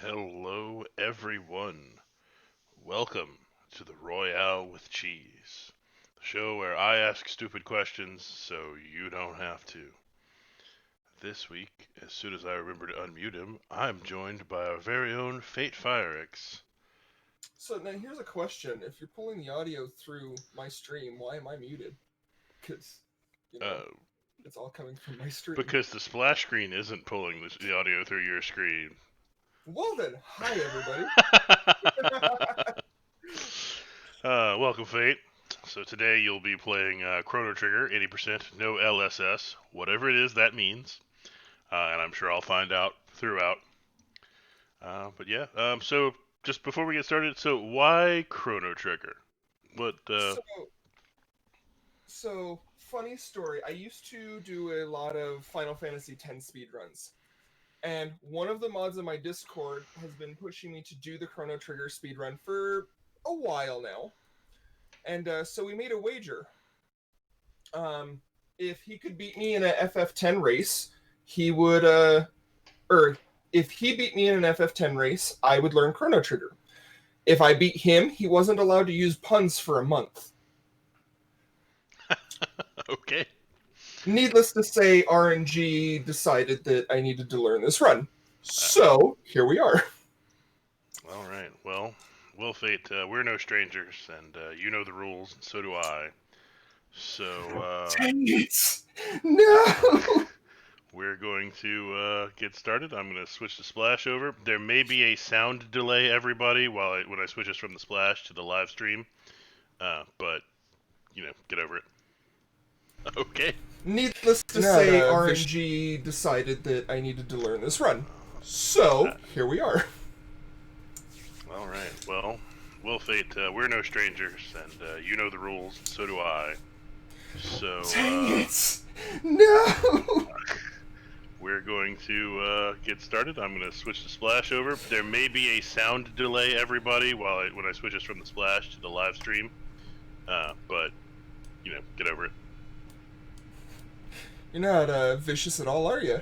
Hello, everyone. Welcome to the Royale with Cheese, the show where I ask stupid questions so you don't have to. This week, as soon as I remember to unmute him, I'm joined by our very own FayteFireix. So now here's a question. If you're pulling the audio through my stream, why am I muted? Because, you know, Uh, it's all coming from my stream. because the splash screen isn't pulling the audio through your screen. Well then, hi everybody. Welcome, Fate. So today you'll be playing Chrono Trigger, 80%, no LSS, whatever it is that means. And I'm sure I'll find out throughout. But yeah, so just before we get started, so why Chrono Trigger? What? So, so funny story. I used to do a lot of Final Fantasy X speedruns. And one of the mods in my Discord has been pushing me to do the Chrono Trigger speedrun for a while now. And so we made a wager. If he could beat me in a FF10 race, he would, or if he beat me in an FF10 race, I would learn Chrono Trigger. If I beat him, he wasn't allowed to use puns for a month. Okay. Needless to say, RNG decided that I needed to learn this run. So, here we are. All right. Well, Fate, we're no strangers, and you know the rules, and so do I. So Dang it! No! we're going to get started. I'm going to switch the splash over. There may be a sound delay, everybody, when I switch this from the splash to the live stream. But get over it. Okay. Needless to say, RNG decided that I needed to learn this run. So, here we are. All right. Well, Fate, we're no strangers, and you know the rules, and so do I. So Dang it! No! we're going to get started. I'm going to switch the splash over. There may be a sound delay, everybody, when I switch this from the splash to the live stream. But get over it. You're not vicious at all, are you?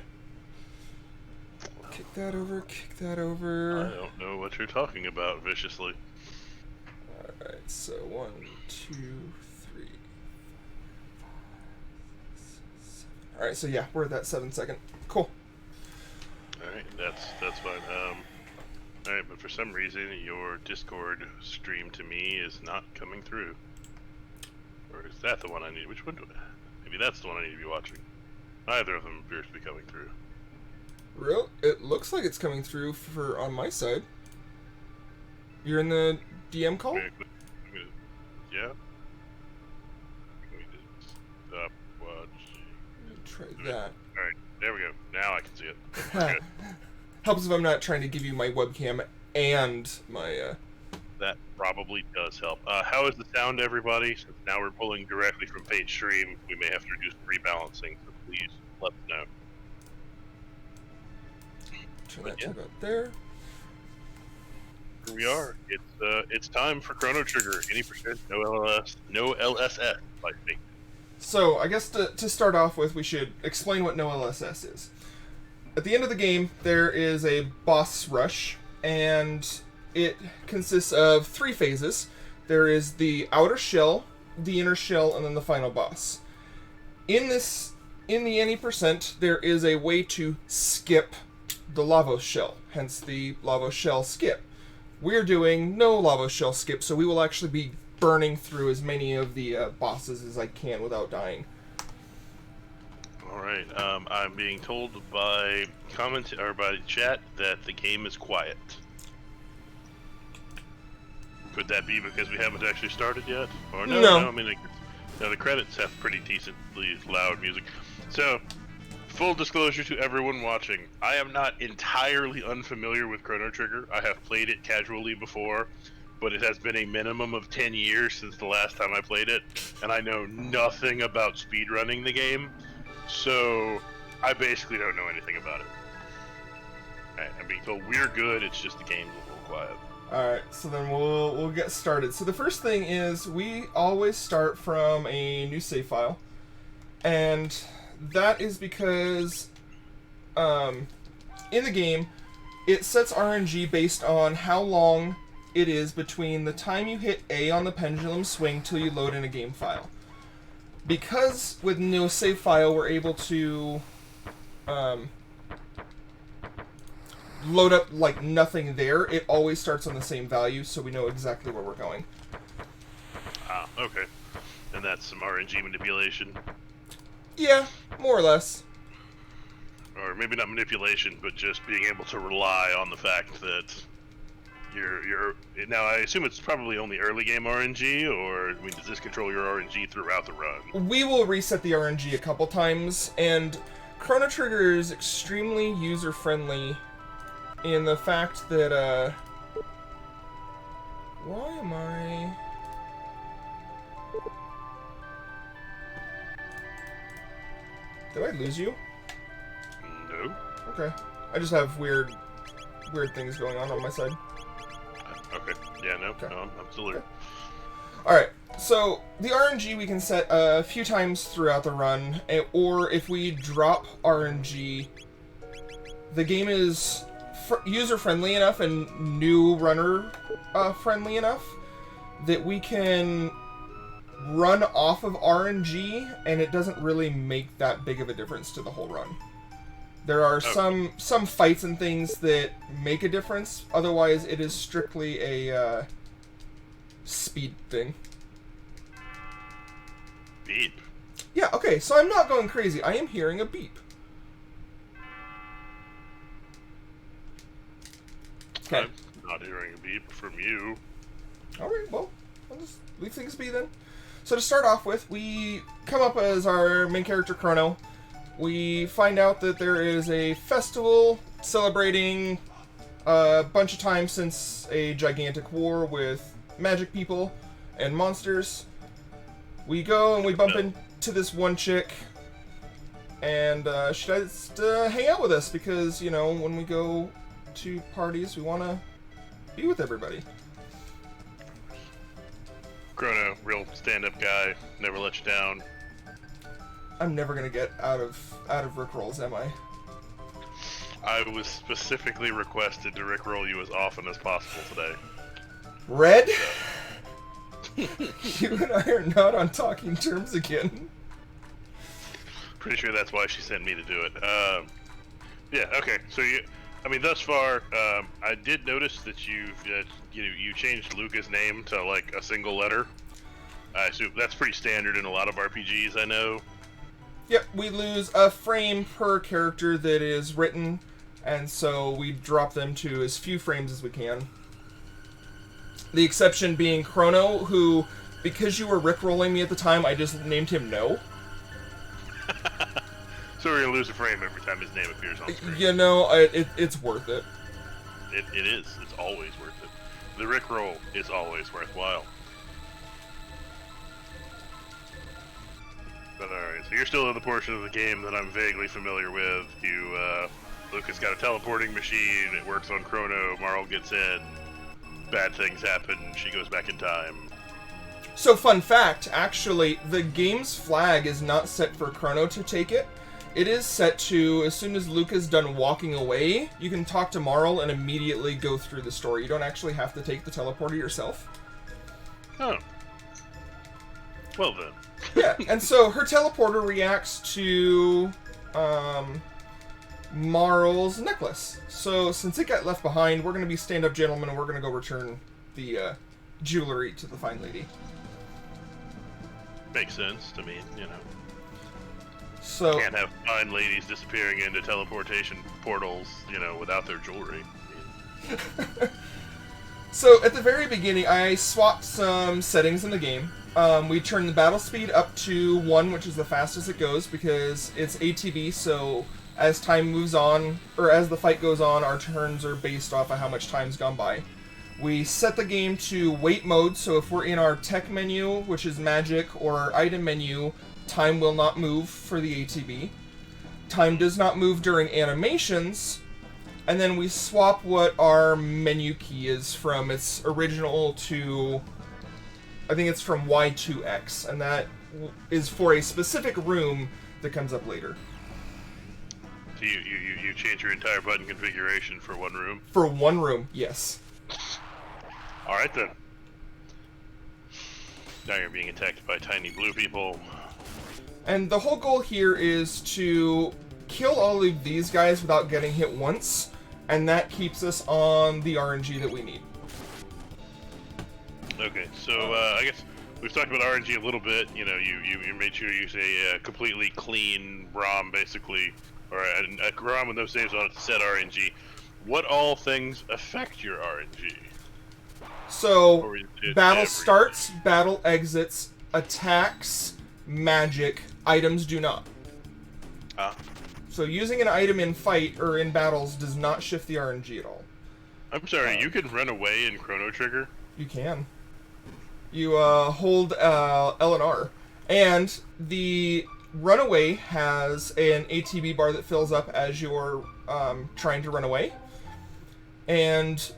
Kick that over, kick that over. I don't know what you're talking about viciously. Alright, so 1, 2, 3, 4, 5, 6, 7. Alright, so yeah, we're at that 7-second. Cool. Alright, that's fine. Alright, but for some reason your Discord stream to me is not coming through. Or is that the one I need? Which one do I... Maybe that's the one I need to be watching. Neither of them appears to be coming through. Real? It looks like it's coming through for on my side. You're in the DM call? Yeah. Let me just stop watching. Try that. Alright, there we go. Now I can see it. Helps if I'm not trying to give you my webcam and my That probably does help. How is the sound, everybody? Since now we're pulling directly from Fate stream, we may have to do some rebalancing, so please let us know. turn that to about there. Here we are. It's time for Chrono Trigger. 80% no LSS by Fate. So, I guess to start off with, we should explain what no LSS is. At the end of the game, there is a boss rush, and it consists of 3 phases. There is the outer shell, the inner shell, and then the final boss. In the any percent, there is a way to skip the lava shell, hence the lava shell skip. We're doing no lava shell skip, so we will actually be burning through as many of the bosses as I can without dying. All right. I'm being told by by chat that the game is quiet. Could that be because we haven't actually started yet? Or no. I mean, the credits have pretty decently loud music. So, full disclosure to everyone watching, I am not entirely unfamiliar with Chrono Trigger. I have played it casually before, but it has been a minimum of 10 years since the last time I played it, and I know nothing about speedrunning the game, so I basically don't know anything about it. I'm being told we're good, it's just the game's a little quiet. Alright, so then we'll get started. So the first thing is we always start from a new save file, and that is because in the game it sets RNG based on how long it is between the time you hit A on the pendulum swing till you load in a game file. Because with no save file, we're able to load up like nothing there. It always starts on the same value, so we know exactly where we're going. Ah, okay. And that's some RNG manipulation. Yeah, more or less. Or maybe not manipulation, but just being able to rely on the fact that you're now. I assume it's probably only early game RNG, or I mean, does this control your RNG throughout the run? We will reset the RNG a couple times, and Chrono Trigger is extremely user-friendly in the fact that, why am I... Did I lose you? No. Okay. I just have weird things going on my side. Okay. Yeah, no. Okay. No, I'm still here. Okay. Alright, so the RNG we can set a few times throughout the run, or if we drop RNG, the game is user-friendly enough and new runner-friendly enough that we can run off of RNG, and it doesn't really make that big of a difference to the whole run. There are some fights and things that make a difference. Otherwise, it is strictly a speed thing. Beep. Yeah, okay, so I'm not going crazy. I am hearing a beep. Okay. I'm not hearing a beep from you. Alright, well, I'll just leave things be then. So to start off with, we come up as our main character, Chrono. We find out that there is a festival celebrating a bunch of time since a gigantic war with magic people and monsters. We go and we bump into this one chick, and she decides to hang out with us because, you know, when we go to parties, we want to be with everybody. Chrono, real stand-up guy, never let you down. I'm never gonna get out of Rickrolls, am I? I was specifically requested to Rickroll you as often as possible today. Red? You and I are not on talking terms again. Pretty sure that's why she sent me to do it. Yeah, okay, so thus far, I did notice that you changed Luca's name to, like, a single letter. I assume that's pretty standard in a lot of RPGs, I know. Yep, we lose a frame per character that is written, and so we drop them to as few frames as we can. The exception being Chrono, who, because you were rickrolling me at the time, I just named him No. So we're gonna lose a frame every time his name appears on screen. You know, it's worth it. It is. It's always worth it. The rickroll is always worthwhile. But alright, so you're still in the portion of the game that I'm vaguely familiar with. Lucas got a teleporting machine, it works on Chrono, Marl gets in, bad things happen, she goes back in time. So, fun fact, actually, the game's flag is not set for Chrono to take it. It is set to, as soon as Luca's done walking away, you can talk to Marl and immediately go through the story. You don't actually have to take the teleporter yourself. Oh. Well then. Yeah, and so her teleporter reacts to Marl's necklace. So since it got left behind, we're going to be stand-up gentlemen and we're going to go return the jewelry to the fine lady. Makes sense to me, you know. So can't have fine ladies disappearing into teleportation portals, you know, without their jewelry. So at the very beginning, I swapped some settings in the game. We turned the battle speed up to 1, which is the fastest it goes, because it's ATB, so as time moves on, or as the fight goes on, our turns are based off of how much time's gone by. We set the game to wait mode, so if we're in our tech menu, which is magic, or our item menu, time will not move for the ATB. Time does not move during animations, and then we swap what our menu key is from its original to, I think it's from Y to X, and that is for a specific room that comes up later. So you change your entire button configuration for one room? For one room, yes. Alright then. Now you're being attacked by tiny blue people. And the whole goal here is to kill all of these guys without getting hit once, and that keeps us on the RNG that we need. Okay, so I guess we've talked about RNG a little bit. You know, you made sure you use a completely clean ROM, basically, or a ROM with no saves on it to set RNG. What all things affect your RNG? So, battle starts, battle exits, attacks, magic, items do not. So using an item in fight or in battles does not shift the RNG at all. I'm sorry, you can run away in Chrono Trigger? You can. You hold L and R. And the runaway has an ATB bar that fills up as you're trying to run away. And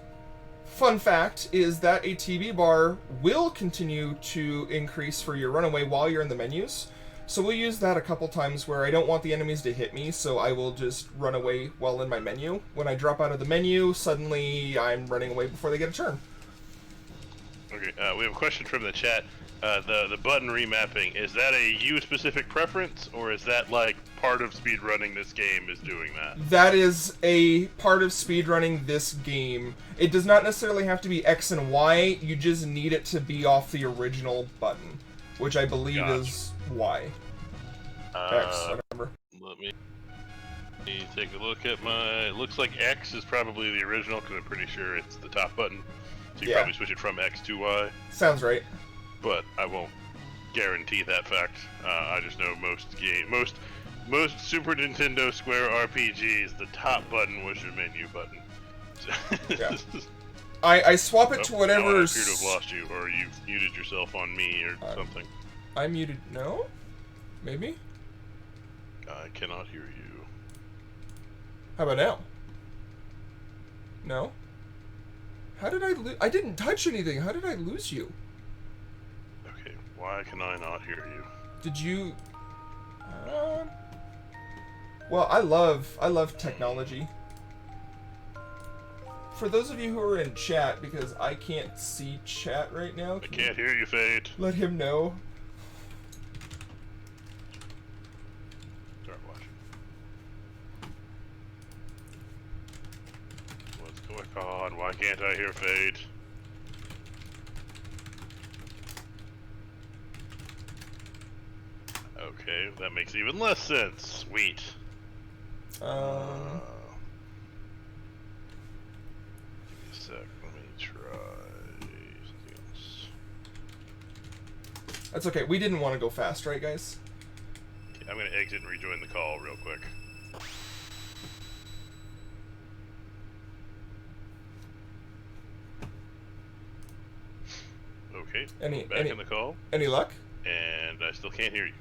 fun fact is that ATB bar will continue to increase for your runaway while you're in the menus. So we'll use that a couple times where I don't want the enemies to hit me, so I will just run away while in my menu. When I drop out of the menu, suddenly I'm running away before they get a turn. Okay, we have a question from the chat. The button remapping, is that a you-specific preference, or is that like part of speedrunning this game is doing that? That is a part of speedrunning this game. It does not necessarily have to be X and Y, you just need it to be off the original button, which I believe is Y. X, whatever. Let me take a look at my... It looks like X is probably the original, because I'm pretty sure it's the top button. So you probably switch it from X to Y. Sounds right. But I won't guarantee that fact. I just know most Super Nintendo Square RPGs, the top button was your menu button. Yeah. I swap it to whatever. No, I appear to have lost you, or you've muted yourself on me, or something. I muted. No? Maybe? I cannot hear you. How about now? No? How did I lose? I didn't touch anything. How did I lose you? Okay, why can I not hear you? Did you? Well, I love technology. For those of you who are in chat, because I can't see chat right now. I can't hear you, Fate. Let him know. Start watching. What's going on? Why can't I hear Fate? Okay, that makes even less sense. Sweet. Give me a sec. Let me try something else. That's okay. We didn't want to go fast, right, guys? Okay, I'm gonna exit and rejoin the call real quick. Okay, back in the call. Any luck? And I still can't hear you.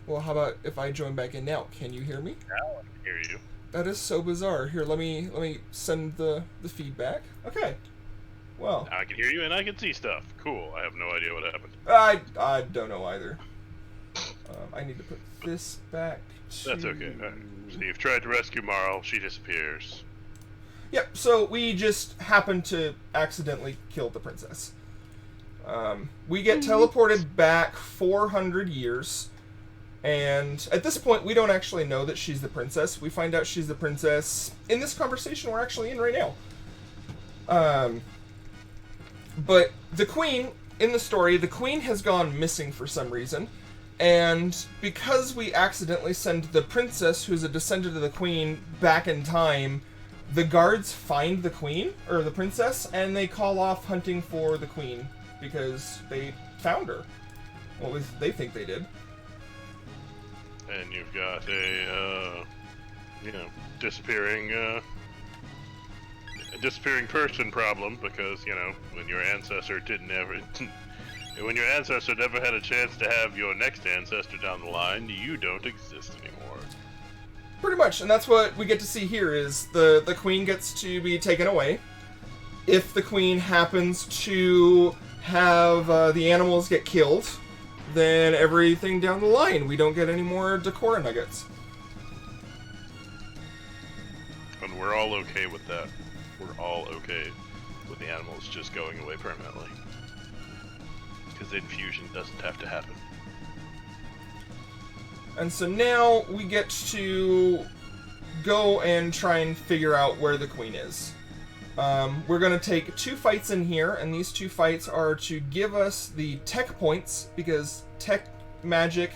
Well, how about if I join back in now? Can you hear me? Now I can hear you. That is so bizarre. Here, let me send the feedback. Okay. Well. I can hear you and I can see stuff. Cool. I have no idea what happened. I don't know either. I need to put this back to... That's okay. Right. So you've tried to rescue Marl. She disappears. Yep, so we just happened to accidentally kill the princess. We get teleported back 400 years, and at this point we don't actually know that she's the princess. We find out she's the princess in this conversation we're actually in right now. But the queen, in the story, the queen has gone missing for some reason, and because we accidentally send the princess, who's a descendant of the queen, back in time, the guards find the queen, or the princess, and they call off hunting for the queen, because they found her. Well, at least they think they did. And you've got a, disappearing person problem, because, when your ancestor when your ancestor never had a chance to have your next ancestor down the line, you don't exist anymore. Pretty much, and that's what we get to see here, is the queen gets to be taken away. If the queen happens to have the animals get killed, then everything down the line, we don't get any more Decora nuggets. And we're all okay with that. We're all okay with the animals just going away permanently. Because infusion doesn't have to happen. And so now we get to go and try and figure out where the queen is. We're going to take 2 fights in here, and these 2 fights are to give us the tech points, because tech, magic,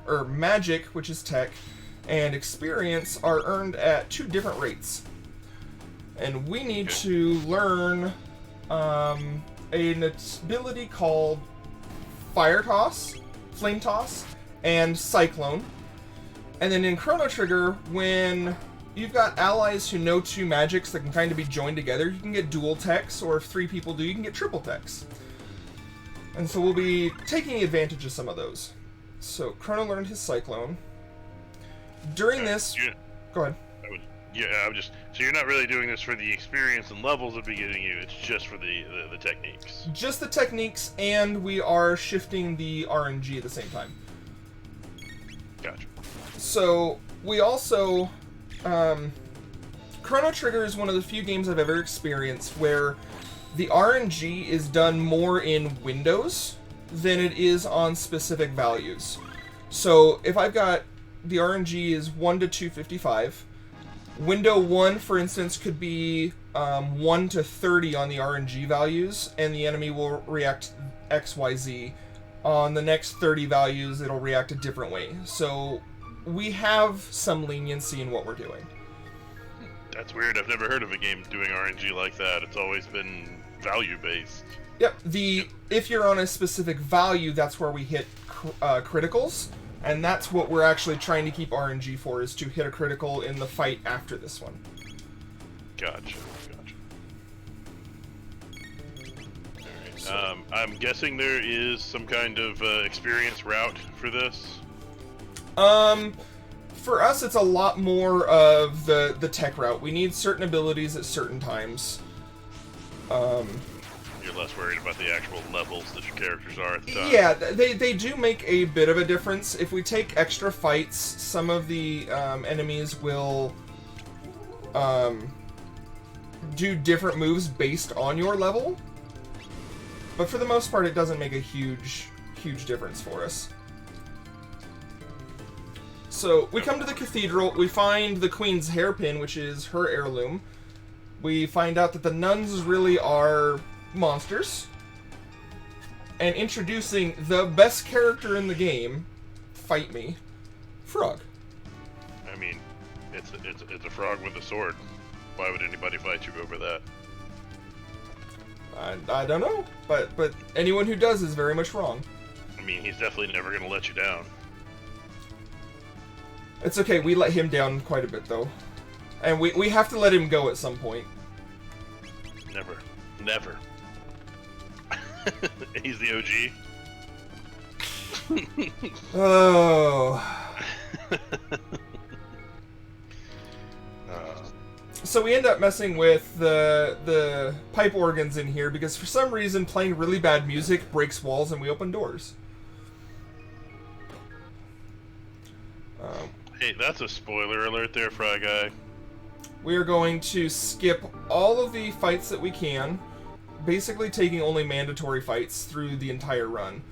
or magic, which is tech, and experience are earned at 2 different rates. And we need to learn an ability called Fire Toss, Flame Toss, and Cyclone. And then in Chrono Trigger, when you've got allies who know 2 magics that can kind of be joined together, you can get dual techs, or if 3 people do, you can get triple techs. And so we'll be taking advantage of some of those. So Chrono learned his Cyclone. During this... Go ahead. So you're not really doing this for the experience and levels of beginning you, it's just for the techniques. Just the techniques, and we are shifting the RNG at the same time. Gotcha. So, we also... Chrono Trigger is one of the few games I've ever experienced where the RNG is done more in windows than it is on specific values. So, if I've got... The RNG is 1 to 255. Window 1, for instance, could be 1 to 30 on the RNG values, and the enemy will react XYZ. On the next 30 values, it'll react a different way. So we have some leniency in what we're doing. That's weird. I've never heard of a game doing RNG like that. It's always been value-based. Yep. If you're on a specific value, that's where we hit criticals. And that's what we're actually trying to keep RNG for, is to hit a critical in the fight after this one. Gotcha. Alright, I'm guessing there is some kind of experience route for this? For us, it's a lot more of the tech route. We need certain abilities at certain times. You're less worried about the actual levels that your characters are at the time. Yeah, they do make a bit of a difference. If we take extra fights, some of the enemies will do different moves based on your level. But for the most part, it doesn't make a huge difference for us. So, we come to the cathedral, we find the queen's hairpin, which is her heirloom. We find out that the nuns really are monsters. And introducing the best character in the game, fight me, Frog. I mean, it's a frog with a sword. Why would anybody fight you over that? I don't know, but anyone who does is very much wrong. I mean, he's definitely never going to let you down. It's okay, we let him down quite a bit, though. And we have to let him go at some point. Never. He's the OG. Oh. So we end up messing with the pipe organs in here because for some reason playing really bad music breaks walls and we open doors. Hey, that's a spoiler alert there, Fry Guy. We are going to skip all of the fights that we can, basically taking only mandatory fights through the entire run.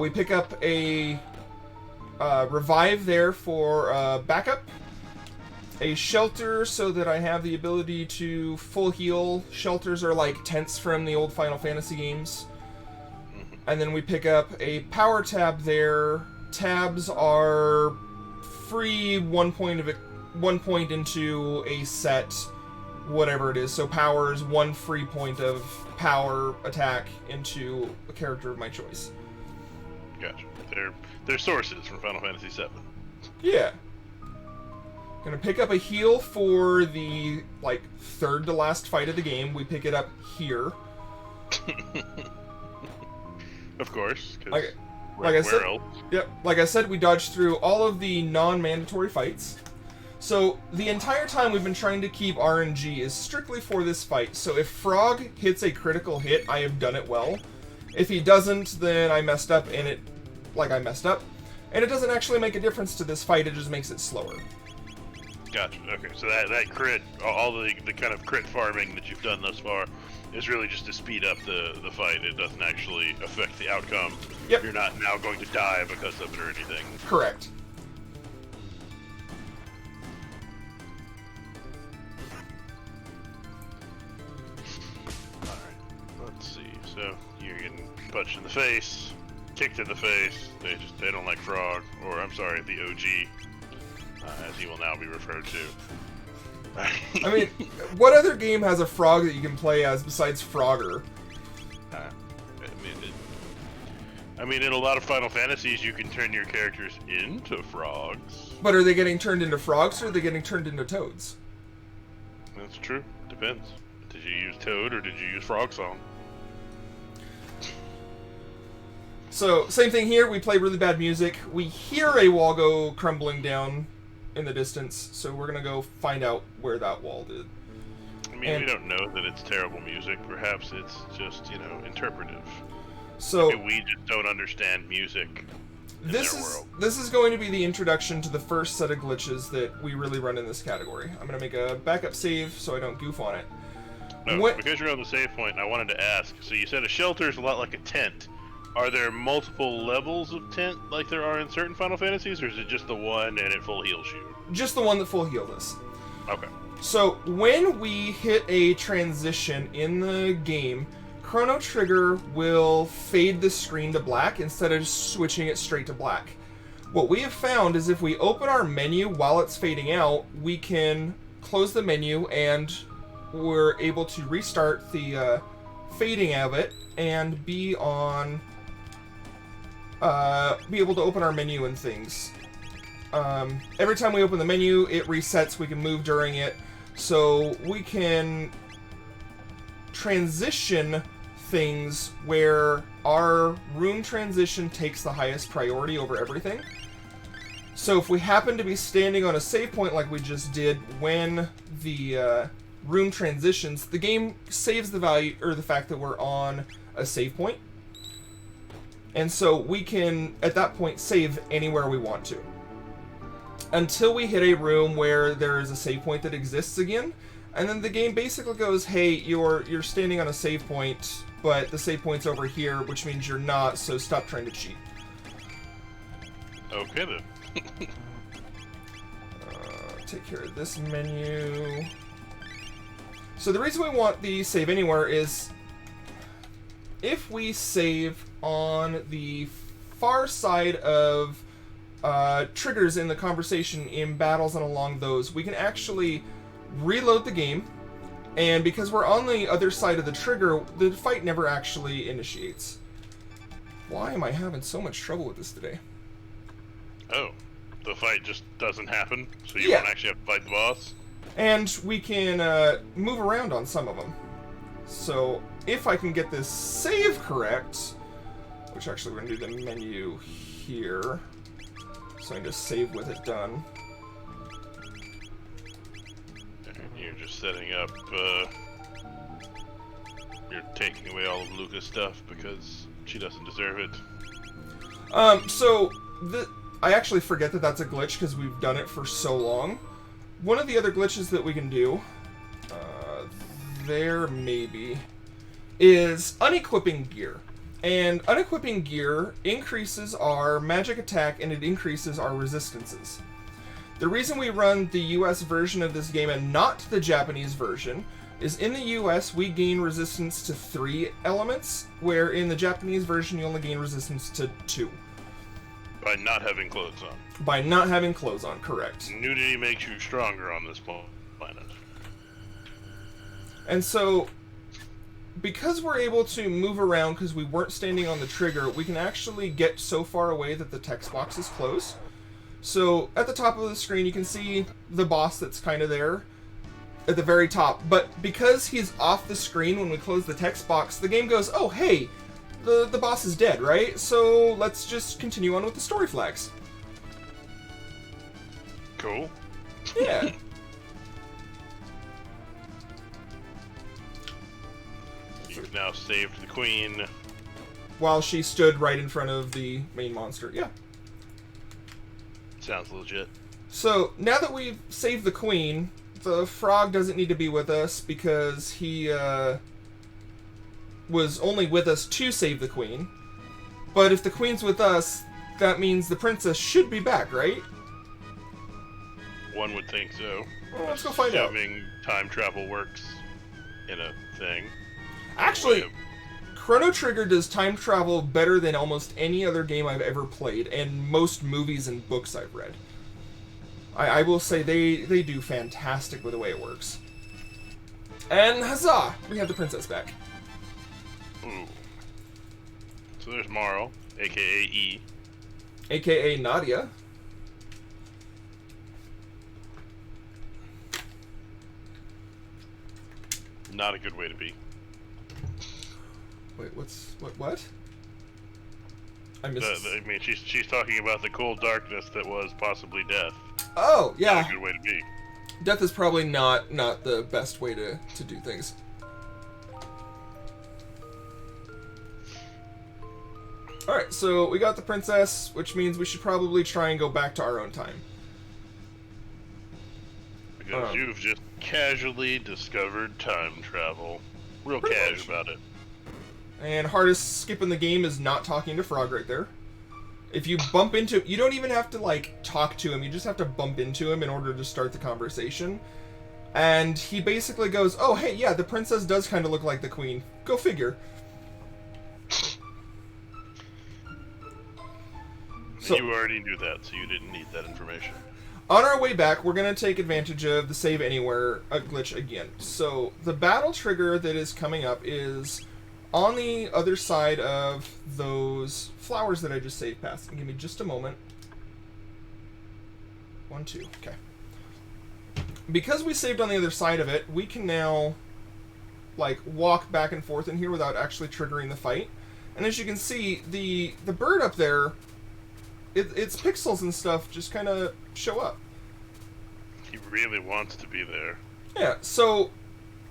We pick up a revive there for backup, a shelter so that I have the ability to full heal. Shelters are like tents from the old Final Fantasy games. And then we pick up a power tab there. Tabs are free 1 point into a set, whatever it is. So power is 1 free point of power attack into a character of my choice. Gotcha. They're sources from Final Fantasy VII. Yeah. Gonna pick up a heal for the, like, third to last fight of the game. We pick it up here. Of course. Like I said, we dodged through all of the non-mandatory fights. So the entire time we've been trying to keep RNG is strictly for this fight. So if Frog hits a critical hit, I have done it well. If he doesn't, then I messed up, and it doesn't actually make a difference to this fight, it just makes it slower. Gotcha. Okay, so that crit, all the kind of crit farming that you've done thus far is really just to speed up the fight. It doesn't actually affect the outcome. Yep. You're not now going to die because of it or anything. Correct. So you're getting punched in the face, kicked in the face. They don't like Frog, or I'm sorry, the OG, as he will now be referred to. I mean, what other game has a frog that you can play as besides Frogger? I mean, in a lot of Final Fantasies, you can turn your characters into frogs. But are they getting turned into frogs, or are they getting turned into toads? That's true. Depends. Did you use Toad, or did you use Frog Song? So, same thing here, we play really bad music. We hear a wall go crumbling down in the distance, so we're gonna go find out where that wall did. I mean, we don't know that it's terrible music. Perhaps it's just, interpretive. So maybe we just don't understand music in their world. This is going to be the introduction to the first set of glitches that we really run in this category. I'm gonna make a backup save so I don't goof on it. No, because you're on the save point, I wanted to ask. So you said a shelter is a lot like a tent. Are there multiple levels of tent like there are in certain Final Fantasies, or is it just the one and it full heals you? Just the one that full healed us. Okay. So when we hit a transition in the game, Chrono Trigger will fade the screen to black instead of switching it straight to black. What we have found is if we open our menu while it's fading out, we can close the menu and we're able to restart the fading of it and be able to open our menu and things. Every time we open the menu, it resets. We can move during it, so we can transition things where our room transition takes the highest priority over everything. So if we happen to be standing on a save point like we just did when the room transitions, the game saves the value or the fact that we're on a save point. And so we can, at that point, save anywhere we want to. Until we hit a room where there is a save point that exists again, and then the game basically goes, hey, you're standing on a save point, but the save point's over here, which means you're not, so stop trying to cheat. Okay then. Take care of this menu. So the reason we want the save anywhere is if we save on the far side of triggers in the conversation in battles and along those, we can actually reload the game, and because we're on the other side of the trigger, the fight never actually initiates. Why am I having so much trouble with this today? Oh, the fight just doesn't happen, so you won't actually have to fight the boss? And we can move around on some of them. So if I can get this save correct, which actually we're going to do the menu here, so I can just save with it done. You're just setting up, you're taking away all of Luca's stuff because she doesn't deserve it. I actually forget that that's a glitch because we've done it for so long. One of the other glitches that we can do, there maybe, is unequipping gear. And unequipping gear increases our magic attack and it increases our resistances. The reason we run the US version of this game and not the Japanese version is in the US we gain resistance to 3 elements, where in the Japanese version you only gain resistance to 2. By not having clothes on. By not having clothes on, correct. Nudity makes you stronger on this planet. And so, because we're able to move around because we weren't standing on the trigger, we can actually get so far away that the text box is closed. So, at the top of the screen you can see the boss that's kind of there at the very top. But because he's off the screen when we close the text box, the game goes, oh hey, the boss is dead, right? So let's just continue on with the story flags. Cool. Yeah. You've now saved the queen. While she stood right in front of the main monster. Yeah. Sounds legit. So, now that we've saved the queen, the frog doesn't need to be with us because he was only with us to save the queen. But if the queen's with us, that means the princess should be back, right? One would think so. Well, let's go find out. Assuming time travel works in a thing. Actually, Chrono Trigger does time travel better than almost any other game I've ever played, and most movies and books I've read. I will say they do fantastic with the way it works. And huzzah! We have the princess back. Ooh. So there's Marl, aka E. AKA Nadia. Not a good way to be. Wait, what? I missed. I mean, she's talking about the cold darkness that was possibly death. Oh, yeah. Not a good way to be. Death is probably not the best way to do things. Alright, so we got the princess, which means we should probably try and go back to our own time. Because you've just casually discovered time travel. Real cash about it. And hardest skip in the game is not talking to Frog right there. If you bump into him, you don't even have to, like, talk to him. You just have to bump into him in order to start the conversation. And he basically goes, oh, hey, yeah, the princess does kind of look like the queen. Go figure. So, you already knew that, so you didn't need that information. On our way back, we're going to take advantage of the Save Anywhere glitch again. So, the battle trigger that is coming up is on the other side of those flowers that I just saved past. Give me just a moment. 1, 2, okay. Because we saved on the other side of it, we can now, like, walk back and forth in here without actually triggering the fight. And as you can see, the bird up there, its pixels and stuff just kind of show up. He really wants to be there. Yeah, so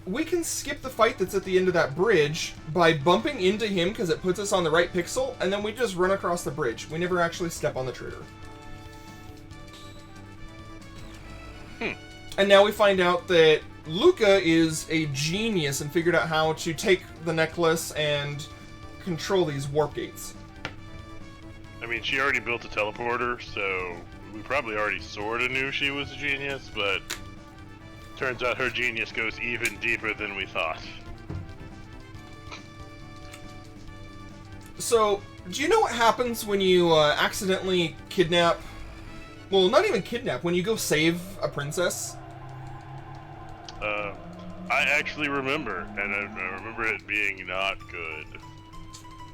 we can skip the fight that's at the end of that bridge by bumping into him because it puts us on the right pixel, and then we just run across the bridge. We never actually step on the trigger. And now we find out that Luca is a genius and figured out how to take the necklace and control these warp gates. I mean, she already built a teleporter, so we probably already sort of knew she was a genius, but turns out her genius goes even deeper than we thought. So, do you know what happens when you accidentally kidnap... Well, not even kidnap, when you go save a princess? I actually remember, and I remember it being not good.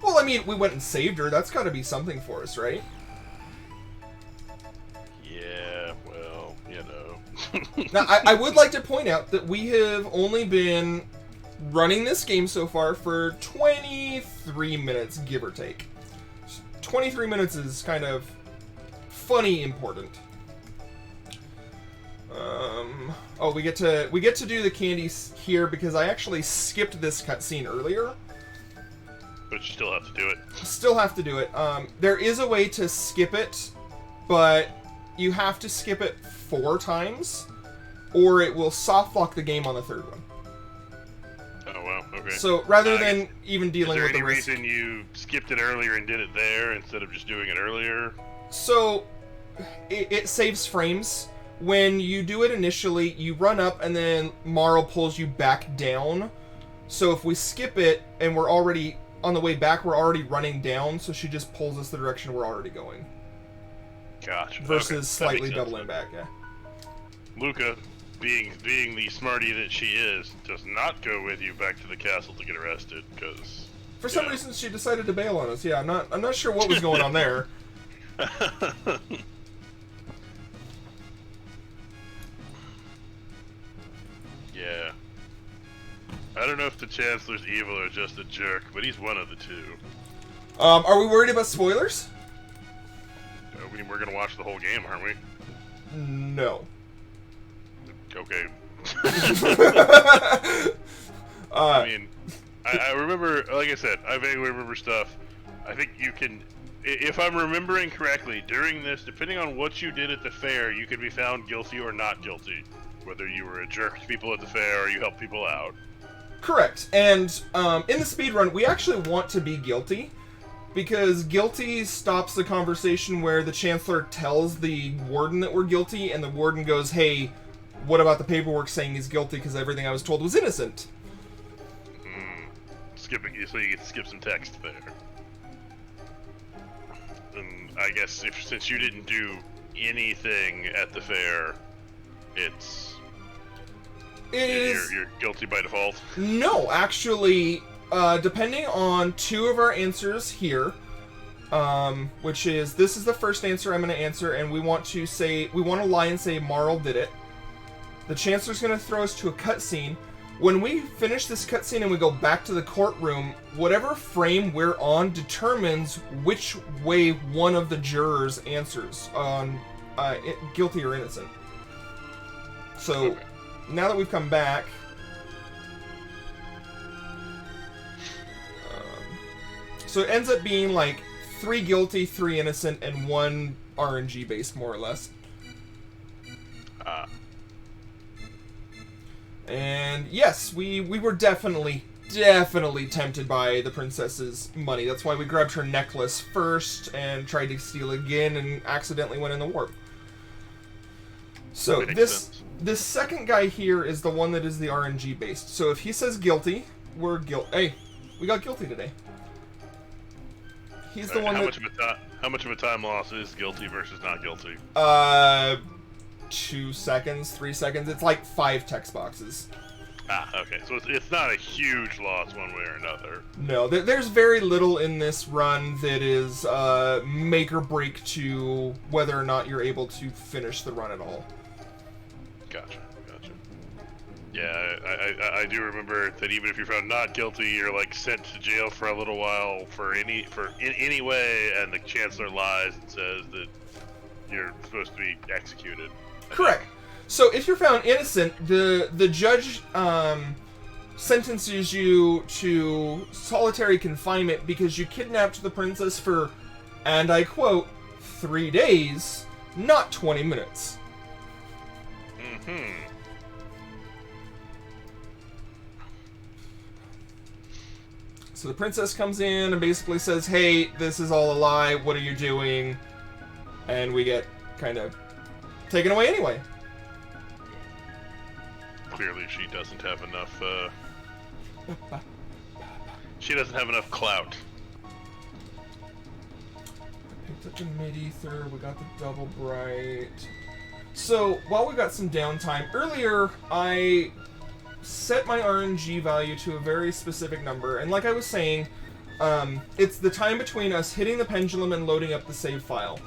Well, I mean, we went and saved her. That's got to be something for us, right? Yeah, well, you know. Now, I would like to point out that we have only been running this game so far for 23 minutes, give or take. 23 minutes is kind of funny important. Oh, we get to do the candies here because I actually skipped this cutscene earlier. But you still have to do it. Still have to do it. There is a way to skip it, but you have to skip it 4 times, or it will soft lock the game on the 3rd one. Oh, wow, okay. So, rather than even dealing with the risk... Is there any reason you skipped it earlier and did it there instead of just doing it earlier? So, it saves frames. When you do it initially, you run up, and then Marl pulls you back down. So if we skip it, and we're already... On the way back, we're already running down, so she just pulls us the direction we're already going. Gotcha. Versus slightly doubling back, yeah. Luca, being the smarty that she is, does not go with you back to the castle to get arrested, because... For some reason, she decided to bail on us. Yeah, I'm not sure what was going on there. Yeah. I don't know if the Chancellor's evil or just a jerk, but he's one of the two. Are we worried about spoilers? I mean, we're gonna watch the whole game, aren't we? No. Okay. I mean, I remember, like I said, I vaguely remember stuff. I think you can, if I'm remembering correctly, during this, depending on what you did at the fair, you could be found guilty or not guilty. Whether you were a jerk to people at the fair or you helped people out. Correct. And in the speedrun, we actually want to be guilty, because guilty stops the conversation where the Chancellor tells the Warden that we're guilty, and the Warden goes, hey, what about the paperwork saying he's guilty because everything I was told was innocent? Skipping, so you get to skip some text there. And I guess since you didn't do anything at the fair, you're guilty by default. No, actually, depending on two of our answers here, which is, this is the first answer I'm going to answer, and we want to lie and say Marl did it. The Chancellor's going to throw us to a cutscene. When we finish this cutscene and we go back to the courtroom, whatever frame we're on determines which way one of the jurors answers on guilty or innocent. So, now that we've come back, so it ends up being like 3 guilty, 3 innocent, and 1 RNG based, more or less. And yes, we were definitely tempted by the princess's money. That's why we grabbed her necklace first and tried to steal again and accidentally went in the warp. So this second guy here is the one that is the RNG based. So if he says guilty, we're guilty. Hey, we got guilty today. He's the one how much of a time loss is guilty versus not guilty? 2 seconds, 3 seconds. It's like 5 text boxes. Okay. So it's not a huge loss one way or another. No, there's very little in this run that is make or break to whether or not you're able to finish the run at all. Gotcha. Yeah, I do remember that even if you're found not guilty, you're like sent to jail for a little while in any way, and the Chancellor lies and says that you're supposed to be executed. Correct. So if you're found innocent, the judge sentences you to solitary confinement because you kidnapped the princess for, and I quote, 3 days, not 20 minutes. So the princess comes in and basically says, hey, this is all a lie, what are you doing? And we get kind of taken away anyway. Clearly she doesn't have enough, she doesn't have enough clout. I picked up the mid-ether, we got the double bright. So, while we got some downtime, earlier I set my RNG value to a very specific number, and like I was saying, it's the time between us hitting the pendulum and loading up the save file.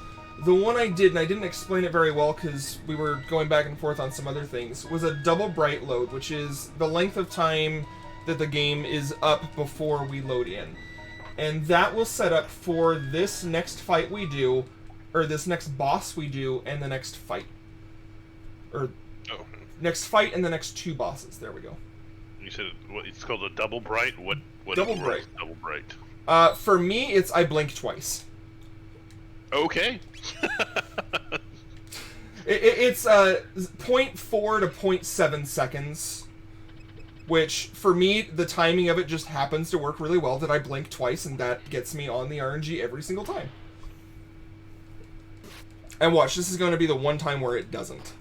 The one I did, and I didn't explain it very well because we were going back and forth on some other things, was a double bright load, which is the length of time that the game is up before we load in. And that will set up for this next fight we do, or this next boss we do, and the next fight. Next fight and the next 2 bosses. There we go. You said it's called a double bright? What double bright. Double bright. For me, it's I blink twice. Okay. It's 0.4 to 0.7 seconds, which for me the timing of it just happens to work really well that I blink twice, and that gets me on the RNG every single time. And watch, this is going to be the one time where it doesn't.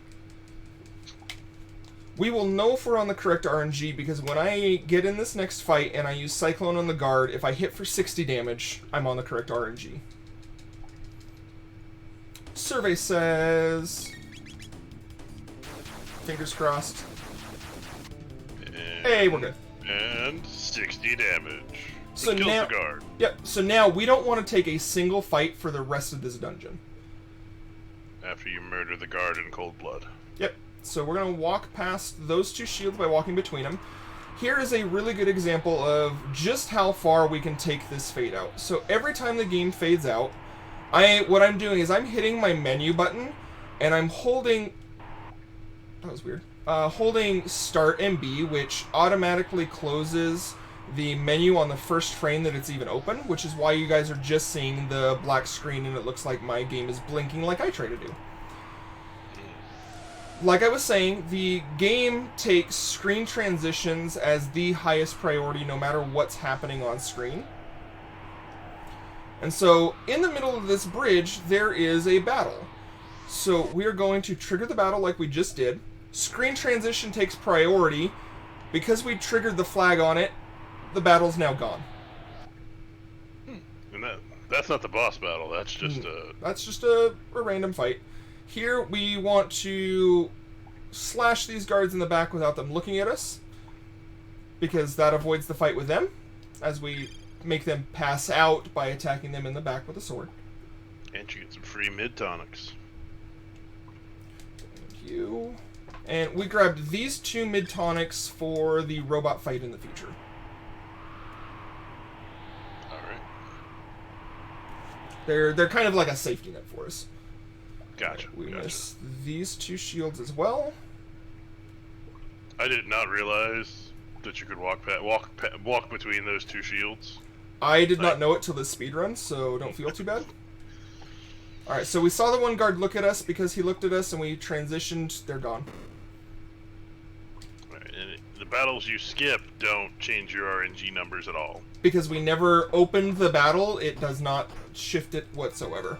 We will know if we're on the correct RNG because when I get in this next fight and I use Cyclone on the guard, if I hit for 60 damage, I'm on the correct RNG. Survey says... Fingers crossed. Hey, we're good. And 60 damage. So kills now, the guard. Yep. So now we don't want to take a single fight for the rest of this dungeon. After you murder the guard in cold blood. Yep. So we're going to walk past those 2 shields by walking between them. Here is a really good example of just how far we can take this fade out. So every time the game fades out, what I'm doing is I'm hitting my menu button, and I'm holding... That was weird. holding Start and B, which automatically closes the menu on the first frame that it's even open, which is why you guys are just seeing the black screen and it looks like my game is blinking like I try to do. Like I was saying, the game takes screen transitions as the highest priority no matter what's happening on screen. And so, in the middle of this bridge, there is a battle. So, we are going to trigger the battle like we just did. Screen transition takes priority. Because we triggered the flag on it, the battle's now gone. And that's not the boss battle, that's just a random fight. Here, we want to slash these guards in the back without them looking at us, because that avoids the fight with them, as we make them pass out by attacking them in the back with a sword. And you get some free mid-tonics. Thank you. And we grabbed these 2 mid-tonics for the robot fight in the future. Alright. They're kind of like a safety net for us. Gotcha. We miss these 2 shields as well. I did not realize that you could walk between those 2 shields. I did not know it till this speedrun, so don't feel too bad. Alright, so we saw the one guard look at us because he looked at us and we transitioned. They're gone. Right, and the battles you skip don't change your RNG numbers at all. Because we never opened the battle, it does not shift it whatsoever.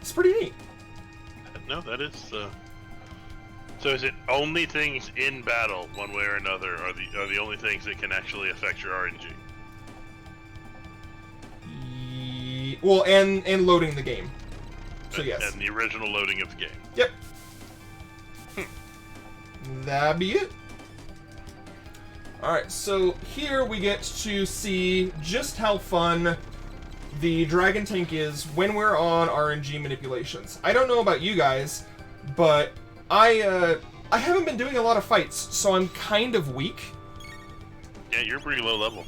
It's pretty neat. No, that is. So is it only things in battle, one way or another, are the only things that can actually affect your RNG? Well, and loading the game. So yes. And the original loading of the game. Yep. That'd be it. Alright, so here we get to see just how fun the Dragon Tank is when we're on RNG manipulations. I don't know about you guys, but I haven't been doing a lot of fights, so I'm kind of weak. Yeah, you're pretty low level.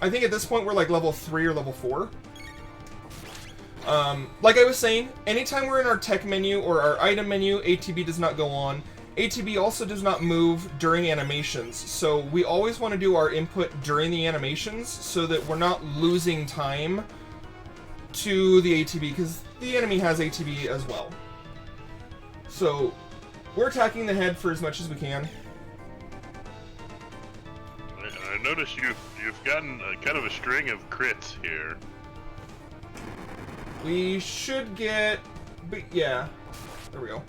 I think at this point we're like level 3 or level 4. Like I was saying, anytime we're in our tech menu or our item menu, ATB does not go on. ATB also does not move during animations, so we always want to do our input during the animations so that we're not losing time to the ATB, because the enemy has ATB as well. So, we're attacking the head for as much as we can. I noticed you've gotten kind of a string of crits here. We should get... yeah, there we go.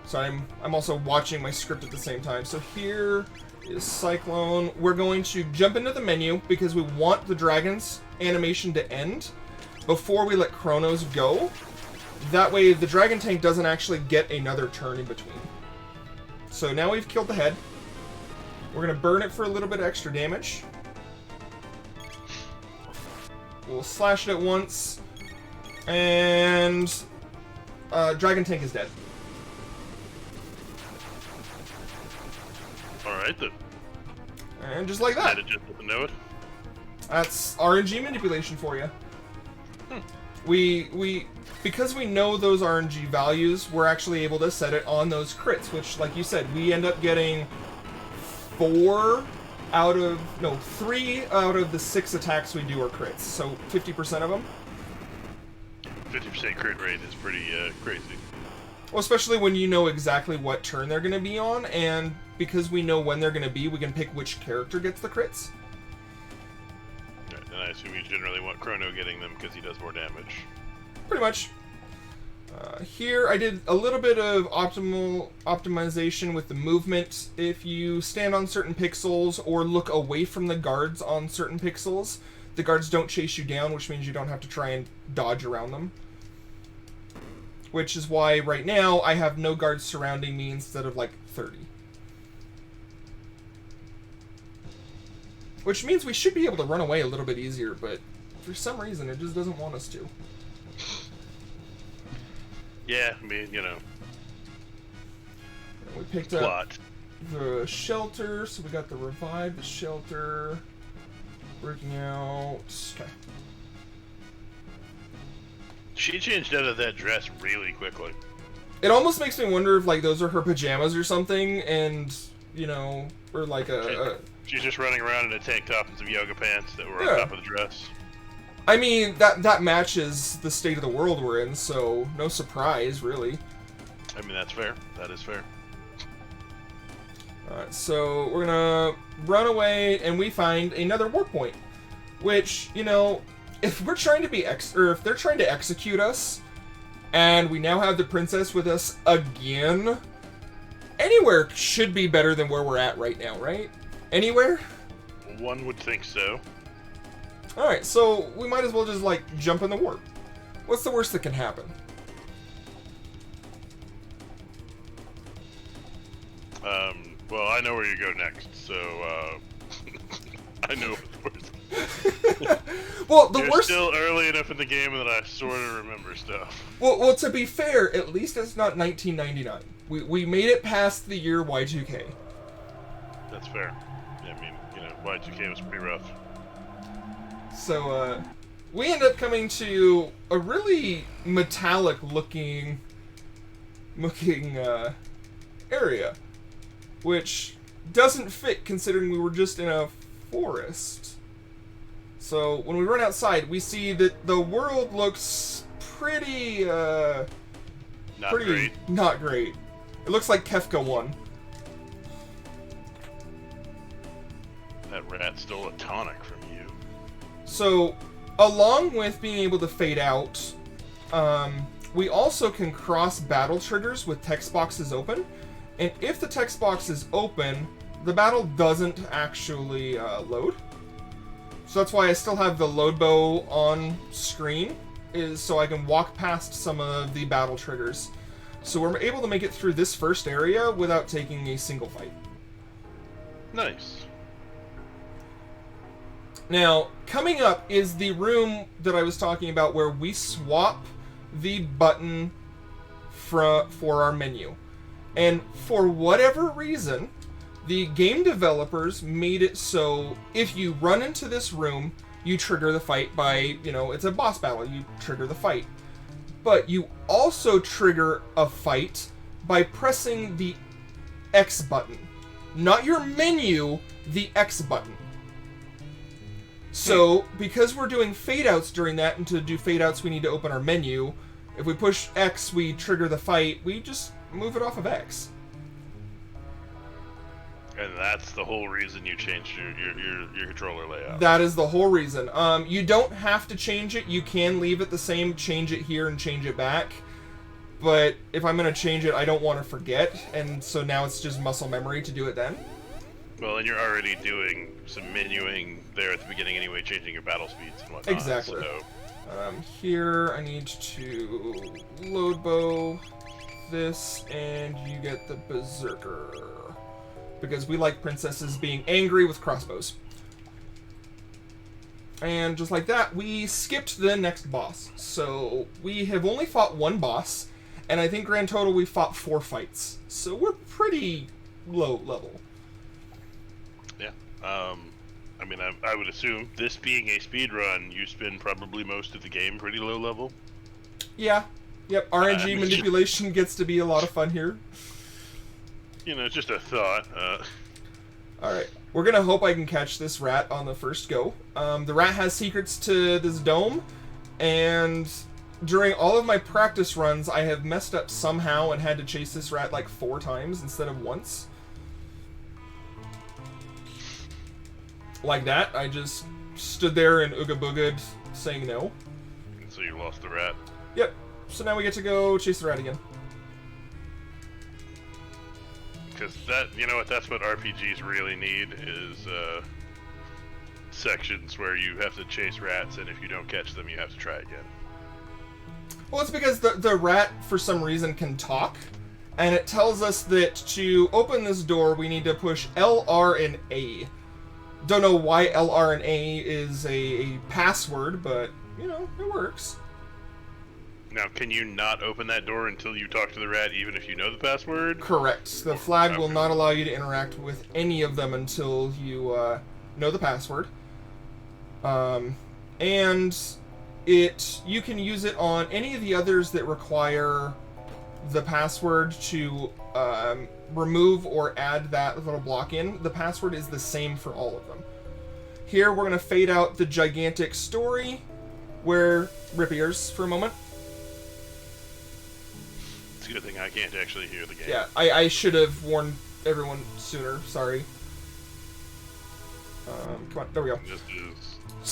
So I'm also watching my script at the same time. So here is Cyclone. We're going to jump into the menu because we want the dragon's animation to end before we let Chrono's go. That way the Dragon Tank doesn't actually get another turn in between. So now we've killed the head. We're going to burn it for a little bit of extra damage. We'll slash it once. And Dragon Tank is dead. Alright then. And just like that. It just doesn't know it. That's RNG manipulation for you. We because we know those RNG values, we're actually able to set it on those crits, which, like you said, we end up getting 3 out of the 6 attacks we do are crits, so 50% of them. 50% crit rate is pretty crazy. Well, especially when you know exactly what turn they're going to be on, and because we know when they're going to be, we can pick which character gets the crits. Right, and I assume you generally want Chrono getting them because he does more damage. Pretty much. Here I did a little bit of optimization with the movement. If you stand on certain pixels or look away from the guards on certain pixels, the guards don't chase you down, which means you don't have to try and dodge around them. Which is why right now I have no guards surrounding me instead of like 30. Which means we should be able to run away a little bit easier, but for some reason it just doesn't want us to. Yeah, I mean, you know. And we picked up the shelter, so we got the revive, the shelter, working out. Okay. She changed out of that dress really quickly. It almost makes me wonder if, like, those are her pajamas or something, and, you know, or like She's just running around in a tank top and some yoga pants that were on top of the dress. I mean, that matches the state of the world we're in, so no surprise, really. I mean, that's fair. That is fair. Alright, so we're gonna run away, and we find another warp point. Which, you know, if we're trying to be if they're trying to execute us, and we now have the princess with us again, anywhere should be better than where we're at right now, right? Anywhere? One would think so. Alright, so we might as well just, like, jump in the warp. What's the worst that can happen? Well, I know where you go next, so, I know what the worst. Well, the You're worst... still early enough in the game that I sort of remember stuff. Well, to be fair, at least it's not 1999. We made it past the year Y2K. That's fair. Yeah, I mean, you know, Y2K was pretty rough. So, we end up coming to a really metallic-looking area, which doesn't fit considering we were just in a forest. So, when we run outside, we see that the world looks pretty, Not great. Not great. It looks like Kefka 1. That rat stole a tonic from you. So, along with being able to fade out, we also can cross battle triggers with text boxes open. And if the text box is open, the battle doesn't actually load. So that's why I still have the load bow on screen, is so I can walk past some of the battle triggers. So we're able to make it through this first area without taking a single fight. Nice. Now, coming up is the room that I was talking about where we swap the button for our menu. And for whatever reason, the game developers made it so if you run into this room, you trigger the fight by, you know, it's a boss battle, you trigger the fight. But you also trigger a fight by pressing the X button. Not your menu, the X button. So, because we're doing fade-outs during that, and to do fade-outs we need to open our menu, if we push X, we trigger the fight, we just move it off of X. And that's the whole reason you changed your controller layout. That is the whole reason. You don't have to change it. You can leave it the same, change it here, and change it back. But if I'm going to change it, I don't want to forget, and so now it's just muscle memory to do it then. Well, and you're already doing some menuing there at the beginning anyway, changing your battle speeds and whatnot. Exactly. So. Here, I need to load bow this, and you get the Berserker. Because we like princesses being angry with crossbows. And just like that, we skipped the next boss. So we have only fought one boss, and I think grand total we fought 4 fights. So we're pretty low level. Yeah. I mean, I would assume, this being a speed run, you spend probably most of the game pretty low level. Yeah. Yep, RNG manipulation gets to be a lot of fun here. You know, just a thought. Alright, we're gonna hope I can catch this rat on the first go. The rat has secrets to this dome, and during all of my practice runs, I have messed up somehow and had to chase this rat like 4 times instead of once. Like that, I just stood there and ooga booga'd, saying no. And so you lost the rat. Yep, so now we get to go chase the rat again. Because that, you know what, that's what RPGs really need, is sections where you have to chase rats, and if you don't catch them, you have to try again. Well, it's because the rat, for some reason, can talk, and it tells us that to open this door, we need to push L, R, and A. Don't know why L, R, and A is a password, but, you know, it works. Now, can you not open that door until you talk to the rat, even if you know the password? Correct. The flag will not allow you to interact with any of them until you know the password. And you can use it on any of the others that require the password to remove or add that little block in, the password is the same for all of them. Here we're going to fade out the gigantic story, where rip ears for a moment. It's a good thing I can't actually hear the game. Yeah, I should have warned everyone sooner, sorry. Come on, there we go. This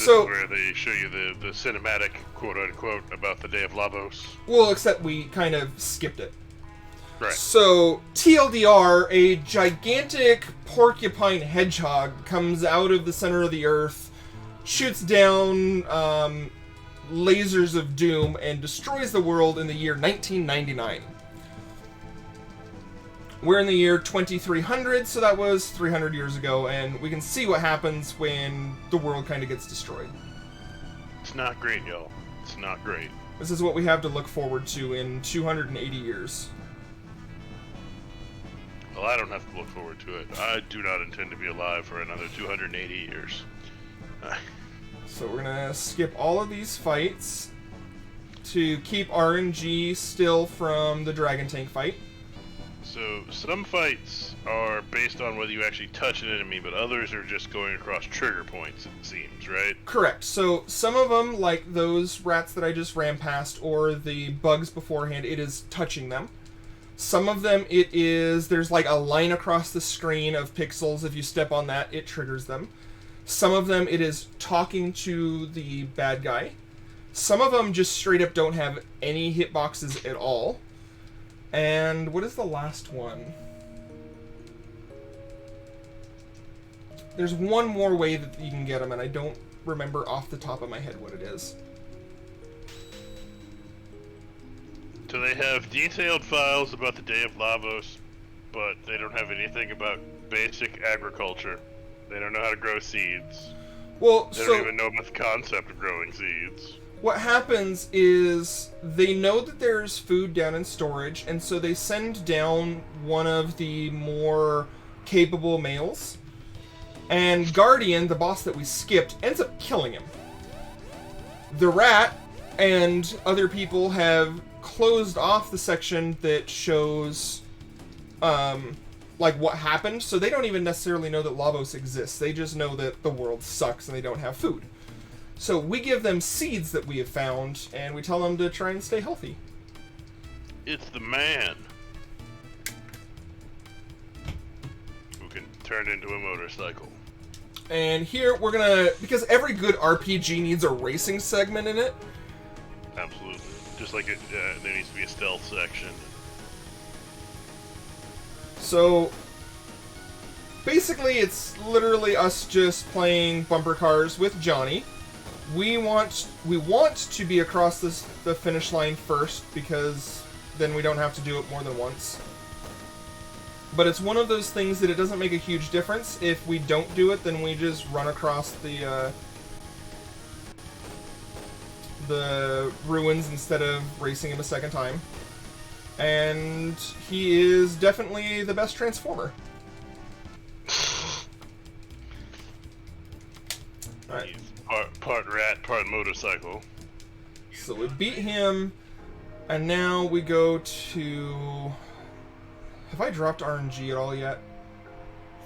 is where they show you the cinematic, quote-unquote, about the Day of Lavos. Well, except we kind of skipped it. Right. So, TLDR, a gigantic porcupine hedgehog comes out of the center of the earth, shoots down lasers of doom, and destroys the world in the year 1999. We're in the year 2300, so that was 300 years ago, and we can see what happens when the world kind of gets destroyed. It's not great, y'all. It's not great. This is what we have to look forward to in 280 years. Well, I don't have to look forward to it. I do not intend to be alive for another 280 years. So we're gonna skip all of these fights to keep RNG still from the Dragon Tank fight. So, some fights are based on whether you actually touch an enemy, but others are just going across trigger points, it seems, right? Correct. So, some of them, like those rats that I just ran past, or the bugs beforehand, it is touching them. Some of them, it is, there's like a line across the screen of pixels. If you step on that, it triggers them. Some of them, it is talking to the bad guy. Some of them just straight up don't have any hitboxes at all. And what is the last one? There's one more way that you can get them, and I don't remember off the top of my head what it is. So they have detailed files about the Day of Lavos, but they don't have anything about basic agriculture. They don't know how to grow seeds. Well, they don't even know about the concept of growing seeds. What happens is they know that there's food down in storage, and so they send down one of the more capable males. And Guardian, the boss that we skipped, ends up killing him. The rat and other people have closed off the section that shows like what happened, so they don't even necessarily know that Lavos exists. They just know that the world sucks and they don't have food. So we give them seeds that we have found, and we tell them to try and stay healthy. It's the man who can turn into a motorcycle. And here we're gonna, because every good RPG needs a racing segment in it. Absolutely. Just like there needs to be a stealth section. So basically it's literally us just playing bumper cars with Johnny. We want to be across the finish line first, because then we don't have to do it more than once. But it's one of those things that it doesn't make a huge difference. If we don't do it, then we just run across the ruins instead of racing him a second time. And he is definitely the best Transformer. Alright. Part rat, part motorcycle. So we beat him, and now we go to... Have I dropped RNG at all yet?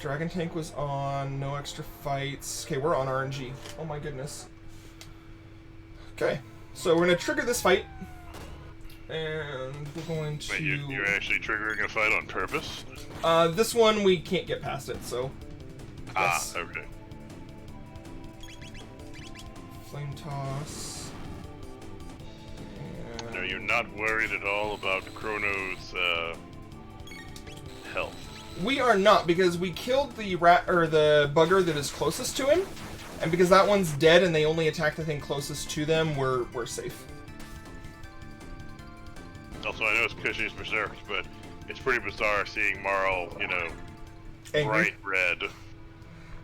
Dragon Tank was on, no extra fights. Okay, we're on RNG. Oh my goodness. Okay, so we're going to trigger this fight, and we're going to... Wait, you're actually triggering a fight on purpose? This one we can't get past it, so... Yes. Ah, okay. Flame toss. No, you're not worried at all about Chrono's health. We are not, because we killed the rat or the bugger that is closest to him, and because that one's dead and they only attack the thing closest to them, we're safe. Also, I know it's because she's berserked, but it's pretty bizarre seeing Marl, you know, Angry? bright red.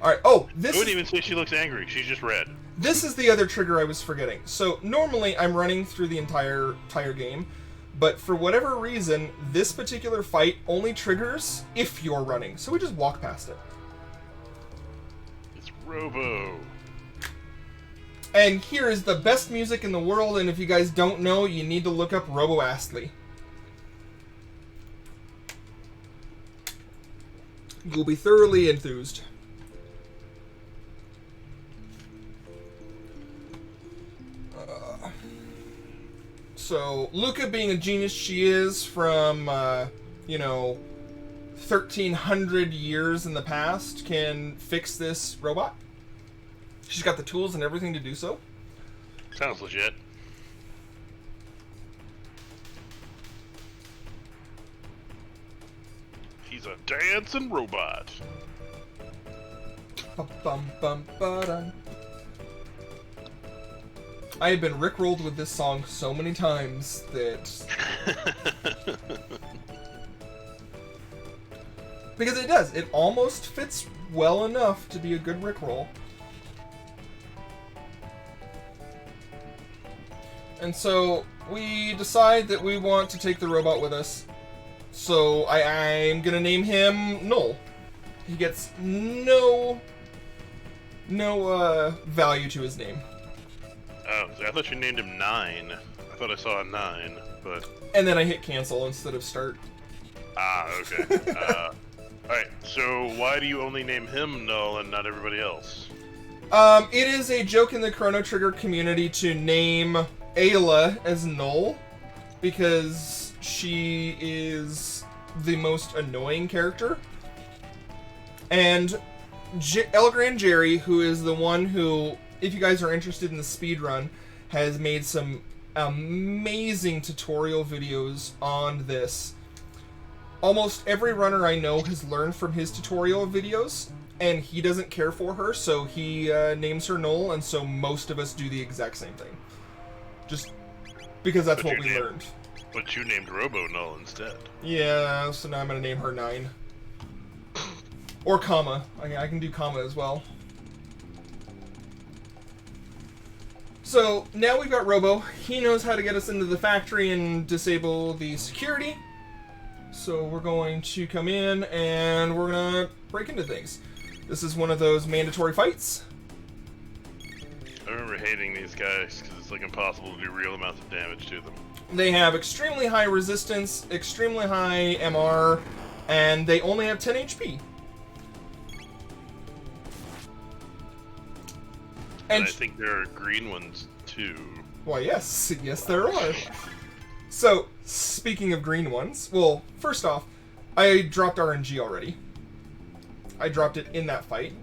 Alright, oh, this I wouldn't even say she looks angry, she's just red. This is the other trigger I was forgetting. So, normally I'm running through the entire game, but for whatever reason, this particular fight only triggers if you're running, so we just walk past it. It's Robo. And here is the best music in the world, and if you guys don't know, you need to look up Robo Astley. You'll be thoroughly enthused. So, Luca, being a genius she is from, 1,300 years in the past, can fix this robot. She's got the tools and everything to do so. Sounds legit. He's a dancing robot. Ba-bum-bum-ba-dum. I have been rickrolled with this song so many times that... because it does. It almost fits well enough to be a good rickroll. And so we decide that we want to take the robot with us. So I'm gonna name him Null. He gets no value to his name. Oh, I thought you named him 9. I thought I saw a 9, but... And then I hit cancel instead of start. Ah, okay. Alright, so why do you only name him Null and not everybody else? It is a joke in the Chrono Trigger community to name Ayla as Null, because she is the most annoying character. And El Gran Jerry, who is the one who, if you guys are interested in the speedrun, has made some amazing tutorial videos on this. Almost every runner I know has learned from his tutorial videos, and he doesn't care for her, so he names her Null, and so most of us do the exact same thing. Just because that's what we learned. But you named Robo Null instead. Yeah, so now I'm going to name her 9. Or comma. I can do comma as well. So, now we've got Robo. He knows how to get us into the factory and disable the security. So we're going to come in and we're going to break into things. This is one of those mandatory fights. I remember hating these guys because it's like impossible to do real amounts of damage to them. They have extremely high resistance, extremely high MR, and they only have 10 HP. And I think there are green ones too. Why, yes. Yes, there are. So, speaking of green ones, well, first off, I dropped RNG already. I dropped it in that fight.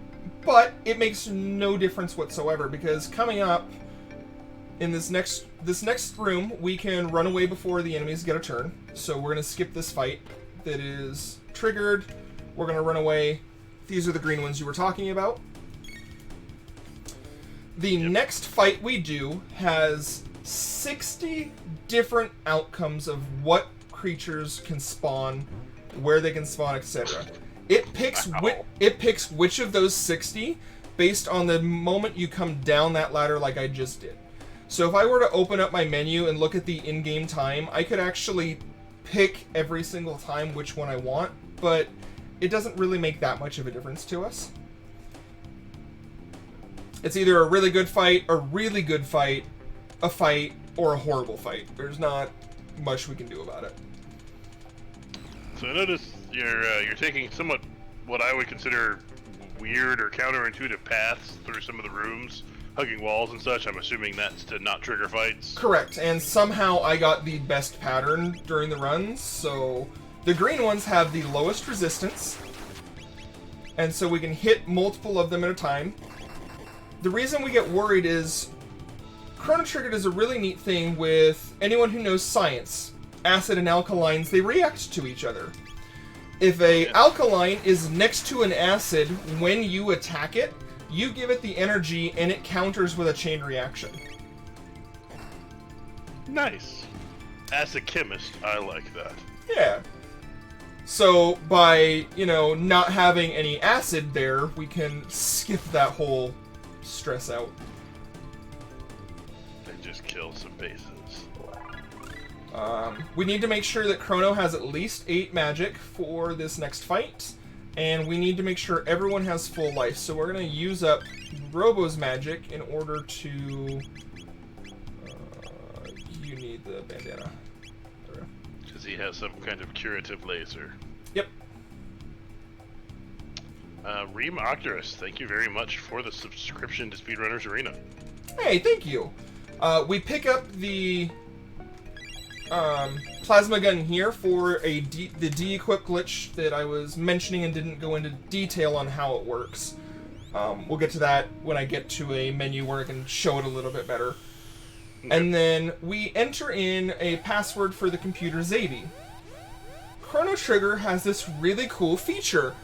But it makes no difference whatsoever, because coming up in this next room, we can run away before the enemies get a turn. So we're going to skip this fight that is triggered. We're going to run away. These are the green ones you were talking about. The next fight we do has 60 different outcomes of what creatures can spawn, where they can spawn, etc. It picks which of those 60 based on the moment you come down that ladder like I just did. So if I were to open up my menu and look at the in-game time, I could actually pick every single time which one I want, but it doesn't really make that much of a difference to us. It's either a really good fight, a really good fight, a fight, or a horrible fight. There's not much we can do about it. So I notice you're taking somewhat what I would consider weird or counterintuitive paths through some of the rooms, hugging walls and such. I'm assuming that's to not trigger fights. Correct, and somehow I got the best pattern during the runs, so the green ones have the lowest resistance, and so we can hit multiple of them at a time. The reason we get worried is Chrono Trigger does a really neat thing with anyone who knows science. Acid and alkalines, they react to each other. If a alkaline is next to an acid, when you attack it, you give it the energy and it counters with a chain reaction. Nice. As a chemist, I like that. Yeah. So by, not having any acid there, we can skip that whole stress out. And just kill some bases. We need to make sure that Chrono has at least 8 magic for this next fight, and we need to make sure everyone has full life. So we're going to use up Robo's magic in order to... you need the bandana. Because he has some kind of curative laser. Yep. Reem Octorus, thank you very much for the subscription to Speedrunners Arena. Hey, thank you. We pick up the plasma gun here for the de-equip glitch that I was mentioning and didn't go into detail on how it works. We'll get to that when I get to a menu where I can show it a little bit better. Okay. And then we enter in a password for the computer Zaby. Chrono Trigger has this really cool feature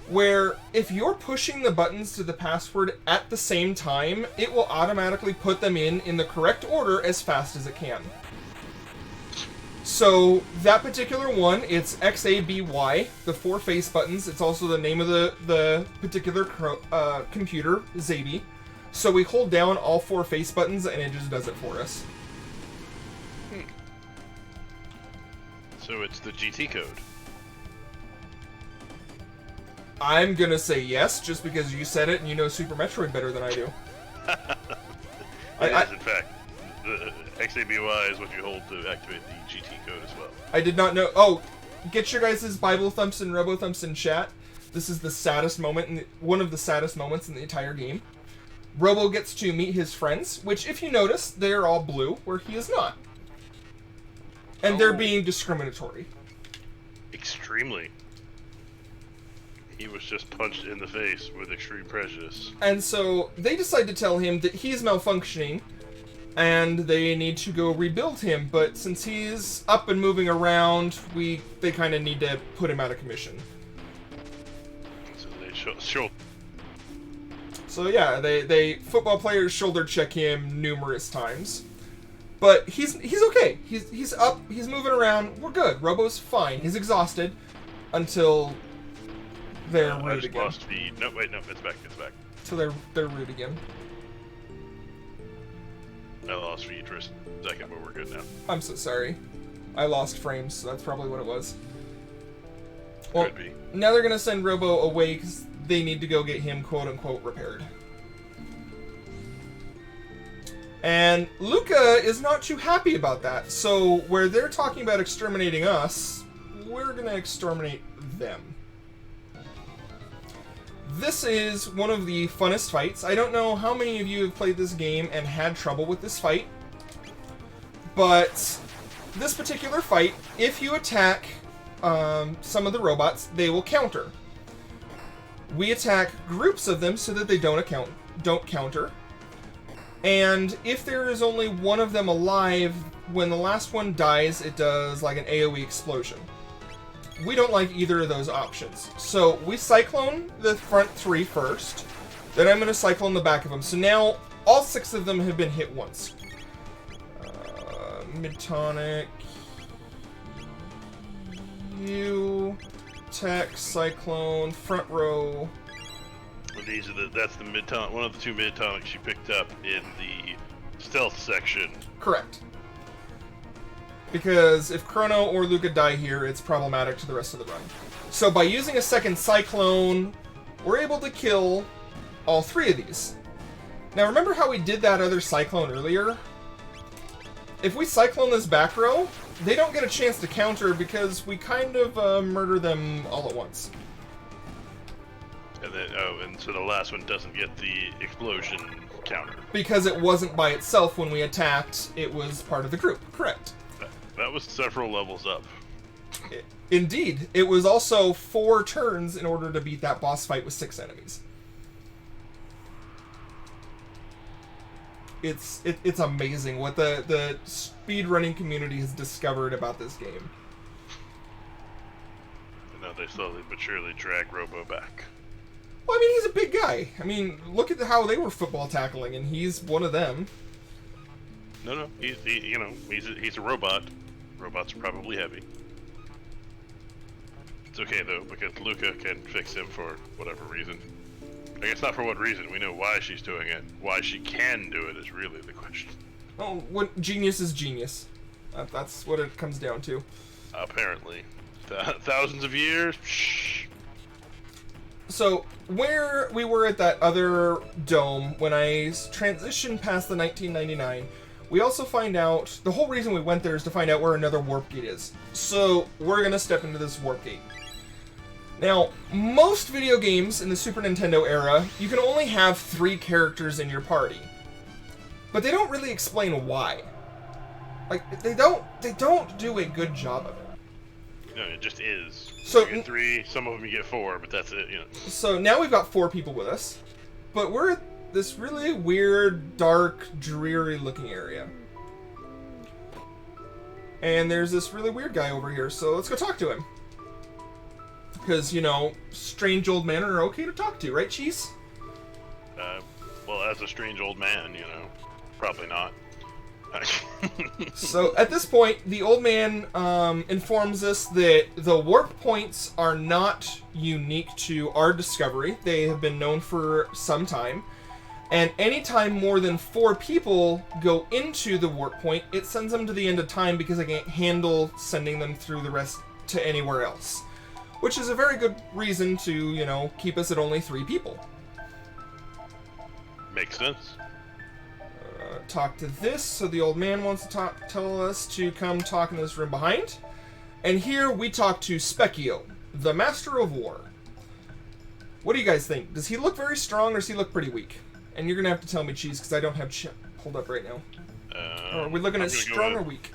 where if you're pushing the buttons to the password at the same time, it will automatically put them in the correct order as fast as it can. So that particular one, it's XABY, the 4 face buttons. It's also the name of the particular computer, Zaby. So we hold down all 4 face buttons and it just does it for us. So it's the GT code. I'm gonna say yes, just because you said it and you know Super Metroid better than I do. It is, in fact. The XABY is what you hold to activate the GT code as well. I did not know. Oh, get your guys' Bible thumps and Robo thumps in chat. This is the saddest moment, one of the saddest moments in the entire game. Robo gets to meet his friends, which, if you notice, they're all blue, where he is not. And they're being discriminatory. Extremely. He was just punched in the face with extreme prejudice. And so they decide to tell him that he's malfunctioning, and they need to go rebuild him. But since he's up and moving around, they kind of need to put him out of commission. So they shoulder. So yeah, they football players shoulder check him numerous times. But he's okay. He's up. He's moving around. We're good. Robo's fine. He's exhausted until they're rude I just again. lost feed. No, wait, no, it's back. So they're rude again. I lost feed for a second, but we're good now. I'm so sorry. I lost frames, so that's probably what it was. Well, Could be. Now they're gonna send Robo away because they need to go get him quote unquote repaired. And Luca is not too happy about that. So where they're talking about exterminating us, we're gonna exterminate them. This is one of the funnest fights. I don't know how many of you have played this game and had trouble with this fight, but this particular fight, if you attack some of the robots, they will counter. We attack groups of them so that they don't counter. And if there is only one of them alive, when the last one dies, it does like an AoE explosion. We don't like either of those options. So we cyclone the front 3 first, then I'm going to cyclone the back of them. So now all 6 of them have been hit once. Mid-tonic, tech, cyclone, front row. Well, that's the mid-tonic, one of the 2 mid-tonics you picked up in the stealth section. Correct. Because if Chrono or Luca die here, it's problematic to the rest of the run. So by using a second cyclone, we're able to kill all 3 of these. Now remember how we did that other cyclone earlier? If we cyclone this back row, they don't get a chance to counter because we kind of murder them all at once. And then, and so the last one doesn't get the explosion counter. Because it wasn't by itself when we attacked, it was part of the group. Correct. That was several levels up. Indeed. It was also 4 turns in order to beat that boss fight with 6 enemies. It's amazing what the speedrunning community has discovered about this game. And now they slowly but surely drag Robo back. Well, I mean, he's a big guy. I mean, look at how they were football tackling, and he's one of them. No, he's a robot. Robots are probably heavy. It's okay though, because Luca can fix him for whatever reason. I guess not for what reason. We know why she's doing it. Why she can do it is really the question. Oh, what genius is genius. That's what it comes down to. Apparently, thousands of years. Psh. So where we were at that other dome when I transitioned past the 1999. We also find out, the whole reason we went there is to find out where another warp gate is. So we're going to step into this warp gate. Now, most video games in the Super Nintendo era, you can only have 3 characters in your party. But they don't really explain why. Like, they don't do a good job of it. No, it just is. So you get 3, some of them you get 4, but that's it, you know. So now we've got 4 people with us, but we're at this really weird, dark, dreary-looking area. And there's this really weird guy over here, so let's go talk to him. Because, you know, strange old men are okay to talk to, right, Cheese? Well, as a strange old man, you know, probably not. So, at this point, the old man informs us that the warp points are not unique to our discovery. They have been known for some time. And anytime more than 4 people go into the warp point, it sends them to the end of time because I can't handle sending them through the rest to anywhere else. Which is a very good reason to, you know, keep us at only 3 people. Makes sense. Talk to this, so the old man wants to tell us to come talk in this room behind. And here we talk to Specchio, the Master of War. What do you guys think? Does he look very strong or does he look pretty weak? And you're going to have to tell me, Cheese, because I don't have pulled up right now. Are we looking at strong or weak?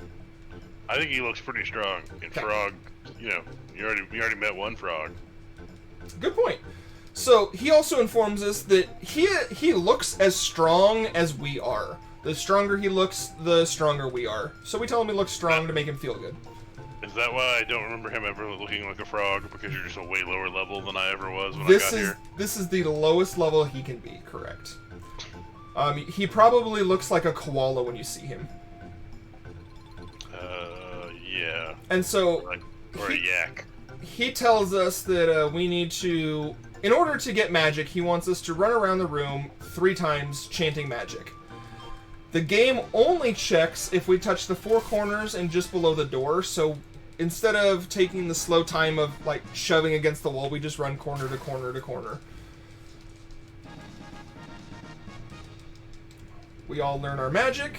I think he looks pretty strong. And Frog, you know, you already met one Frog. Good point. So he also informs us that he looks as strong as we are. The stronger he looks, the stronger we are. So we tell him he looks strong to make him feel good. Is that why I don't remember him ever looking like a frog? Because you're just a way lower level than I ever was when I got here? This is the lowest level he can be, correct. He probably looks like a koala when you see him. Yeah. And so... Or a yak. He tells us that we need to... In order to get magic, he wants us to run around the room 3 times chanting magic. The game only checks if we touch the 4 corners and just below the door, so instead of taking the slow time of, like, shoving against the wall, we just run corner to corner to corner. We all learn our magic.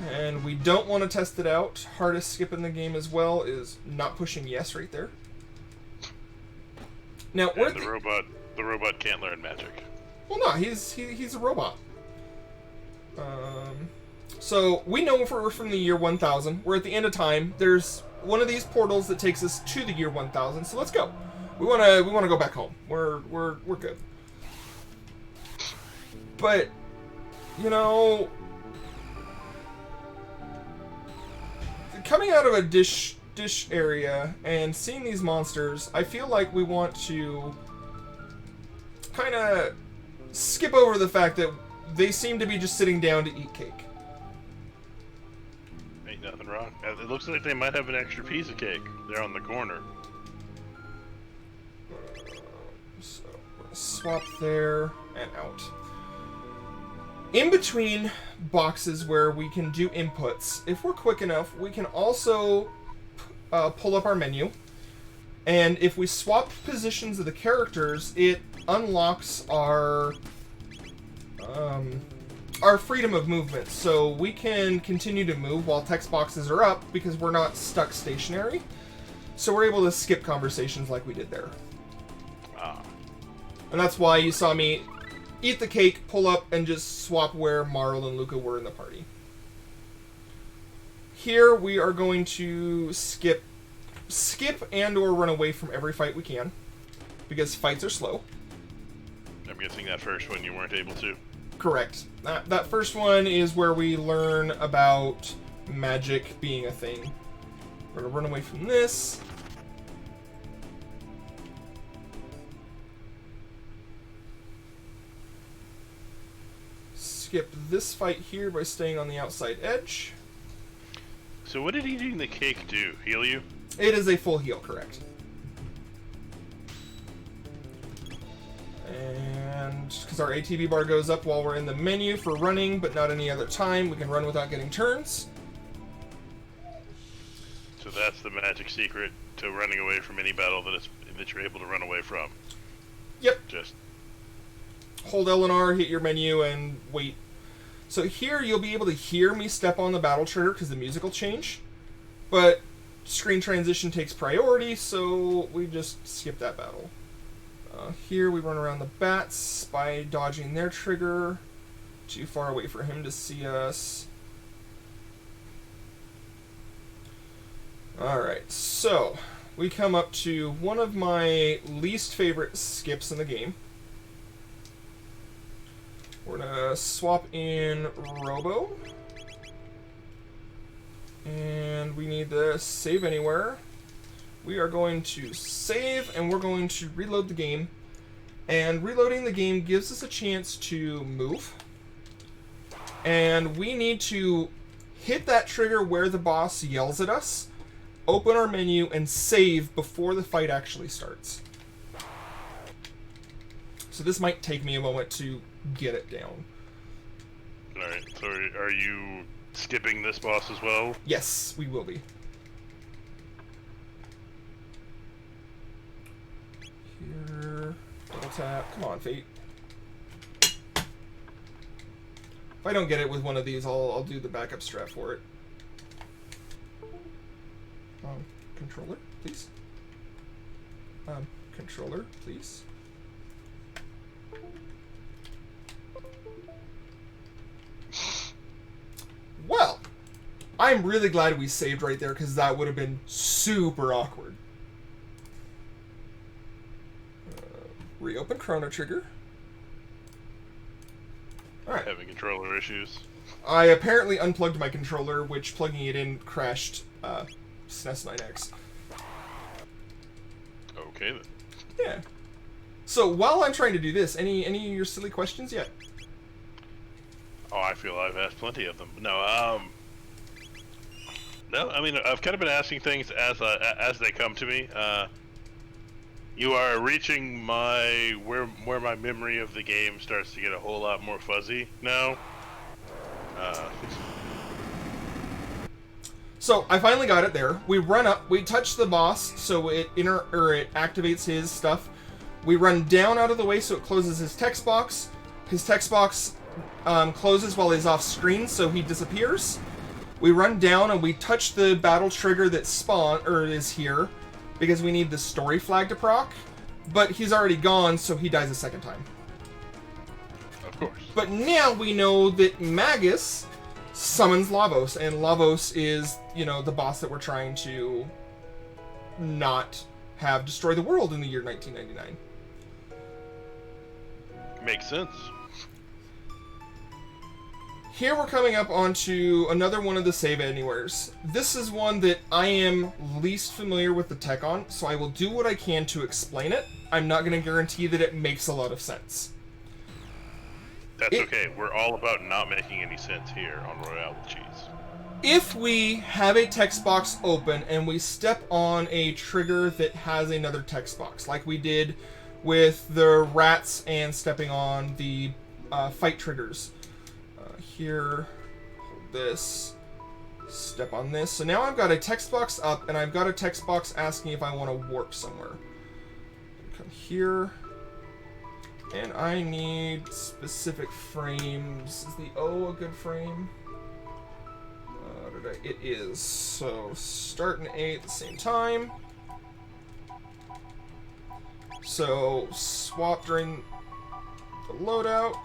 And we don't want to test it out. Hardest skip in the game as well is not pushing yes right there. Now, the robot can't learn magic. Well, no, he's a robot. So we know we're from the year 1000. We're at the end of time. There's one of these portals that takes us to the year 1000. So let's go. We wanna go back home. We're good. But you know, coming out of a dish area and seeing these monsters, I feel like we want to kind of skip over the fact that they seem to be just sitting down to eat cake. Ain't nothing wrong. It looks like they might have an extra piece of cake. They're on the corner. So, swap there and out. In between boxes where we can do inputs, if we're quick enough, we can also pull up our menu. And if we swap positions of the characters, it unlocks our freedom of movement. So we can continue to move while text boxes are up because we're not stuck stationary. So we're able to skip conversations like we did there. And that's why you saw me eat the cake, pull up, and just swap where Marl and Luca were in the party. Here we are going to skip and or run away from every fight we can, because fights are slow. I'm guessing that first one you weren't able to. Correct. That first one is where we learn about magic being a thing. We're going to run away from this. Skip this fight here by staying on the outside edge. So what did eating the cake do? Heal you? It is a full heal, correct. And because our ATB bar goes up while we're in the menu for running, but not any other time, we can run without getting turns. So that's the magic secret to running away from any battle that you're able to run away from. Yep. Just hold L and R, hit your menu, and wait. So here you'll be able to hear me step on the battle trigger because the music will change. But screen transition takes priority, so we just skip that battle. Here we run around the bats by dodging their trigger. Too far away for him to see us. Alright, so we come up to one of my least favorite skips in the game. We're gonna swap in Robo. And we need to save anywhere. We are going to save, and we're going to reload the game. And reloading the game gives us a chance to move. And we need to hit that trigger where the boss yells at us, open our menu, and save before the fight actually starts. So this might take me a moment to get it down. Alright, so are you skipping this boss as well? Yes, we will be. Here, double tap. Come on, Fate. If I don't get it with one of these, I'll do the backup strat for it. Controller, please. Controller, please. Well, I'm really glad we saved right there, because that would have been super awkward. Reopen Chrono Trigger. Alright. Having controller issues. I apparently unplugged my controller, which plugging it in crashed SNES 9X. Okay then. Yeah. So while I'm trying to do this, any of your silly questions yet? Oh, I feel I've asked plenty of them. No, no. I mean, I've kind of been asking things as they come to me. You are reaching my where my memory of the game starts to get a whole lot more fuzzy now. So I finally got it there. We run up, we touch the boss, so it activates his stuff. We run down out of the way, so it closes his text box. His text box closes while he's off screen, so he disappears. We run down and we touch the battle trigger that is here, because we need the story flag to proc. But he's already gone, so he dies a second time. Of course. But now we know that Magus summons Lavos, and Lavos is, the boss that we're trying to not have destroy the world in the year 1999. Makes sense. Here we're coming up onto another one of the save anywheres. This is one that I am least familiar with the tech on, so I will do what I can to explain it. I'm not going to guarantee that it makes a lot of sense. That's okay. We're all about not making any sense here on Royale with Cheese. If we have a text box open and we step on a trigger that has another text box, like we did with the rats and stepping on the fight triggers. Here, hold this, step on this. So now I've got a text box up, and I've got a text box asking if I want to warp somewhere. Come here, and I need specific frames. Is the O a good frame? It is. So start and A at the same time. So swap during the loadout.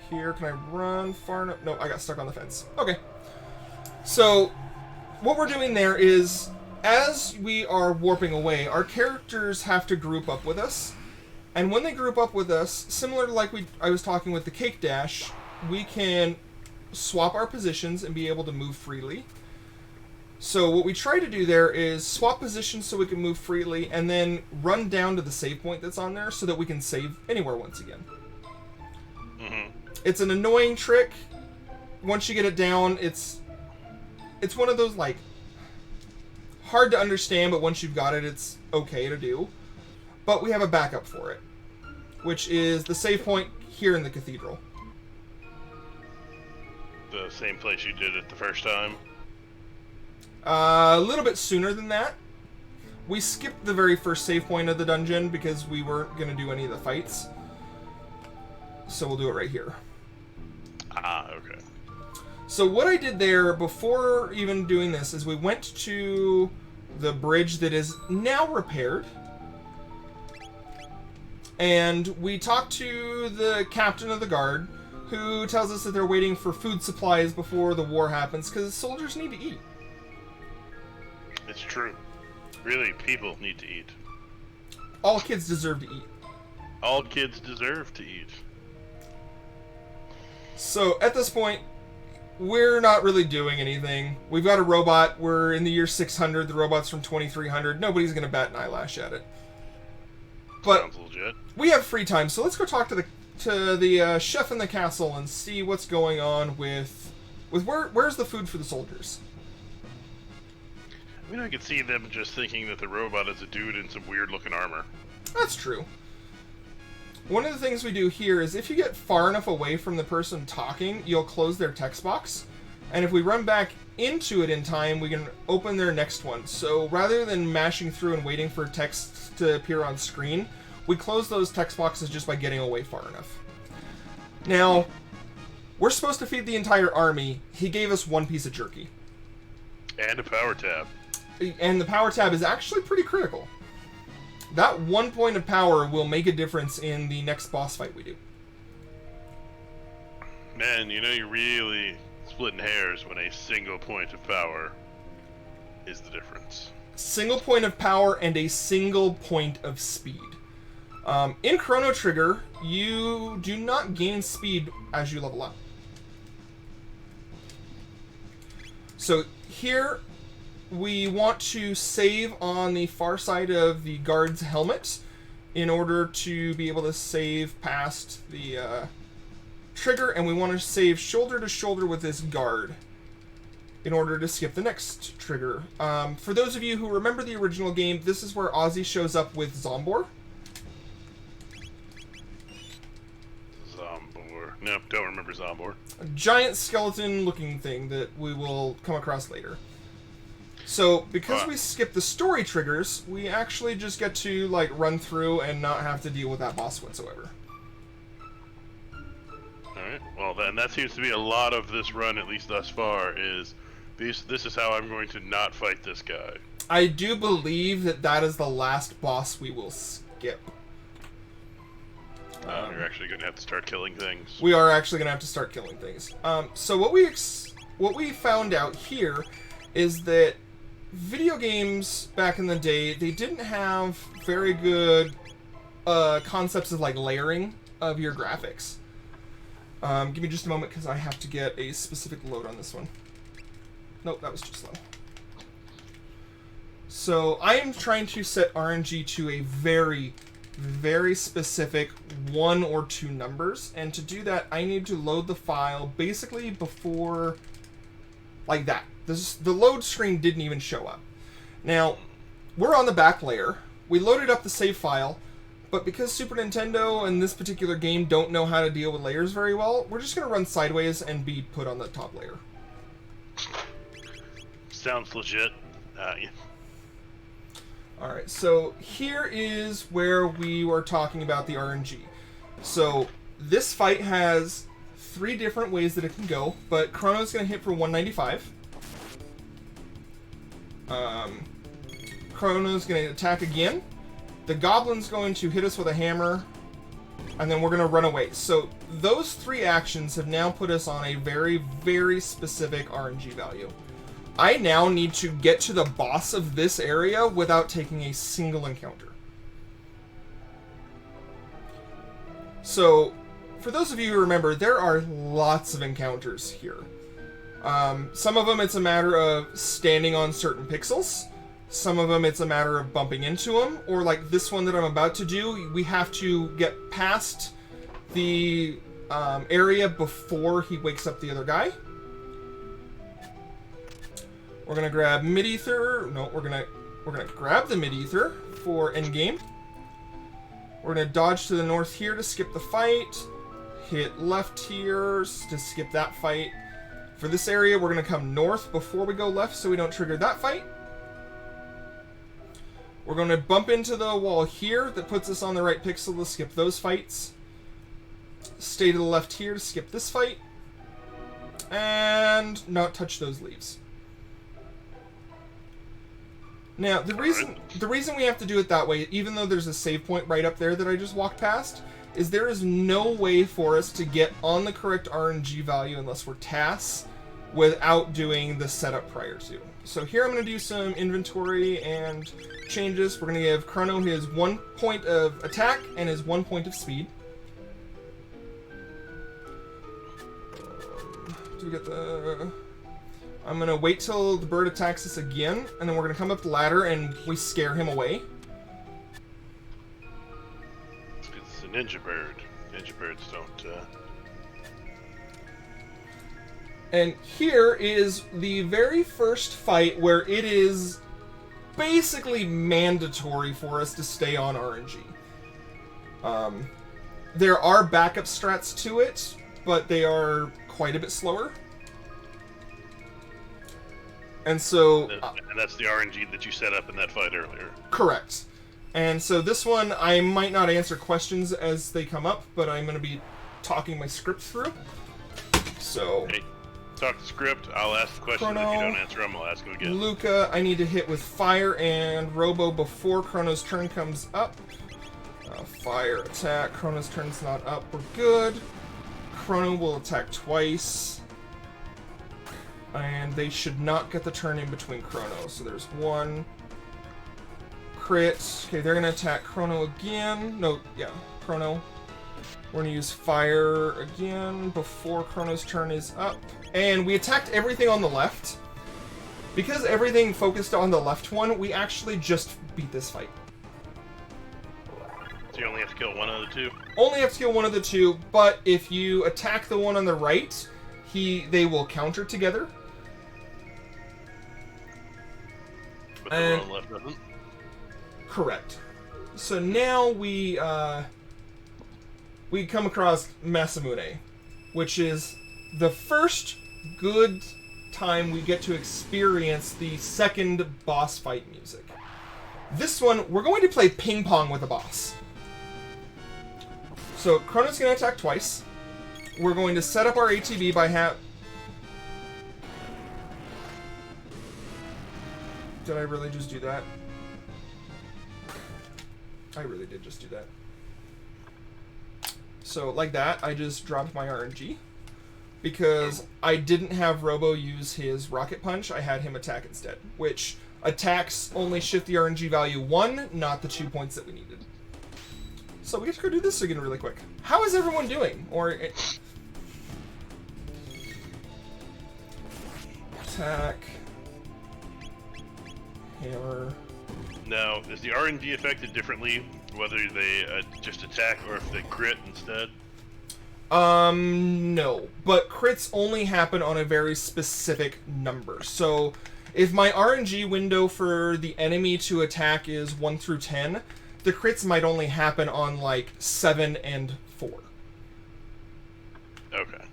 Here, can I run far enough? No, I got stuck on the fence. Okay. So, what we're doing there is, as we are warping away, our characters have to group up with us. And when they group up with us, similar to like I was talking with the Cake Dash, we can swap our positions and be able to move freely. So what we try to do there is swap positions so we can move freely, and then run down to the save point that's on there so that we can save anywhere once again. Mm-hmm. It's an annoying trick. Once you get it down, it's one of those, like, hard to understand, but once you've got it, it's okay to do. But we have a backup for it, which is the save point here in the cathedral. The same place you did it the first time? A little bit sooner than that. We skipped the very first save point of the dungeon because we weren't going to do any of the fights. So we'll do it right here. Ah, okay. So what I did there before even doing this is we went to the bridge that is now repaired. And we talked to the captain of the guard, who tells us that they're waiting for food supplies before the war happens, because soldiers need to eat. It's true. Really, people need to eat. All kids deserve to eat. All kids deserve to eat. So, at this point, we're not really doing anything. We've got a robot. We're in the year 600. The robot's from 2300. Nobody's going to bat an eyelash at it. But sounds legit. We have free time, so let's go talk to the chef in the castle and see what's going on with where's the food for the soldiers. I mean, I could see them just thinking that the robot is a dude in some weird-looking armor. That's true. One of the things we do here is if you get far enough away from the person talking, you'll close their text box. And if we run back into it in time, we can open their next one. So rather than mashing through and waiting for text to appear on screen, we close those text boxes just by getting away far enough. Now, we're supposed to feed the entire army. He gave us one piece of jerky. And a power tab. And the power tab is actually pretty critical. That 1 point of power will make a difference in the next boss fight we do. Man, you know you're really splitting hairs when a single point of power is the difference. Single point of power and a single point of speed. In Chrono Trigger, you do not gain speed as you level up. So here, we want to save on the far side of the guard's helmet in order to be able to save past the trigger, and we want to save shoulder to shoulder with this guard in order to skip the next trigger. For those of you who remember the original game, this is where Ozzy shows up with Zombor. Nope, don't remember Zombor. A giant skeleton-looking thing that we will come across later. So, because we skip the story triggers, we actually just get to, like, run through and not have to deal with that boss whatsoever. Alright, well then that seems to be a lot of this run, at least thus far, is this is how I'm going to not fight this guy. I do believe that that is the last boss we will skip. You're actually going to have to start killing things. We are actually going to have to start killing things. So what we found out here is that video games back in the day, they didn't have very good concepts of like layering of your graphics. Give me just a moment because I have to get a specific load on this one. Nope, that was too slow. So I am trying to set RNG to a very, very specific 1 or 2 numbers, and to do that I need to load the file basically before, like that. The load screen didn't even show up. Now, we're on the back layer. We loaded up the save file, but because Super Nintendo and this particular game don't know how to deal with layers very well, we're just going to run sideways and be put on the top layer. Sounds legit. Yeah. Alright, so here is where we were talking about the RNG. So, this fight has 3 different ways that it can go, but Chrono's going to hit for 195. Chrono's going to attack again. The Goblin's going to hit us with a hammer, and then we're going to run away. So, those 3 actions have now put us on a very, very specific RNG value. I now need to get to the boss of this area without taking a single encounter. So, for those of you who remember, there are lots of encounters here. Some of them it's a matter of standing on certain pixels. Some of them it's a matter of bumping into them. Or like this one that I'm about to do, we have to get past the area before he wakes up the other guy. We're gonna grab mid-ether. No, we're gonna grab the mid-ether for endgame. We're gonna dodge to the north here to skip the fight. Hit left here to skip that fight. For this area, we're gonna come north before we go left so we don't trigger that fight. We're gonna bump into the wall here that puts us on the right pixel to skip those fights. Stay to the left here to skip this fight. And not touch those leaves. Now, the reason we have to do it that way, even though there's a save point right up there that I just walked past, is there is no way for us to get on the correct RNG value unless we're TAS without doing the setup prior to. So here I'm going to do some inventory and changes. We're going to give Chrono his 1 point of attack and his 1 point of speed. Do we get the... I'm going to wait till the bird attacks us again, and then we're going to come up the ladder and we scare him away. It's a ninja bird. Ninja birds don't... And here is the very first fight where it is basically mandatory for us to stay on RNG. There are backup strats to it, but they are quite a bit slower. And so... and that's the RNG that you set up in that fight earlier. Correct. And so this one, I might not answer questions as they come up, but I'm going to be talking my script through. So... Hey, talk the script, I'll ask the questions. Chrono, if you don't answer them, I'll ask them again. Luca, I need to hit with fire and Robo before Chrono's turn comes up. Fire attack. Chrono's turn's not up. We're good. Chrono will attack twice. And they should not get the turn in between Chrono. So there's one. Crit. Okay, they're going to attack Chrono again. No, yeah, Chrono. We're going to use fire again before Chrono's turn is up. And we attacked everything on the left. Because everything focused on the left one, we actually just beat this fight. So you only have to kill one of the two? Only have to kill one of the two, but if you attack the one on the right, they will counter together. But the one on the left doesn't? Correct. So now we come across Masamune, which is the first good time we get to experience the second boss fight music. This one, we're going to play ping pong with a boss. So Chrono's going to attack twice. We're going to set up our ATB by Did I really just do that? I really did just do that. So, like that, I just dropped my RNG. Because I didn't have Robo use his Rocket Punch, I had him attack instead. Which, attacks only shift the RNG value 1, not the 2 points that we needed. So we get to go do this again really quick. How is everyone doing? Or... Attack... Hammer... Now, is the RNG affected differently, whether they just attack or if they crit instead? No. But crits only happen on a very specific number. So, if my RNG window for the enemy to attack is 1 through 10, the crits might only happen on, like, 7 and 4. Okay.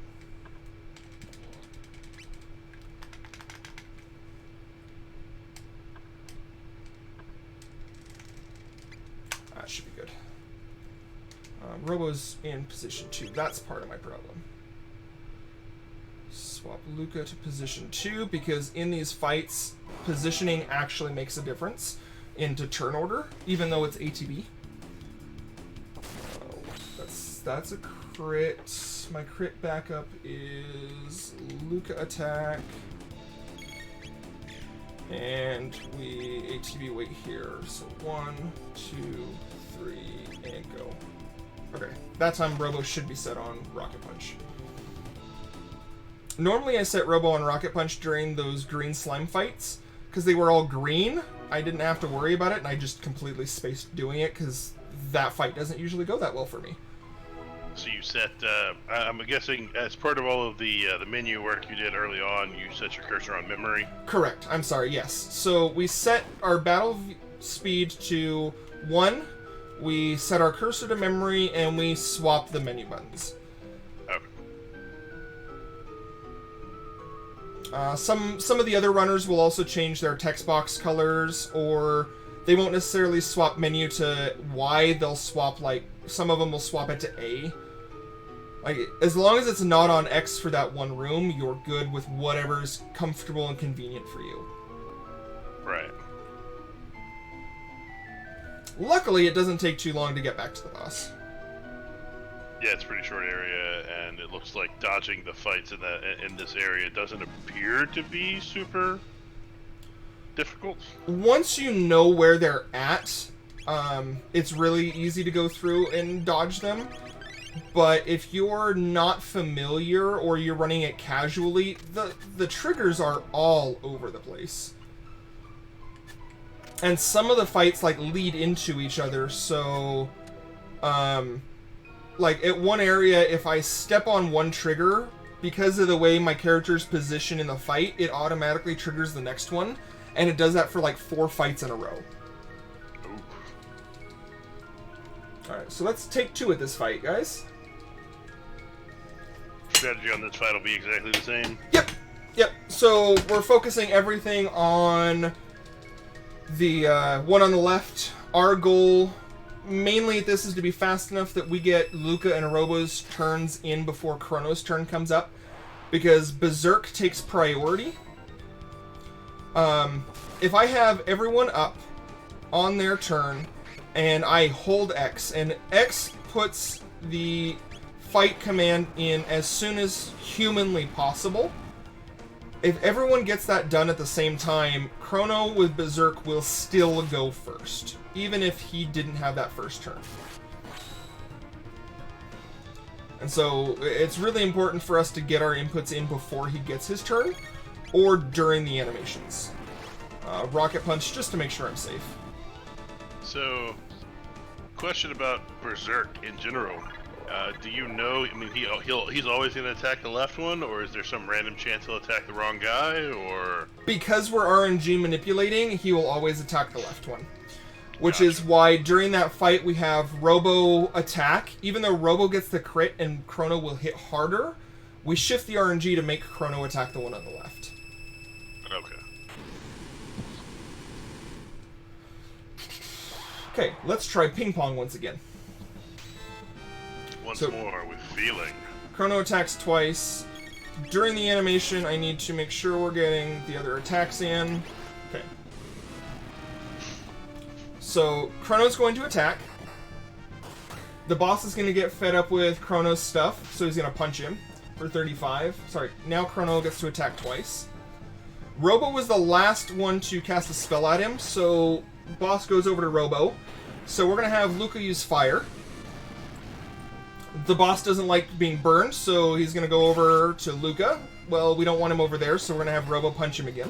That should be good. Robo's in position 2. That's part of my problem. Swap Luca to position 2, because in these fights, positioning actually makes a difference into turn order, even though it's ATB. That's a crit. My crit backup is Luca attack. And we ATB wait here. So 1, 2, 3, and go. Okay, that time Robo should be set on Rocket Punch. Normally I set Robo on Rocket Punch during those green slime fights, because they were all green. I didn't have to worry about it, and I just completely spaced doing it, because that fight doesn't usually go that well for me. So you set, I'm guessing, as part of all of the menu work you did early on, you set your cursor on memory? Correct. I'm sorry, yes. So we set our battle speed to 1, we set our cursor to memory, and we swap the menu buttons. Okay. Some of the other runners will also change their text box colors, or they won't necessarily swap menu to Y, they'll swap, like, some of them will swap it to A. Like, as long as it's not on X for that one room, you're good with whatever's comfortable and convenient for you. Right. Luckily, it doesn't take too long to get back to the boss. Yeah, it's a pretty short area, and it looks like dodging the fights in this area doesn't appear to be super difficult. Once you know where they're at, it's really easy to go through and dodge them. But if you're not familiar or you're running it casually, the triggers are all over the place. And some of the fights like lead into each other, so like at one area, if I step on one trigger, because of the way my character's position in the fight, it automatically triggers the next one, and it does that for like 4 fights in a row. Alright, so let's take 2 at this fight, guys. Strategy on this fight will be exactly the same. Yep, so we're focusing everything on the one on the left. Our goal, mainly at this, is to be fast enough that we get Luca and Robo's turns in before Chrono's turn comes up, because Berserk takes priority. If I have everyone up on their turn, and I hold X, and X puts the fight command in as soon as humanly possible. If everyone gets that done at the same time, Chrono with Berserk will still go first, even if he didn't have that first turn. And so it's really important for us to get our inputs in before he gets his turn, or during the animations. Rocket Punch, just to make sure I'm safe. So, question about Berserk in general. Do you know? I mean, he's always going to attack the left one, or is there some random chance he'll attack the wrong guy, or? Because we're RNG manipulating, he will always attack the left one. Which is why during that fight we have Robo attack. Even though Robo gets the crit and Chrono will hit harder, we shift the RNG to make Chrono attack the one on the left. Okay. Okay, let's try ping pong once again. Once more with feeling. Chrono attacks twice. During the animation, I need to make sure we're getting the other attacks in. Okay. So, Chrono's going to attack. The boss is going to get fed up with Chrono's stuff, so he's going to punch him for 35. Sorry, now Chrono gets to attack twice. Robo was the last one to cast a spell at him, so boss goes over to Robo. So we're going to have Luca use fire. The boss doesn't like being burned, so he's going to go over to Luca. Well, we don't want him over there, so we're going to have Robo punch him again.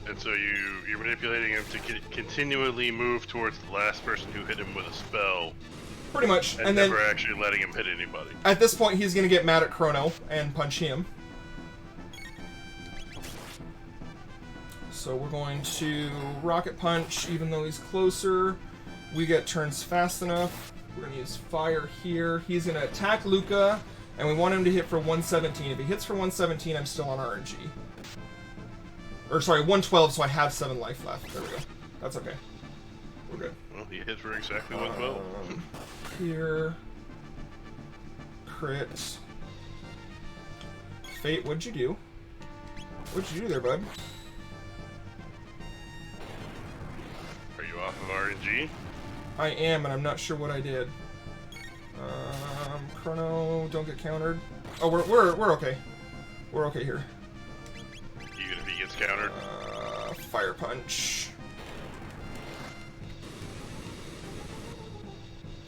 And so you're manipulating him to continually move towards the last person who hit him with a spell. Pretty much. And never actually letting him hit anybody. At this point, he's going to get mad at Chrono and punch him. So we're going to Rocket Punch, even though he's closer. We get turns fast enough. We're going to use fire here. He's going to attack Luca, and we want him to hit for 117. If he hits for 117, I'm still on RNG. Or, sorry, 112, so I have 7 life left. There we go. That's okay. We're good. Well, he hit for exactly 112. Here. Crit. Fate, what'd you do? What'd you do there, bud? Are you off of RNG? I am, and I'm not sure what I did. Chrono, don't get countered. Oh, we're okay. We're okay here. Even if he gets countered? Fire Punch.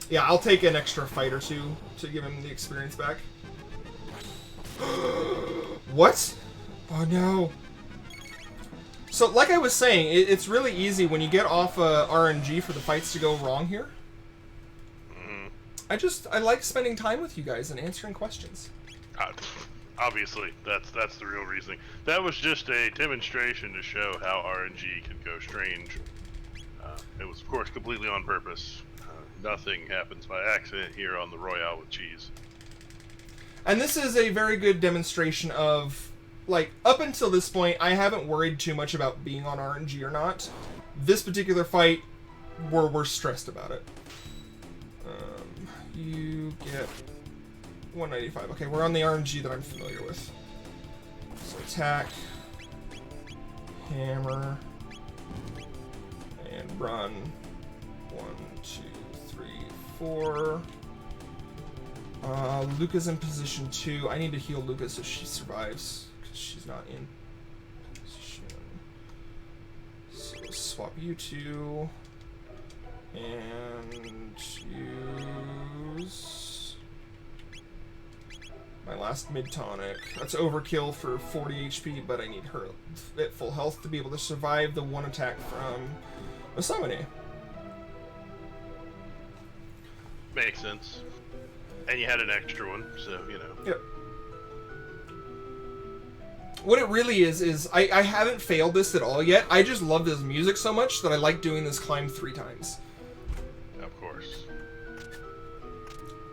Yeah, I'll take an extra fight or two to give him the experience back. What? Oh no. So, like I was saying, it's really easy when you get off RNG for the fights to go wrong here. I like spending time with you guys and answering questions. Obviously, that's the real reasoning. That was just a demonstration to show how RNG can go strange. It was, of course, completely on purpose. Nothing happens by accident here on the Royale with cheese. And this is a very good demonstration of, like, up until this point, I haven't worried too much about being on RNG or not. This particular fight, we're stressed about it. You get 195. Okay, we're on the RNG that I'm familiar with. So attack, hammer, and run. 1, 2, 3, 4. Luca's in position 2. I need to heal Luca so she survives, because she's not in position. So swap you two. And use my last mid-tonic. That's overkill for 40 HP, but I need her at full health to be able to survive the one attack from Osamune. Makes sense. And you had an extra one, so, you know. Yep. What it really is I haven't failed this at all yet. I just love this music so much that I like doing this climb 3 times. Of course.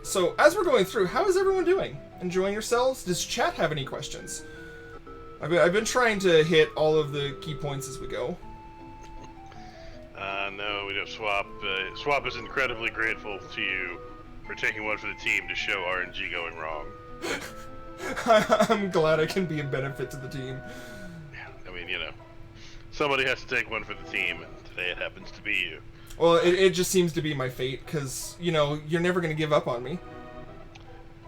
So, as we're going through, how is everyone doing? Enjoying yourselves? Does chat have any questions? I've been trying to hit all of the key points as we go. No, we don't swap. Swap is incredibly grateful to you for taking one for the team to show RNG going wrong. I'm glad I can be a benefit to the team. Yeah, I mean, you know, somebody has to take one for the team, and today it happens to be you. Well, it just seems to be my fate, because, you know, you're never going to give up on me.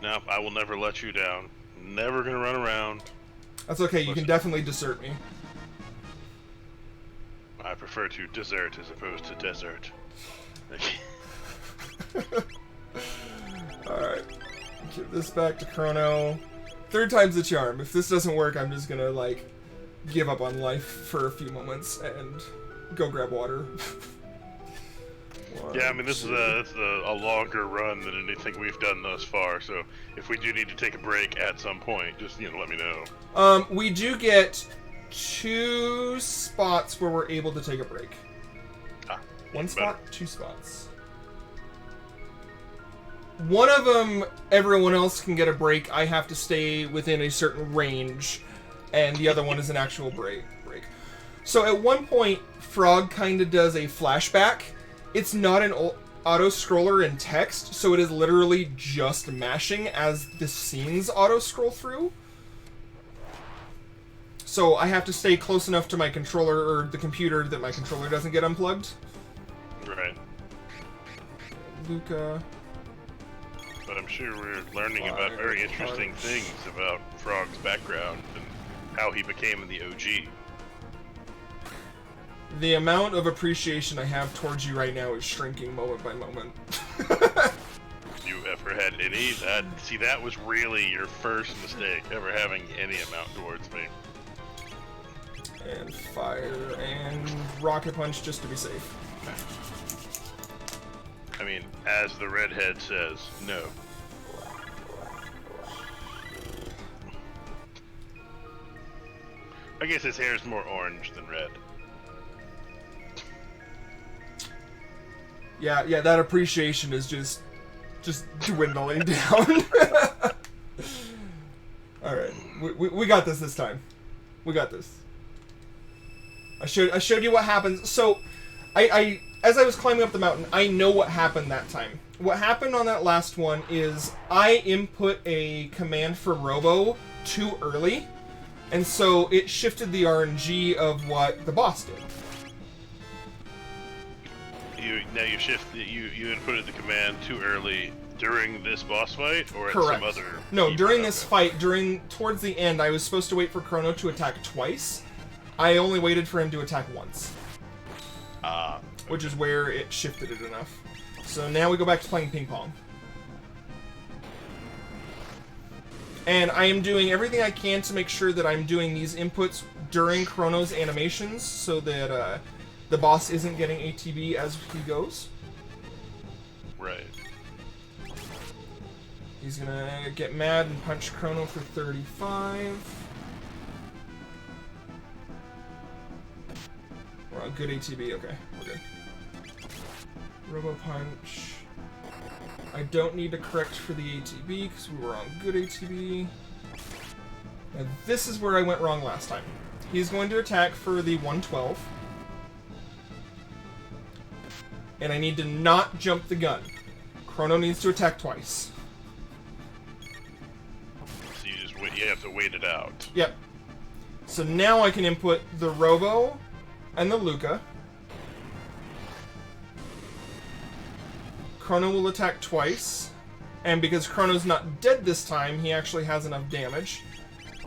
No, I will never let you down. Never going to run around. That's okay, you can definitely desert me. I prefer to desert as opposed to desert. Alright. Give this back to Chrono. 3rd time's the charm. If this doesn't work, I'm just gonna, like, give up on life for a few moments and go grab water. Yeah, I mean, this is a longer run than anything we've done thus far, so if we do need to take a break at some point, just, you know, let me know. We do get 2 spots where we're able to take a break. 1 spot, 2 spots. One of them, everyone else can get a break. I have to stay within a certain range, and the other one is an actual break. So at one point, Frog kind of does a flashback. It's not an auto-scroller in text, so it is literally just mashing as the scenes auto-scroll through. So I have to stay close enough to my controller, or the computer, that my controller doesn't get unplugged. Right. Luca. But I'm sure we're learning about very interesting things about Frog's background and how he became the OG. The amount of appreciation I have towards you right now is shrinking moment by moment. You ever had any? That was really your first mistake, ever having any amount towards me. And fire, and rocket punch just to be safe. I mean, as the redhead says, no. I guess his hair is more orange than red. Yeah, that appreciation is just dwindling down. Alright, we got this time. We got this. I showed you what happens. So, as I was climbing up the mountain, I know what happened that time. What happened on that last one is I input a command for Robo too early, and so it shifted the RNG of what the boss did. You inputted the command too early during this boss fight, or Correct. At some other... No, during this fight, towards the end, I was supposed to wait for Chrono to attack twice. I only waited for him to attack once. Okay. Which is where it shifted it enough. So now we go back to playing ping pong. And I am doing everything I can to make sure that I'm doing these inputs during Chrono's animations so that the boss isn't getting ATB as he goes. Right. He's gonna get mad and punch Chrono for 35. We're on good ATB, okay, we're good. Robo Punch. I don't need to correct for the ATB because we were on good ATB. Now this is where I went wrong last time. He's going to attack for the 112. And I need to not jump the gun. Chrono needs to attack twice. you have to wait it out. Yep. So now I can input the Robo and the Luca. Chrono will attack twice. And because Chrono's not dead this time, he actually has enough damage.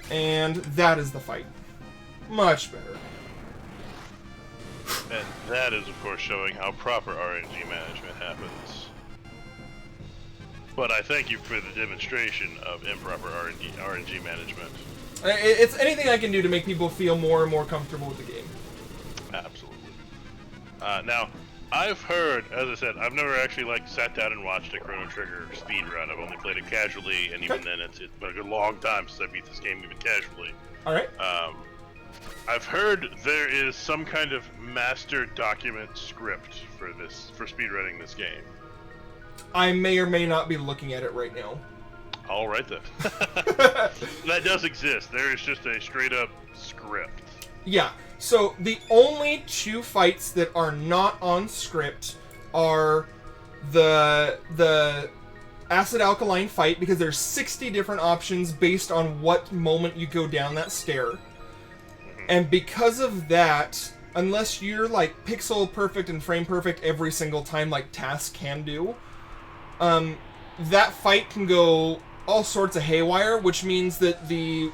And that is the fight. Much better. And that is, of course, showing how proper RNG management happens. But I thank you for the demonstration of improper RNG management. It's anything I can do to make people feel more and more comfortable with the game. Absolutely. Now, I've heard, as I said, I've never actually sat down and watched a Chrono Trigger speed run. I've only played it casually, and even then, it's been a good long time since I beat this game even casually. All right. I've heard there is some kind of master document script for speedrunning this game. I may or may not be looking at it right now. All right then. That does exist. There is just a straight up script. Yeah. So the only two fights that are not on script are the acid alkaline fight, because there's 60 different options based on what moment you go down that stair. And because of that, unless you're pixel perfect and frame perfect every single time like Task can do, that fight can go all sorts of haywire, which means that the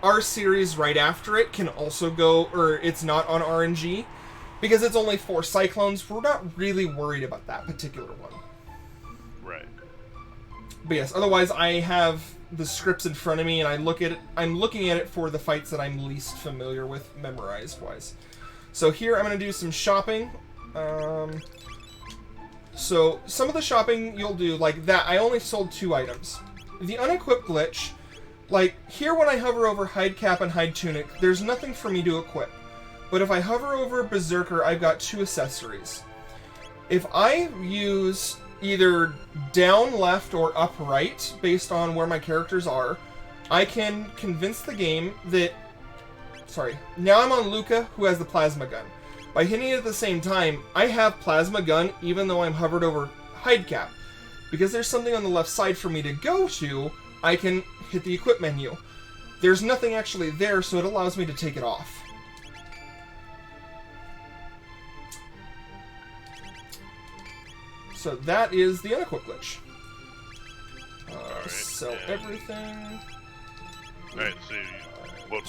R series right after it can also go, or it's not on RNG, because it's only 4 cyclones. We're not really worried about that particular one. Right. But yes, otherwise I have the scripts in front of me, and I'm looking at it for the fights that I'm least familiar with memorized wise. So here I'm going to do some shopping. So some of the shopping you'll do like that. I only sold 2 items. The unequipped glitch, here when I hover over Hide Cap and Hide Tunic, there's nothing for me to equip. But if I hover over Berserker, I've got 2 accessories. If I use either down left or up right, based on where my characters are, I can convince the game that... Sorry. Now I'm on Luca, who has the plasma gun. By hitting it at the same time, I have plasma gun even though I'm hovered over Hide Cap. Because there's something on the left side for me to go to, I can hit the equip menu. There's nothing actually there, so it allows me to take it off. So that is the unequipped glitch. Sell everything. Alright, so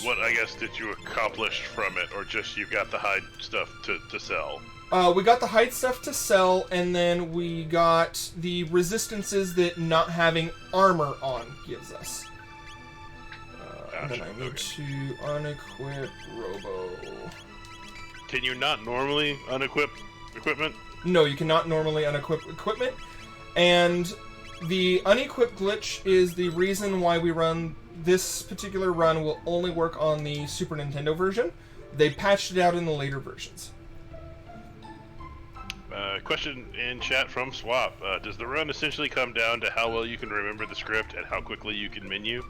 what I guess did you accomplish from it, or just you got the hide stuff to sell? We got the hide stuff to sell, and then we got the resistances that not having armor on gives us. And then I need to unequip Robo. Can you not normally unequip equipment? No, you cannot normally unequip equipment. And the unequipped glitch is the reason why we run this particular run will only work on the Super Nintendo version. They patched it out in the later versions. Question in chat from Swap. Does the run essentially come down to how well you can remember the script and how quickly you can menu?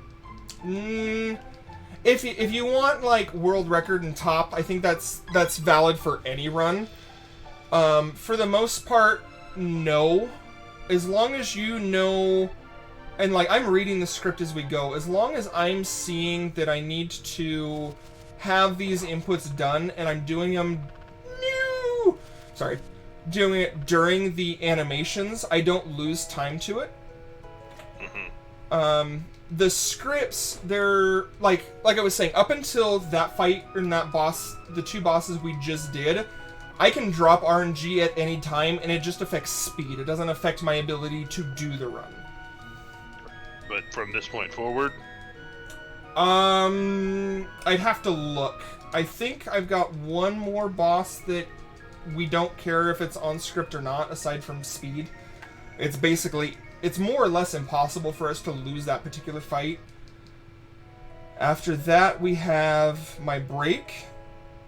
If you want world record and top, I think that's valid for any run. For the most part, no. As long as you know, and I'm reading the script as we go, as long as I'm seeing that I need to have these inputs done and I'm doing them doing it during the animations, I don't lose time to it. The scripts, they're like I was saying, up until that fight or that boss, the 2 bosses we just did, I can drop RNG at any time, and it just affects speed. It doesn't affect my ability to do the run. But from this point forward? I'd have to look. I think I've got one more boss that we don't care if it's on script or not, aside from speed. It's more or less impossible for us to lose that particular fight. After that, we have my break.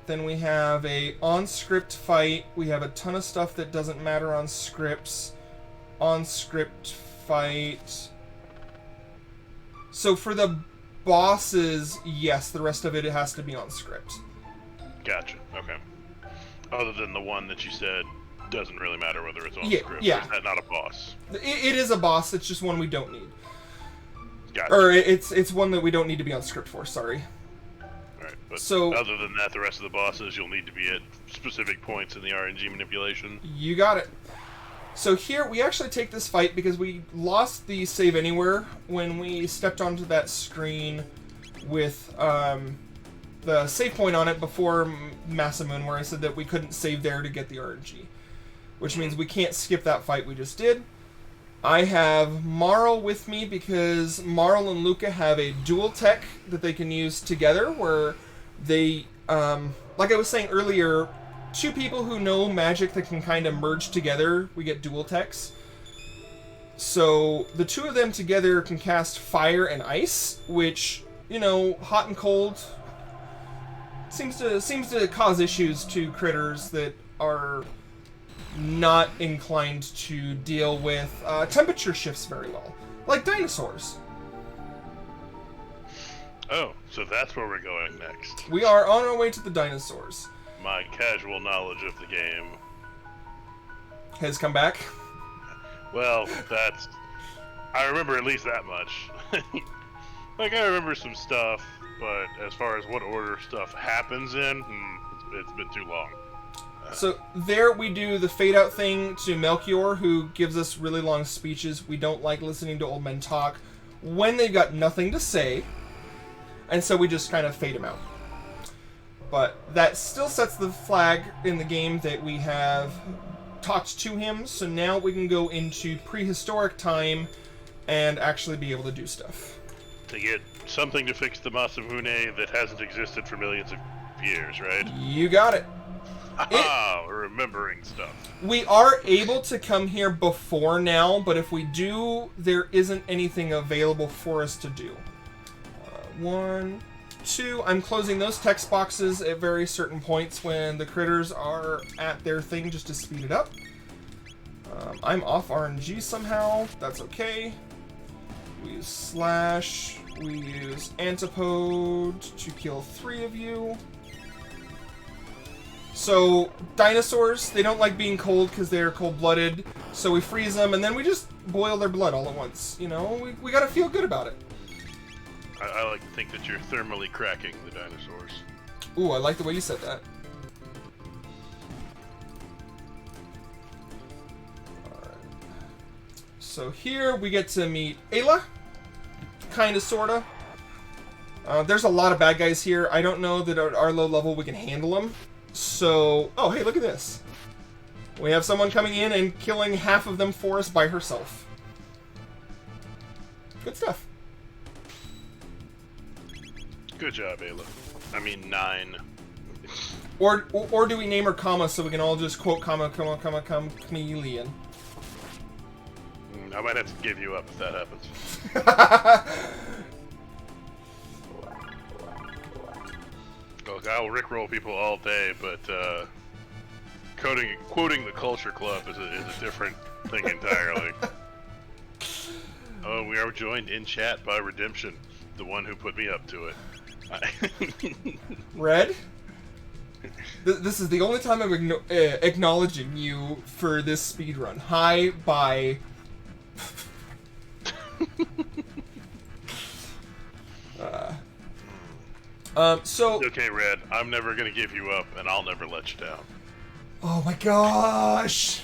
Then we have a on-script fight. We have a ton of stuff that doesn't matter on scripts. On-script fight. So for the bosses, yes, the rest of it has to be on script. Gotcha, okay. Other than the one that you said doesn't really matter whether it's on script. Yeah. Is that not a boss? It is a boss, it's just one we don't need. Gotcha. Or it's one that we don't need to be on script for, sorry. Alright, but so, other than that, the rest of the bosses, you'll need to be at specific points in the RNG manipulation. You got it. So here, we actually take this fight because we lost the save anywhere when we stepped onto that screen with the save point on it before Masamune, where I said that we couldn't save there to get the RNG. Which means we can't skip that fight we just did. I have Marl with me because Marl and Luca have a dual tech that they can use together where they, like I was saying earlier, two people who know magic that can kind of merge together, we get dual techs. So the two of them together can cast fire and ice, which, you know, hot and cold seems to cause issues to critters that are not inclined to deal with temperature shifts very well, like dinosaurs. Oh, so that's where we're going next. We are on our way to the dinosaurs. My casual knowledge of the game has come back. Well, I remember at least that much. Like, I remember some stuff, but as far as what order stuff happens in, it's been too long. So there we do the fade out thing to Melchior, who gives us really long speeches. We don't like listening to old men talk when they've got nothing to say, and so we just kind of fade him out. But that still sets the flag in the game that we have talked to him, so now we can go into prehistoric time and actually be able to do stuff. To get something to fix the Masamune that hasn't existed for millions of years, right? You got it. Remembering stuff. We are able to come here before now, but if we do, there isn't anything available for us to do. 1, 2. I'm closing those text boxes at very certain points when the critters are at their thing just to speed it up. I'm off RNG somehow. That's okay. We use slash. We use antipode to kill 3 of you. So, dinosaurs, they don't like being cold because they're cold-blooded, so we freeze them, and then we just boil their blood all at once. You know, we gotta feel good about it. I like to think that you're thermally cracking the dinosaurs. Ooh, I like the way you said that. Alright. So here we get to meet Ayla. Kinda, sorta. There's a lot of bad guys here. I don't know that at our low level we can handle them. So, oh hey, look at this. We have someone coming in and killing half of them for us by herself. Good stuff. Good job, Ayla. I mean, 9. Or do we name her Comma so we can all just quote comma, chameleon? I might have to give you up if that happens. Look, I'll rickroll people all day, but quoting the Culture Club is a different thing entirely. Oh, we are joined in chat by Redemption, the one who put me up to it. Red? This is the only time I'm acknowledging you for this speedrun. Hi, bye. So... Okay, Red, I'm never gonna give you up, and I'll never let you down. Oh my gosh!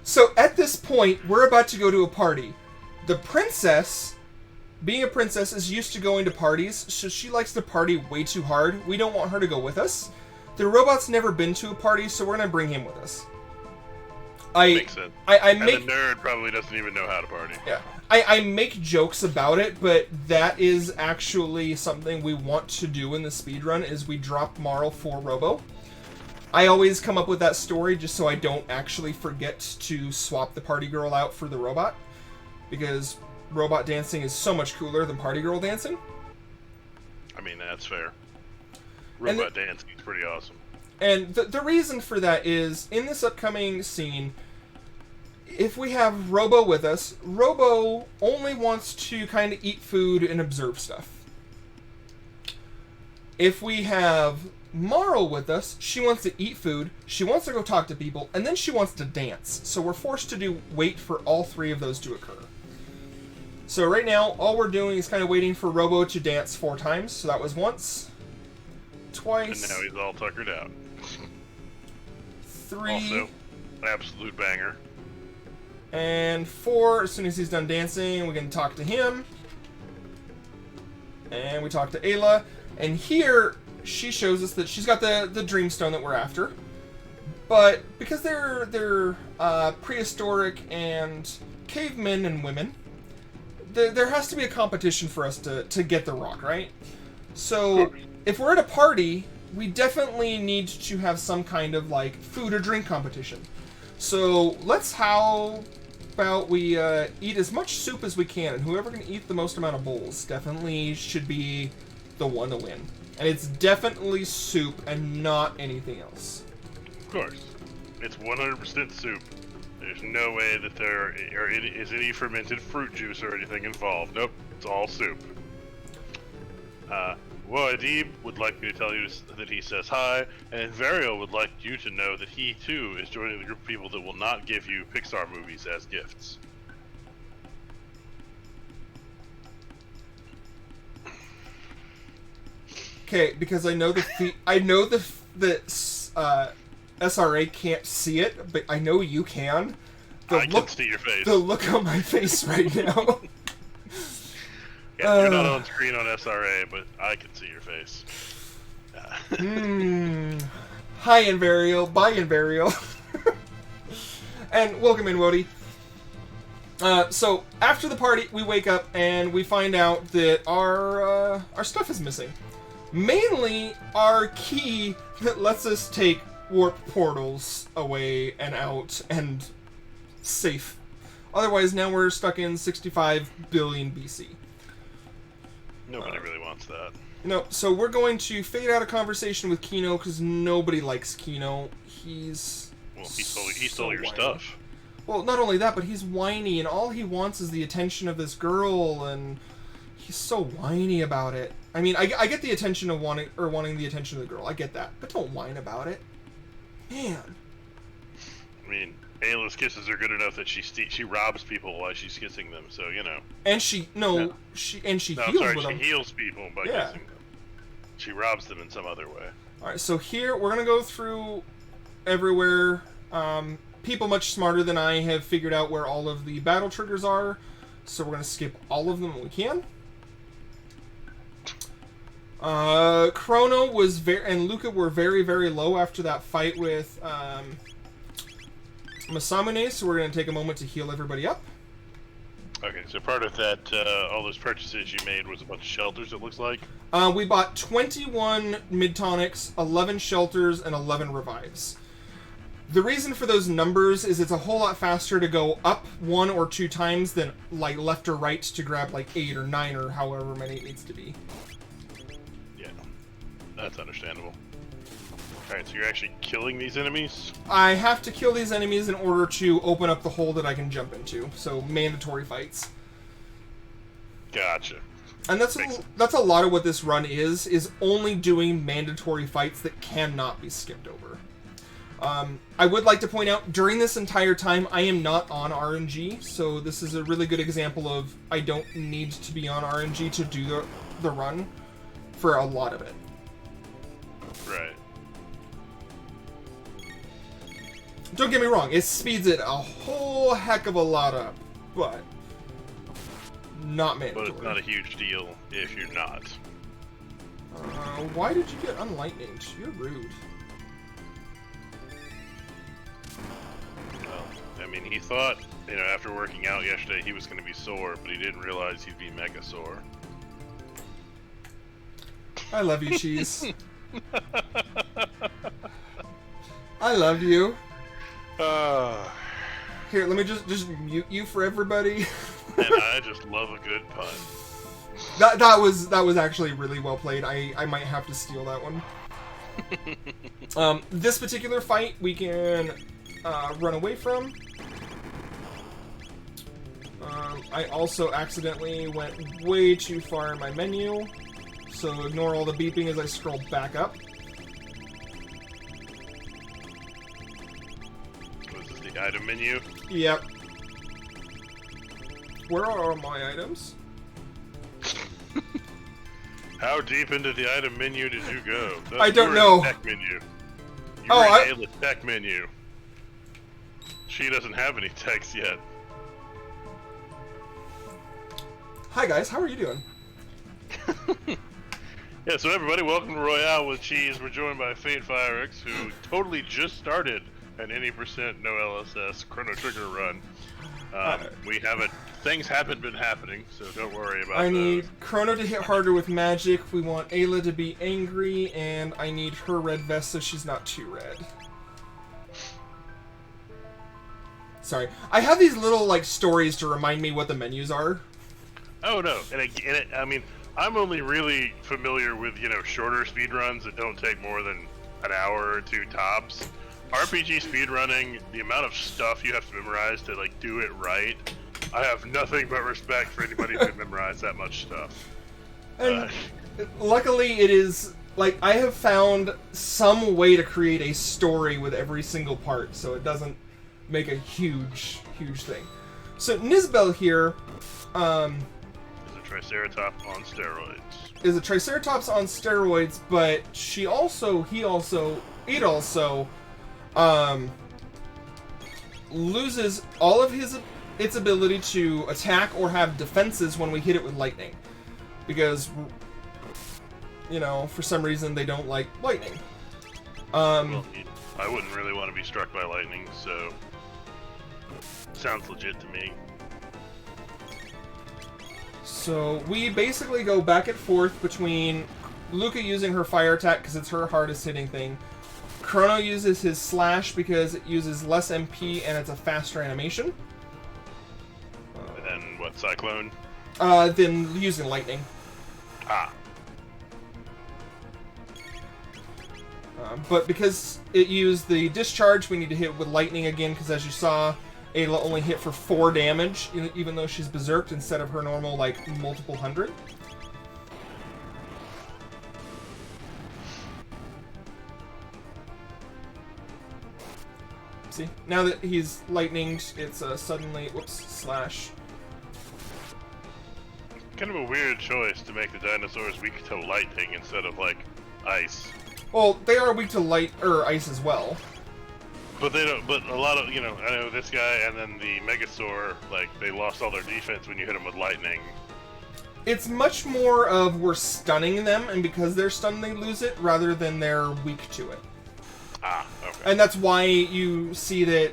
So, at this point, we're about to go to a party. The princess, being a princess, is used to going to parties, so she likes to party way too hard. We don't want her to go with us. The robot's never been to a party, so we're gonna bring him with us. Makes sense. And the nerd probably doesn't even know how to party. Yeah. I make jokes about it, but that is actually something we want to do in the speedrun, is we drop Marl for Robo. I always come up with that story just so I don't actually forget to swap the party girl out for the robot, because robot dancing is so much cooler than party girl dancing. I mean, that's fair. Robot dancing is pretty awesome. And the reason for that is, in this upcoming scene, if we have Robo with us, Robo only wants to kind of eat food and observe stuff. If we have Marl with us, she wants to eat food, she wants to go talk to people, and then she wants to dance. So we're forced to wait for all 3 of those to occur. So right now, all we're doing is kind of waiting for Robo to dance 4 times. So that was once, twice. And now he's all tuckered out. 3. Also, absolute banger. And 4. As soon as he's done dancing, we can talk to him. And we talk to Ayla. And here, she shows us that she's got the Dreamstone that we're after. But because they're prehistoric and cavemen and women, there has to be a competition for us to get the rock, right? So if we're at a party, we definitely need to have some kind of like food or drink competition. So how about we eat as much soup as we can, and whoever can eat the most amount of bowls definitely should be the one to win. And it's definitely soup and not anything else. Of course. It's 100% soup. There's no way that there is any fermented fruit juice or anything involved. Nope, it's all soup. Adib would like me to tell you that he says hi, and Vario would like you to know that he, too, is joining the group of people that will not give you Pixar movies as gifts. Okay, because I know the SRA can't see it, but I know you can. I can see your face. The look on my face right now. Yeah, you're not on screen on SRA, but I can see your face. Hi, Invario. Bye, Invario. And welcome in, Wody. So, after the party, we wake up and we find out that our stuff is missing. Mainly, our key that lets us take warp portals away and out and safe. Otherwise, now we're stuck in 65 billion BC. Nobody really wants that. No, so we're going to fade out a conversation with Kino because nobody likes Kino. He stole your stuff. Well, not only that, but he's whiny, and all he wants is the attention of this girl, and he's so whiny about it. I mean, I get the attention of wanting the attention of the girl. I get that, but don't whine about it, man. I mean, Ayla's kisses are good enough that she robs people while she's kissing them, so you know. And she heals with them. She heals people by kissing them. She robs them in some other way. All right, so here we're gonna go through everywhere. People much smarter than I have figured out where all of the battle triggers are, so we're gonna skip all of them when we can. Chrono and Luca were very, very low after that fight with Masamune, so we're going to take a moment to heal everybody up. Okay, so part of that, all those purchases you made was a bunch of shelters, it looks like? We bought 21 mid-tonics, 11 shelters, and 11 revives. The reason for those numbers is it's a whole lot faster to go up 1 or 2 times than like left or right to grab like 8 or 9 or however many it needs to be. Yeah, that's understandable. Alright, so you're actually killing these enemies? I have to kill these enemies in order to open up the hole that I can jump into, so mandatory fights. Gotcha. And that's a lot of what this run is only doing mandatory fights that cannot be skipped over. I would like to point out, during this entire time, I am not on RNG, so this is a really good example of I don't need to be on RNG to do the run for a lot of it. Right. Don't get me wrong, it speeds it a whole heck of a lot up, but not mandatory. But it's not a huge deal if you're not. Why did you get unlightninged? You're rude. Well, I mean, he thought, after working out yesterday, he was going to be sore, but he didn't realize he'd be mega sore. I love you, Cheese. I love you. Here, let me just mute you for everybody. And I just love a good pun. That was actually really well played. I might have to steal that one. This particular fight we can run away from. I also accidentally went way too far in my menu, so ignore all the beeping as I scroll back up. Was this the item menu? Yep. Where are all my items? How deep into the item menu did you go? I don't know. Tech menu. You Oh, were in the tech menu. She doesn't have any techs yet. Hi guys, how are you doing? Yeah, so everybody, welcome to Royale with Cheese. We're joined by FayteFireix, who totally just started an 80% no LSS Chrono Trigger run. We haven't. Things haven't been happening, so don't worry about. I need Chrono to hit harder with magic. We want Ayla to be angry, and I need her red vest so she's not too red. Sorry, I have these little like stories to remind me what the menus are. Oh no, I mean, I'm only really familiar with shorter speedruns that don't take more than an hour or two tops. RPG speedrunning, the amount of stuff you have to memorize to like do it right, I have nothing but respect for anybody who can memorize that much stuff. And luckily it is, like, I have found some way to create a story with every single part, so it doesn't make a huge thing. So Nisbel here, is a Triceratops on steroids. Is a Triceratops on steroids, but it also loses all of its ability to attack or have defenses when we hit it with lightning, because for some reason they don't like lightning. Well, I wouldn't really want to be struck by lightning, so sounds legit to me. So we basically go back and forth between Luca using her fire attack because it's her hardest hitting thing. Chrono uses his slash because it uses less MP and it's a faster animation. And then what, Cyclone? Then using lightning. Ah. But because it used the discharge, we need to hit with lightning again because, as you saw, Ayla only hit for 4 damage, even though she's berserked instead of her normal, like, multiple hundred. See? Now that he's lightninged, it's suddenly... Whoops, slash. Kind of a weird choice to make the dinosaurs weak to lightning instead of, like, ice. Well, they are weak to light, or ice as well. But they don't. But a lot of I know this guy and then the Megasaur, like they lost all their defense when you hit them with lightning. It's much more of we're stunning them, and because they're stunned, they lose it, rather than they're weak to it. Ah, okay. And that's why you see that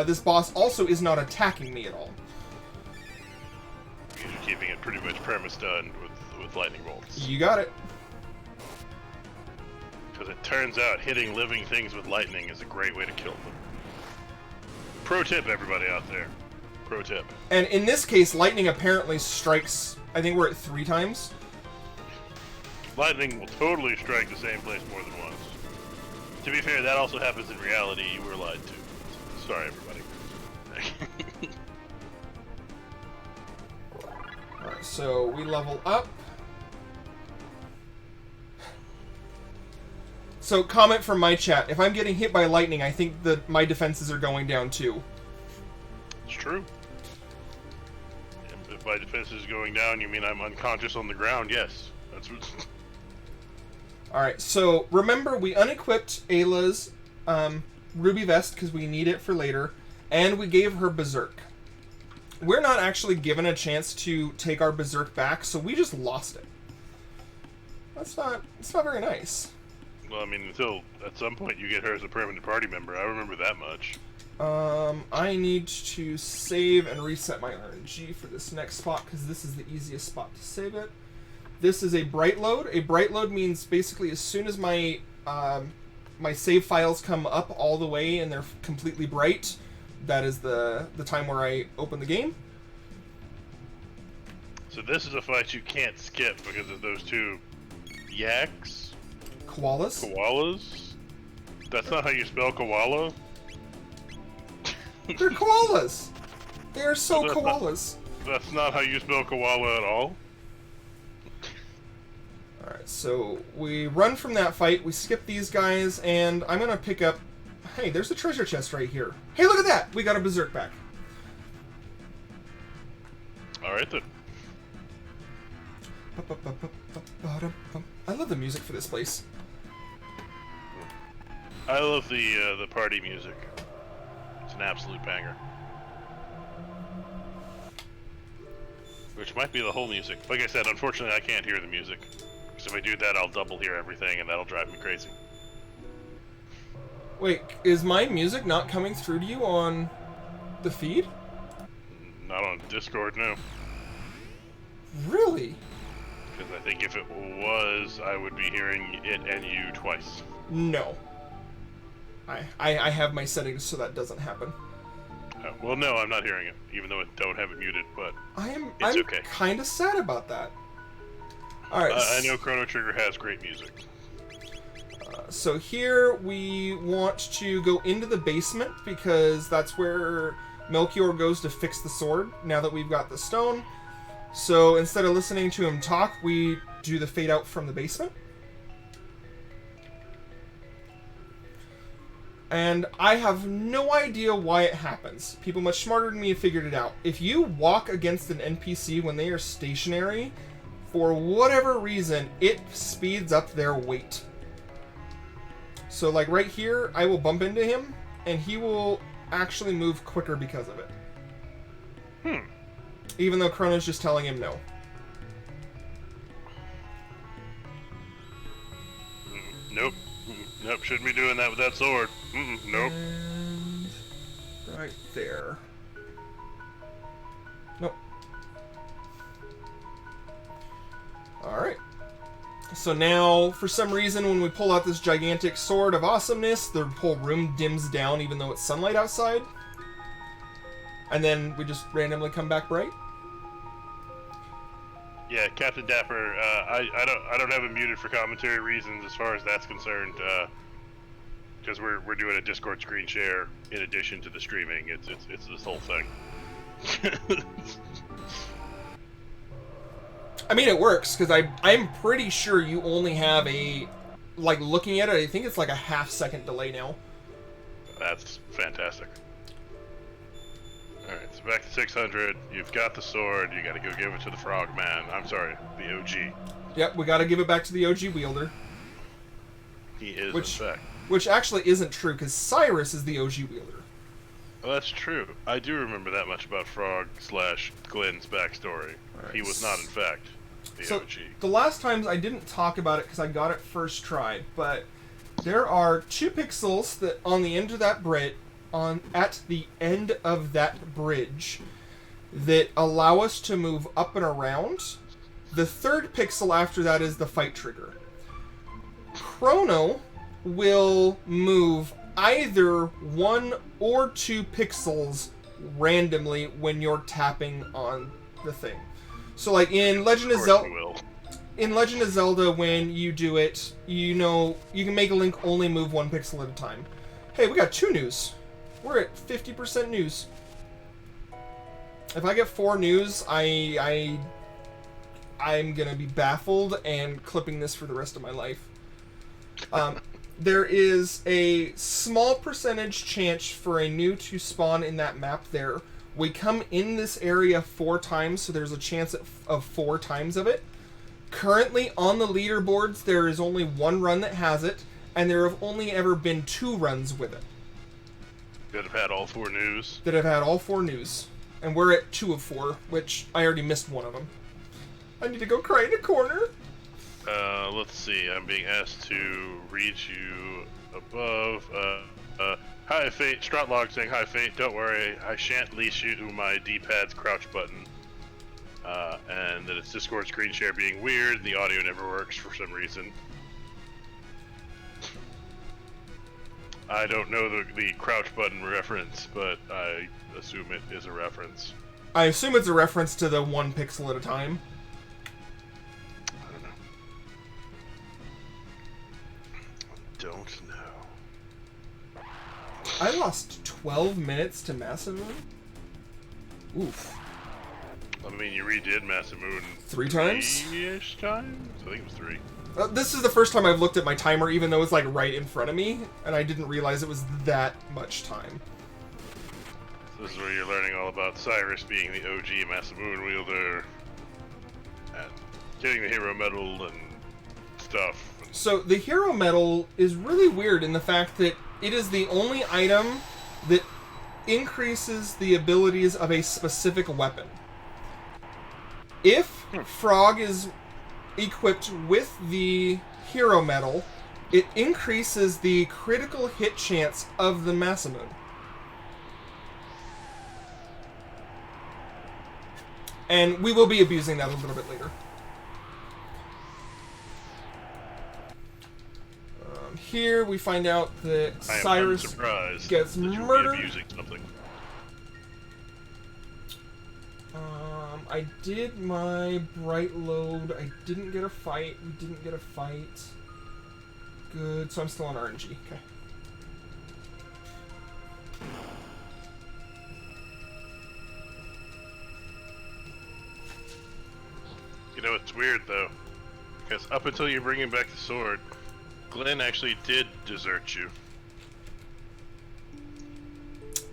this boss also is not attacking me at all. You're keeping it pretty much premise-stunned with lightning bolts. You got it. Because it turns out hitting living things with lightning is a great way to kill them. Pro tip, everybody out there. Pro tip. And in this case, lightning apparently strikes, I think we're at 3 times. Lightning will totally strike the same place more than once. To be fair, that also happens in reality. You were lied to. Sorry, everybody. Alright, so we level up. So, comment from my chat. If I'm getting hit by lightning, I think that my defenses are going down too. It's true. If my defense is going down, you mean I'm unconscious on the ground? Yes. That's what... Alright, so remember we unequipped Ayla's ruby vest because we need it for later, and we gave her berserk. We're not actually given a chance to take our berserk back, so we just lost it. It's not very nice. Well, I mean, until at some point you get her as a permanent party member. I remember that much. I need to save and reset my RNG for this next spot, because this is the easiest spot to save it. This is a bright load. A bright load means basically as soon as my my save files come up all the way and they're completely bright, that is the time where I open the game. So this is a fight you can't skip because of those 2 yaks? Koalas? Koalas? That's not how you spell koala? They're koalas! They are so koalas. That's not how you spell koala at all? Alright, so we run from that fight, we skip these guys, and I'm gonna pick up... Hey, there's a treasure chest right here. Hey, look at that! We got a berserk back. Alright then. I love the music for this place. I love the party music. It's an absolute banger. Which might be the whole music. Like I said, unfortunately I can't hear the music. Because if I do that, I'll double hear everything, and that'll drive me crazy. Wait, is my music not coming through to you on the feed? Not on Discord, no. Really? Because I think if it was, I would be hearing it and you twice. No. I have my settings so that doesn't happen. Oh, well, no, I'm not hearing it, even though I don't have it muted, but I'm okay. kind of sad about that. Alright. I know Chrono Trigger has great music. So here we want to go into the basement because that's where Melchior goes to fix the sword now that we've got the stone. So instead of listening to him talk, we do the fade out from the basement. And I have no idea why it happens. People much smarter than me have figured it out. If you walk against an NPC when they are stationary, for whatever reason, it speeds up their weight. So like right here, I will bump into him, and he will actually move quicker because of it. Even though Chrono's just telling him no. Nope. Nope, shouldn't be doing that with that sword. Nope. And right there. Nope. Alright. So now, for some reason, when we pull out this gigantic sword of awesomeness, the whole room dims down even though it's sunlight outside. And then we just randomly come back bright. Yeah, Captain Dapper, I don't have it muted for commentary reasons as far as that's concerned, because we're doing a Discord screen share in addition to the streaming. It's this whole thing. I mean, it works, because I'm pretty sure you only have a, like, looking at it, I think it's like a half-second delay now. That's fantastic. Alright, so back to 600. You've got the sword. You gotta go give it to the frogman. I'm sorry, the OG. Yep, we gotta give it back to the OG wielder. He is, in fact. Which actually isn't true, because Cyrus is the OG wielder. Well, that's true. I do remember that much about Frog/Glenn's backstory. Right. He was not, in fact, the OG. The last times I didn't talk about it because I got it first try, but there are 2 pixels that on the end of that at the end of that bridge that allow us to move up and around. The 3rd pixel after that is the fight trigger. Chrono will move either 1 or 2 pixels randomly when you're tapping on the thing. So like in Legend of Zelda, when you do it, you know, you can make a Link only move 1 pixel at a time. Hey, we got 2 news. We're at 50% news. If I get 4 news, I'm gonna be baffled and clipping this for the rest of my life. There is a small percentage chance for a new to spawn in that map there. We come in this area 4 times, so there's a chance of 4 times of it. Currently, on the leaderboards, there is only 1 run that has it, and there have only ever been 2 runs with it. That have had all 4 news? That have had all 4 news. And we're at 2 of 4, which I already missed 1 of them. I need to go cry in a corner. Let's see. I'm being asked to read you above. Hi, Fate. Stroutlog saying, hi, Fate. Don't worry. I shan't leash you to my D-pad's crouch button. And that it's Discord screen share being weird. The audio never works for some reason. I don't know the crouch button reference, but I assume it is a reference. I assume it's a reference to the 1 pixel at a time. I don't know. I lost 12 minutes to Masamune? Oof. I mean, you redid Masamune 3 times? 3-ish times? I think it was 3. This is the first time I've looked at my timer, even though it's like right in front of me, and I didn't realize it was that much time. This is where you're learning all about Cyrus being the OG Masamune wielder and getting the hero medal and stuff. So the hero medal is really weird in the fact that it is the only item that increases the abilities of a specific weapon. If Frog is equipped with the hero medal, it increases the critical hit chance of the Masamune. And we will be abusing that a little bit later. Here we find out that Cyrus gets murdered. Abusing something. I did my bright load. I didn't get a fight. We didn't get a fight. Good. So I'm still on RNG. Okay. You know, it's weird though, because up until you're bringing back the sword, Glenn actually did desert you.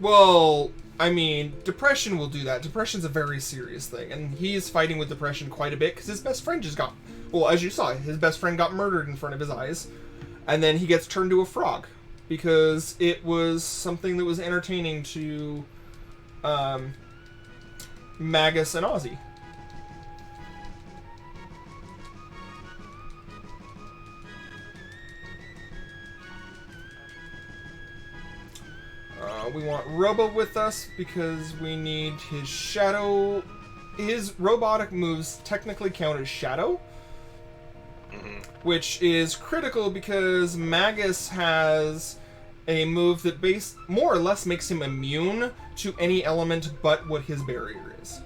Well, I mean, depression will do that. Depression's a very serious thing, and he is fighting with depression quite a bit because his best friend just got, well, as you saw, his best friend got murdered in front of his eyes, and then he gets turned to a frog because it was something that was entertaining to Magus and Ozzy. We want Robo with us because we need his shadow. His robotic moves technically count as shadow, which is critical because Magus has a move that more or less makes him immune to any element but what his barrier is.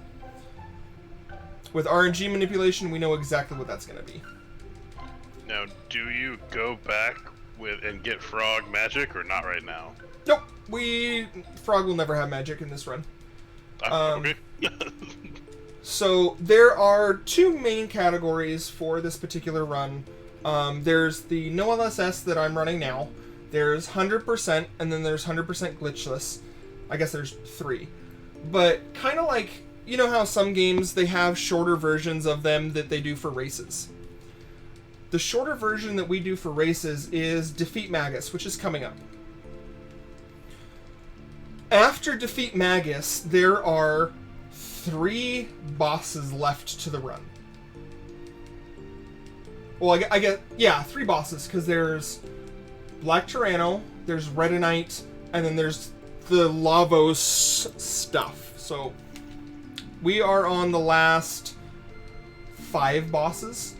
With RNG manipulation, we know exactly what that's going to be. Now, do you go back and get Frog magic or not right now? Nope. Frog will never have magic in this run. Okay. So there are two main categories for this particular run. There's the no LSS that I'm running now. There's 100%, and then there's 100% glitchless. I guess there's three. But kind of like, you know how some games, they have shorter versions of them that they do for races. The shorter version that we do for races is Defeat Magus, which is coming up. After Defeat Magus, there are 3 bosses left to the run. Well, I get, yeah, 3 bosses, because there's Black Tyranno, there's Redonite, and then there's the Lavos stuff. So, we are on the last 5 bosses.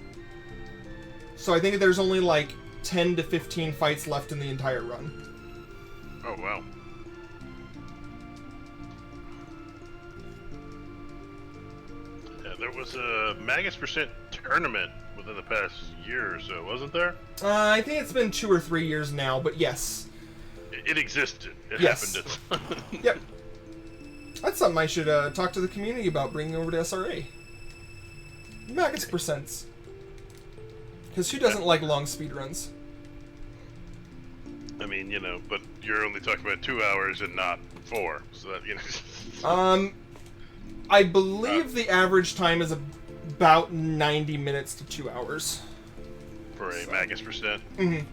So I think there's only like 10 to 15 fights left in the entire run. Oh, wow. There was a Magus % tournament within the past year or so, wasn't there? I think it's been 2 or 3 years now, but yes. It existed. It yes. happened. Yep. That's something I should talk to the community about bringing over to SRA. Magus %. Because who doesn't like long speedruns? I mean, you know, but you're only talking about 2 hours and not 4, so that, you know. I believe the average time is about 90 minutes to 2 hours. For a Magus %? Mm-hmm.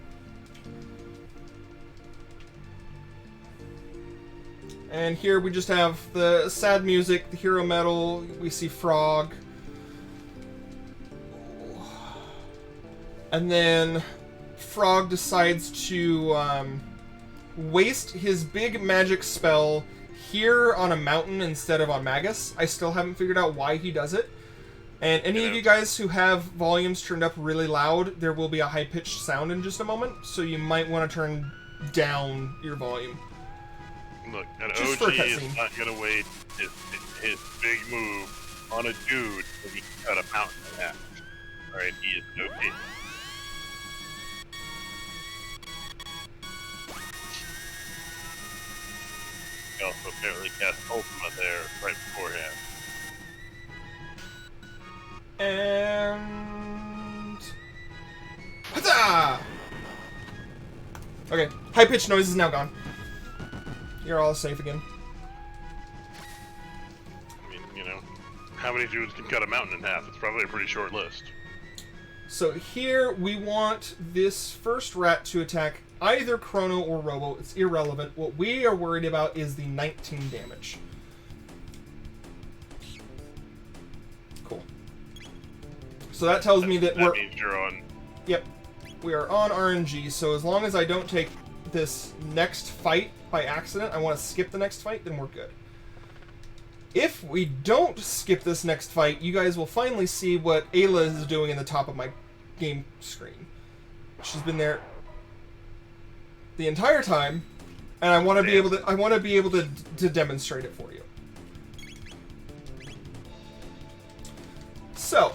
And here we just have the sad music, the hero medal, we see Frog. And then Frog decides to waste his big magic spell here on a mountain instead of on Magus. I still haven't figured out why he does it. And any of you guys who have volumes turned up really loud, there will be a high-pitched sound in just a moment, so you might want to turn down your volume. Look, an just OG is not going to waste his big move on a dude that he cut a mountain in half. Alright, he is OG. He also apparently cast Ultima there right beforehand. And... Huzzah! Okay, high-pitched noise is now gone. You're all safe again. How many dudes can cut a mountain in half? It's probably a pretty short list. So here we want this first rat to attack either Chrono or Robo. It's irrelevant. What we are worried about is the 19 damage. Cool. So that tells me that that means you're on. Yep. We are on RNG, so as long as I don't take this next fight by accident, I want to skip the next fight, then we're good. If we don't skip this next fight, you guys will finally see what Ayla is doing in the top of my game screen. She's been there the entire time, and I want to be able to demonstrate it for you. So,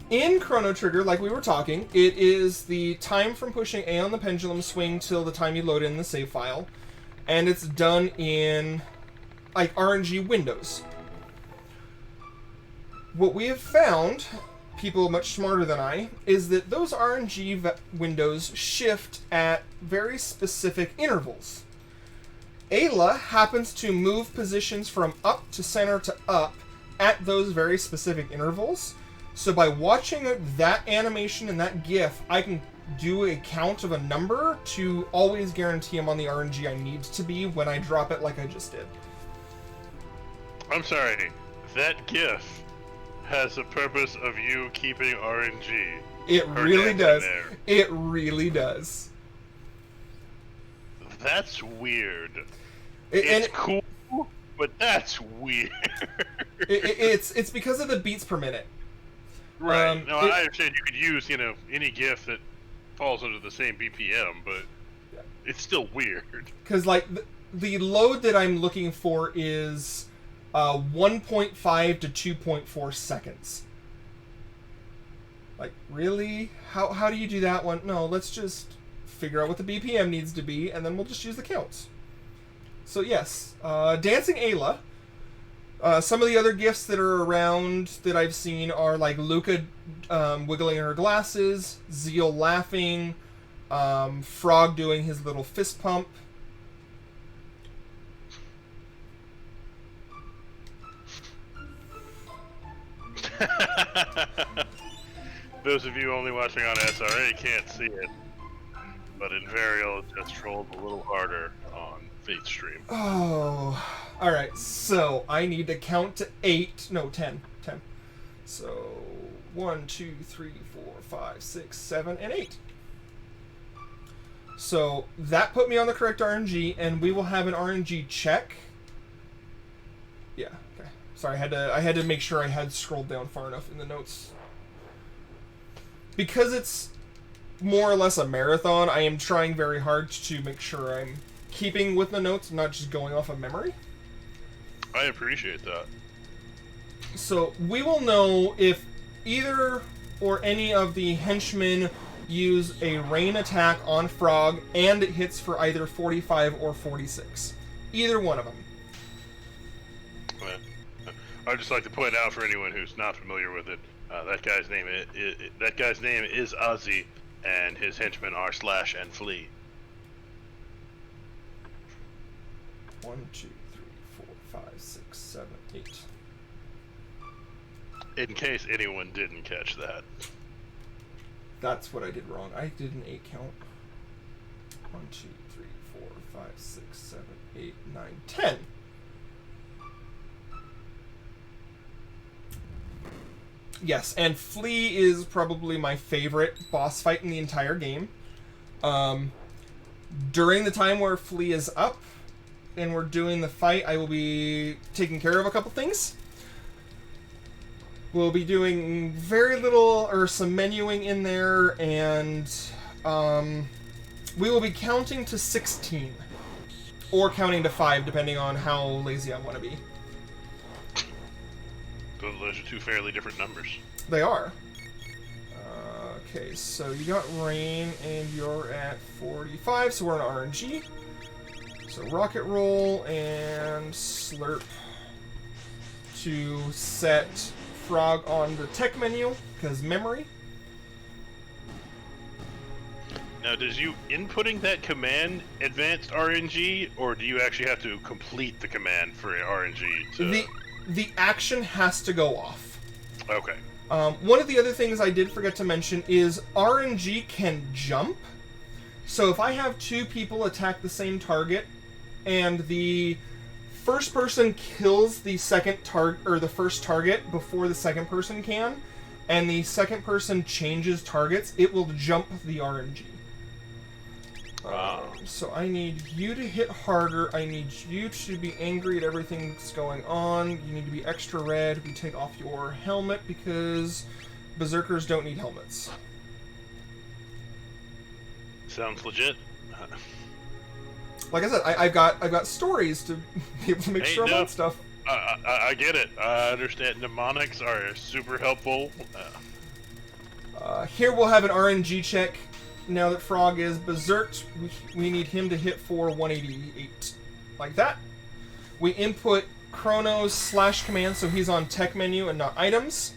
in Chrono Trigger, like we were talking, it is the time from pushing A on the pendulum swing till the time you load in the save file, and it's done in like RNG windows. What we have found, people much smarter than I, is that those RNG windows shift at very specific intervals. Ayla happens to move positions from up to center to up at those very specific intervals. So by watching that animation and that GIF, I can do a count of a number to always guarantee I'm on the RNG I need to be when I drop it like I just did. I'm sorry, that GIF has the purpose of you keeping RNG. It really does. It really does. That's weird. It's cool, but that's weird. It's because of the beats per minute. Right. No, I understand you could use, any GIF that falls under the same BPM, but it's still weird. Because, like, the load that I'm looking for is 1.5 to 2.4 seconds. Like, really? How do you do that one? No, let's just figure out what the BPM needs to be, and then we'll just use the counts. So, yes, Dancing Ayla. Some of the other GIFs that are around that I've seen are like Luca wiggling her glasses, Zeal laughing, Frog doing his little fist pump. Those of you only watching on SRA can't see it, but Invarial just trolled a little harder on Fate stream. Oh, alright, so I need to count to 10. So, 1, 2, 3, 4, 5, 6, 7, and 8. So, that put me on the correct RNG, and we will have an RNG check. Yeah, okay. Sorry, I had to make sure I had scrolled down far enough in the notes. Because it's more or less a marathon, I am trying very hard to make sure I'm keeping with the notes, not just going off of memory. I appreciate that. So we will know if either or any of the henchmen use a rain attack on Frog and it hits for either 45 or 46. Either one of them. I'd just like to point out for anyone who's not familiar with it, that guy's name is Ozzy, and his henchmen are Slash and Flea. 1, 2, 3, 4, 5, 6, 7, 8. In case anyone didn't catch that. That's what I did wrong. I did an 8 count. 1, 2, 3, 4, 5, 6, 7, 8, 9, 10. Yes, and Flea is probably my favorite boss fight in the entire game. During the time where Flea is up and we're doing the fight, I will be taking care of a couple things. We'll be doing very little or some menuing in there, and we will be counting to 16. Or counting to 5, depending on how lazy I want to be. Those are two fairly different numbers. They are. Okay, so you got Rain, and you're at 45, so we're on RNG. So Rocket Roll and Slurp to set Frog on the tech menu, because memory. Now, does you inputting that command advanced RNG, or do you actually have to complete the command for RNG to... the action has to go off. Okay. One of the other things I did forget to mention is RNG can jump. So if I have two people attack the same target, and the first person kills the second target or the first target before the second person can, and the second person changes targets, it will jump the RNG. So I need you to hit harder. I need you to be angry at everything that's going on. You need to be extra red. We take off your helmet because berserkers don't need helmets. Sounds legit. Like I said, I've got stories to be able to make sure about stuff. I get it. I understand. Mnemonics are super helpful. Here we'll have an RNG check. Now that Frog is berserked, we need him to hit for 188. Like that. We input Chrono's / command, so he's on tech menu and not items.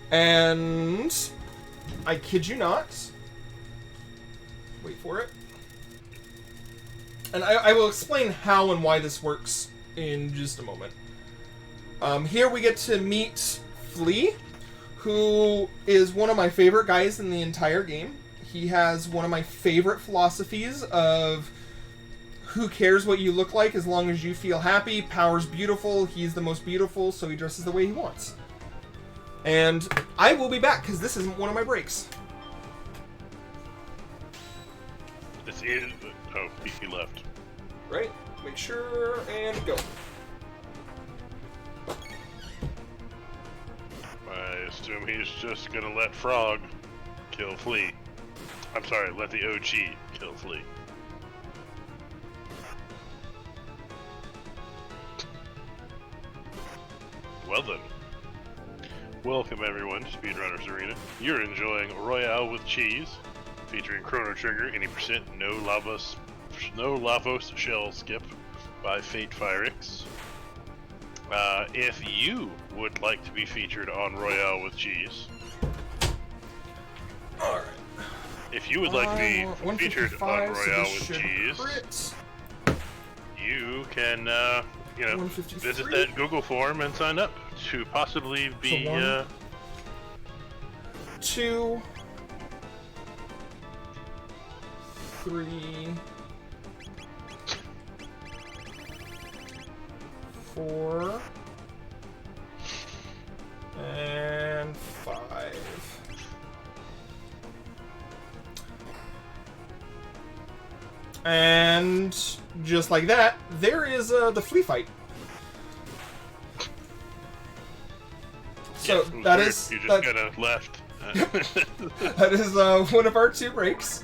And I kid you not. Wait for it. And I will explain how and why this works in just a moment. Here we get to meet Flea, who is one of my favorite guys in the entire game. He has one of my favorite philosophies of who cares what you look like as long as you feel happy. Power's beautiful. He's the most beautiful, so he dresses the way he wants. And I will be back because this isn't one of my breaks. This is... Oh, he left. Right. Make sure and go. I assume he's just gonna let Frog kill Flea. I'm sorry, let the OG kill Flea. Well then. Welcome everyone to Speedrunners Arena. You're enjoying Royale with Cheese, featuring Chrono Trigger, any percent, no Lavos shell skip by FayteFireix. If you would like to be featured on Royale with Cheese, alright. If you would like to be featured on Royale with Cheese, crit. you can, visit that Google form and sign up to possibly be, So 1, 2, 3, 4, and 5. And just like that, there is the flea fight. So yeah, that weird. is You just kind of left. that is one of our 2 breaks.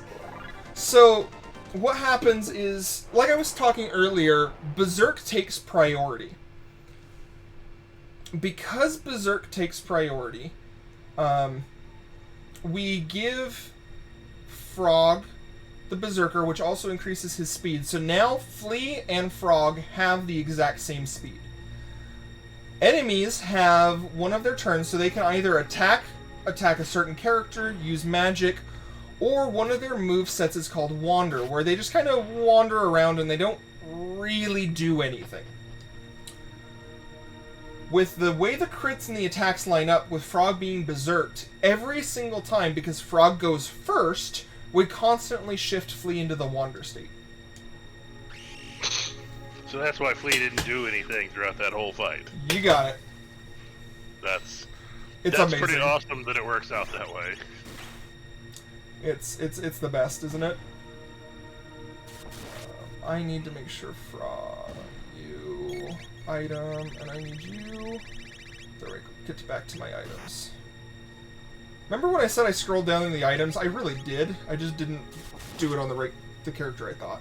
So what happens is, like I was talking earlier, Berserk takes priority. Because Berserk takes priority, we give Frog the Berserker, which also increases his speed. So now Flea and Frog have the exact same speed. Enemies have one of their turns, so they can either attack a certain character, use magic, or one of their movesets is called Wander, where they just kind of wander around and they don't really do anything. With the way the crits and the attacks line up, with Frog being berserked, every single time, because Frog goes first, we constantly shift Flea into the Wander state. So that's why Flea didn't do anything throughout that whole fight. You got it. That's amazing. Pretty awesome that it works out that way. It's the best, isn't it? I need to make sure Frog, you, item, and I need you. There we go. Get back to my items. Remember when I said I scrolled down in the items? I really did. I just didn't do it on the character I thought.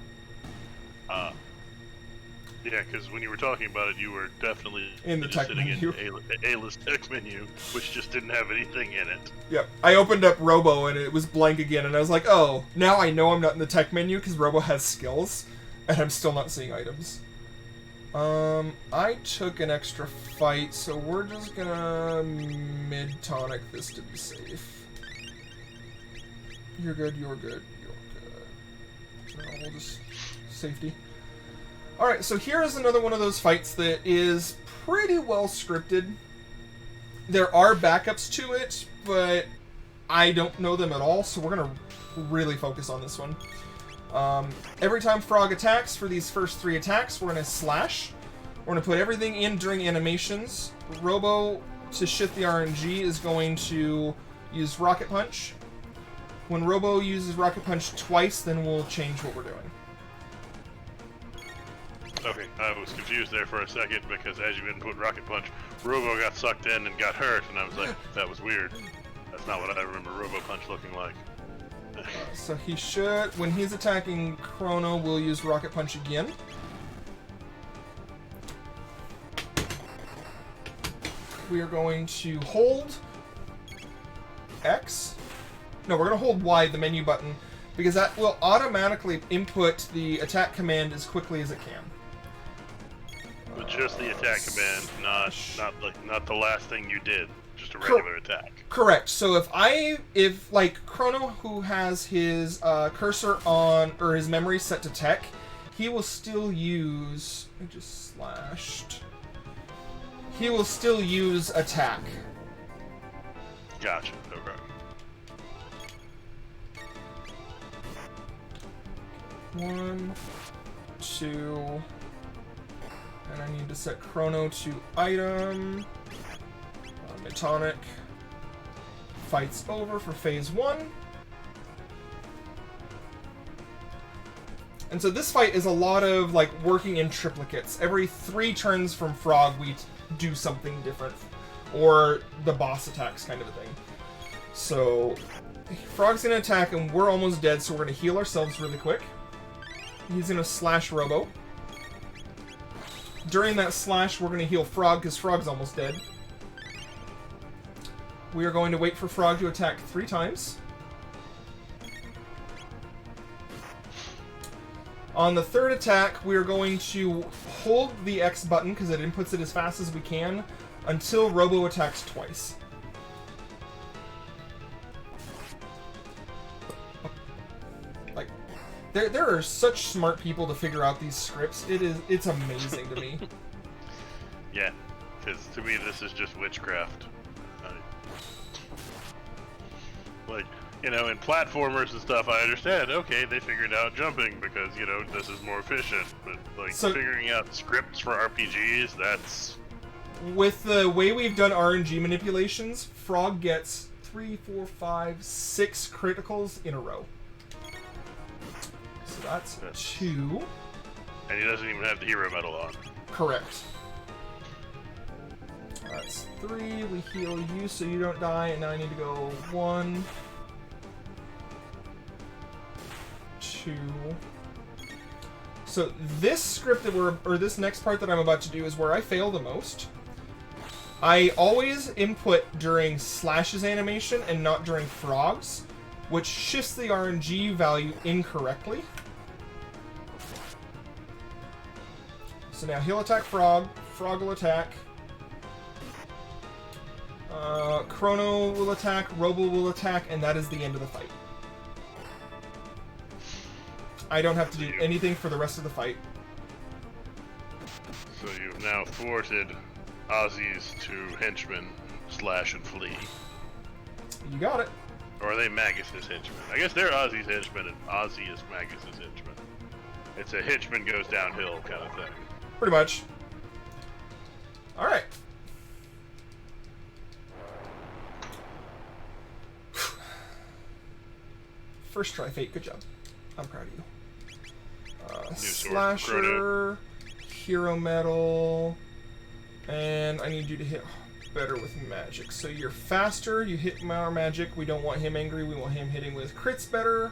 Yeah, because when you were talking about it, you were definitely in the tech menu. In A-list tech menu, which just didn't have anything in it. Yep. I opened up Robo and it was blank again, and I was like, oh, now I know I'm not in the tech menu because Robo has skills, and I'm still not seeing items. I took an extra fight, so we're just gonna mid-tonic this to be safe. You're good, you're good, you're good. So we'll just... safety. Alright, so here is another one of those fights that is pretty well scripted. There are backups to it, but I don't know them at all, so we're going to really focus on this one. Every time Frog attacks, for these first 3 attacks, we're going to slash. We're going to put everything in during animations. Robo, to shift the RNG, is going to use Rocket Punch. When Robo uses Rocket Punch twice, then we'll change what we're doing. Okay, I was confused there for a second because as you input Rocket Punch, Robo got sucked in and got hurt, and I was like, that was weird. That's not what I remember Robo Punch looking like. So he should, when he's attacking Chrono, we'll use Rocket Punch again. We are going to hold X. No, we're going to hold Y, the menu button, because that will automatically input the attack command as quickly as it can. But just the attack command, not the last thing you did. Just a regular attack. Correct. So if like Chrono, who has his cursor on, or his memory set to tech, he will still use. I just slashed. He will still use attack. Gotcha. Okay. One, two, and I need to set Chrono to item. Metonic. Fight's over for phase 1. And so this fight is a lot of like working in triplicates. Every 3 turns from Frog we do something different. Or the boss attacks kind of a thing. So Frog's gonna attack and we're almost dead, so we're gonna heal ourselves really quick. He's gonna slash Robo. During that slash we're gonna heal Frog because Frog's almost dead. We are going to wait for Frog to attack 3 times. On the 3rd attack, we are going to hold the X button, because it inputs it as fast as we can, until Robo attacks twice. Like, there are such smart people to figure out these scripts. It's amazing to me. Yeah, because to me this is just witchcraft. Like, you know, in platformers and stuff, I understand, okay, they figured out jumping because, you know, this is more efficient. But, like, figuring out scripts for RPGs, that's... With the way we've done RNG manipulations, Frog gets 3, 4, 5, 6 criticals in a row. So that's 2. And he doesn't even have the hero medal on. Correct. That's 3. We heal you so you don't die, and now I need to go 1, 2. So this script that this next part that I'm about to do is where I fail the most. I always input during Slash's animation and not during Frog's, which shifts the RNG value incorrectly. So now he'll attack Frog, Frog will attack. Chrono will attack, Robo will attack, and that is the end of the fight. I don't have to do anything for the rest of the fight. So you've now thwarted Ozzy's 2 henchmen, Slash and Flea. You got it. Or are they Magus's henchmen? I guess they're Ozzy's henchmen and Ozzy is Magus's henchman. It's a henchman goes downhill kind of thing. Pretty much. Alright. First try, Fate. Good job. I'm proud of you. Slasher, Hero Medal, and I need you to hit better with magic. So you're faster, you hit our magic. We don't want him angry, we want him hitting with crits better.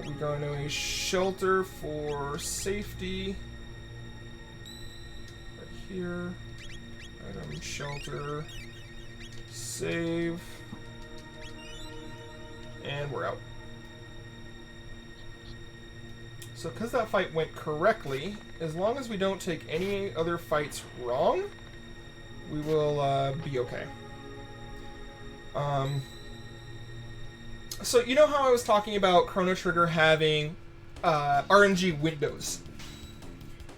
We go into a shelter for safety. Right here. Item, shelter, save. And we're out. So because that fight went correctly, as long as we don't take any other fights wrong, we will be okay. So you know how I was talking about Chrono Trigger having RNG windows?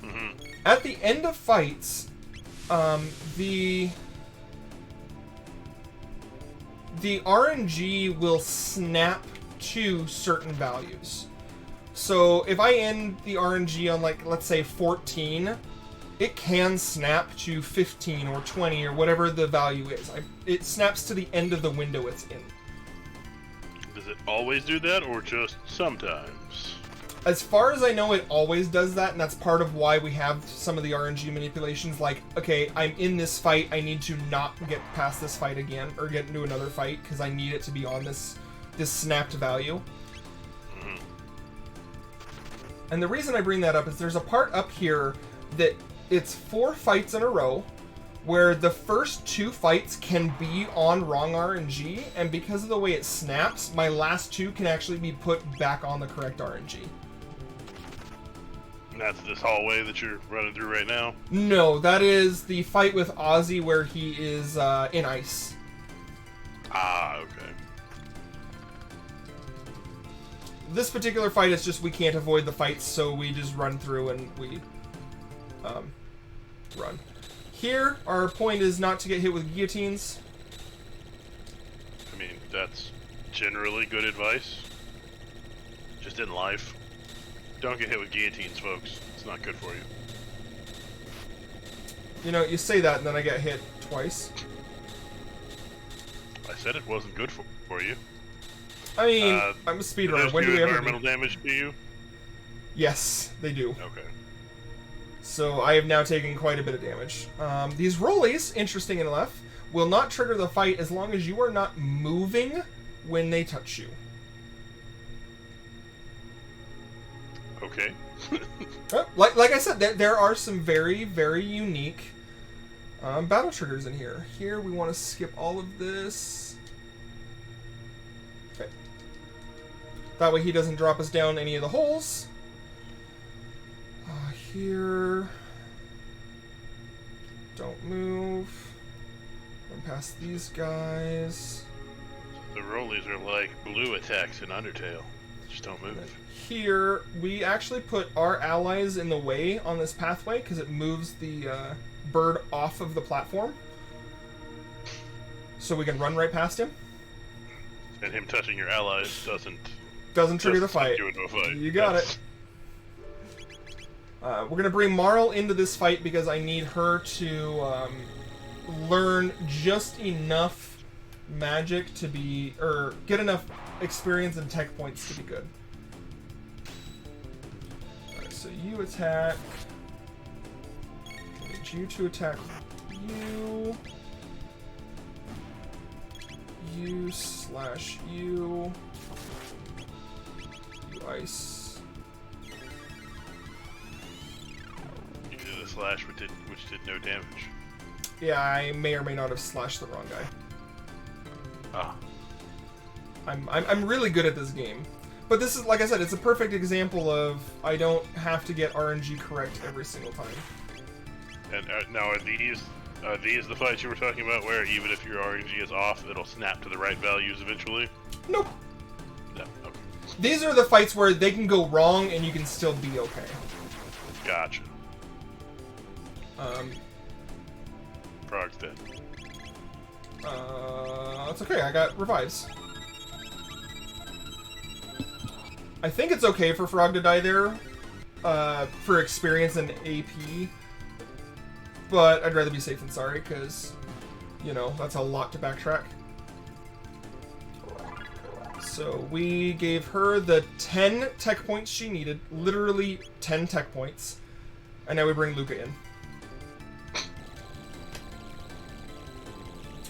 Mm-hmm. At the end of fights, the RNG will snap to certain values. So if I end the RNG on, like, let's say 14, it can snap to 15 or 20 or whatever the value is. It snaps to the end of the window it's in. Does it always do that, or just sometimes? As far as I know, it always does that, and that's part of why we have some of the RNG manipulations. Like, okay, I'm in this fight, I need to not get past this fight again, or get into another fight, because I need it to be on this snapped value. Mm-hmm. And the reason I bring that up is there's a part up here that it's 4 fights in a row, where the first 2 fights can be on wrong RNG, and because of the way it snaps, my last 2 can actually be put back on the correct RNG. And that's this hallway that you're running through right now? No, that is the fight with Ozzy where he is in ice. Ah, okay. This particular fight is just we can't avoid the fights, so we just run through and we run. Here, our point is not to get hit with guillotines. I mean, that's generally good advice. Just in life. Don't get hit with guillotines, folks. It's not good for you. You know, you say that and then I get hit twice. I said it wasn't good for you. I mean, I'm a speedrunner. When do we ever environmental damage to you? Yes, they do. Okay. So I have now taken quite a bit of damage. These rollies, interesting enough, will not trigger the fight as long as you are not moving when they touch you. Okay. Like I said, there are some very, very unique battle triggers in here. Here, we want to skip all of this. Okay. That way he doesn't drop us down any of the holes. Here. Don't move. Run past these guys. The rollies are like blue attacks in Undertale. Just don't move. Here, we actually put our allies in the way on this pathway because it moves the bird off of the platform. So we can run right past him. And him touching your allies doesn't trigger the fight. You got it. We're going to bring Marl into this fight because I need her to learn just enough magic to be, or get enough experience and tech points to be good. Alright, so you attack. I need you to attack you. You slash you. You ice. Slash which did no damage. Yeah, I may or may not have slashed the wrong guy. Ah. I'm really good at this game. But this is, like I said, it's a perfect example of I don't have to get RNG correct every single time. And now are these the fights you were talking about where even if your RNG is off, it'll snap to the right values eventually? Nope. No, okay. These are the fights where they can go wrong and you can still be okay. Gotcha. Frog's dead. It's okay, I got revives. I think it's okay for Frog to die there, for experience and AP, but I'd rather be safe than sorry, because, you know, that's a lot to backtrack. So we gave her the 10 tech points she needed, literally 10 tech points, and now we bring Luca in.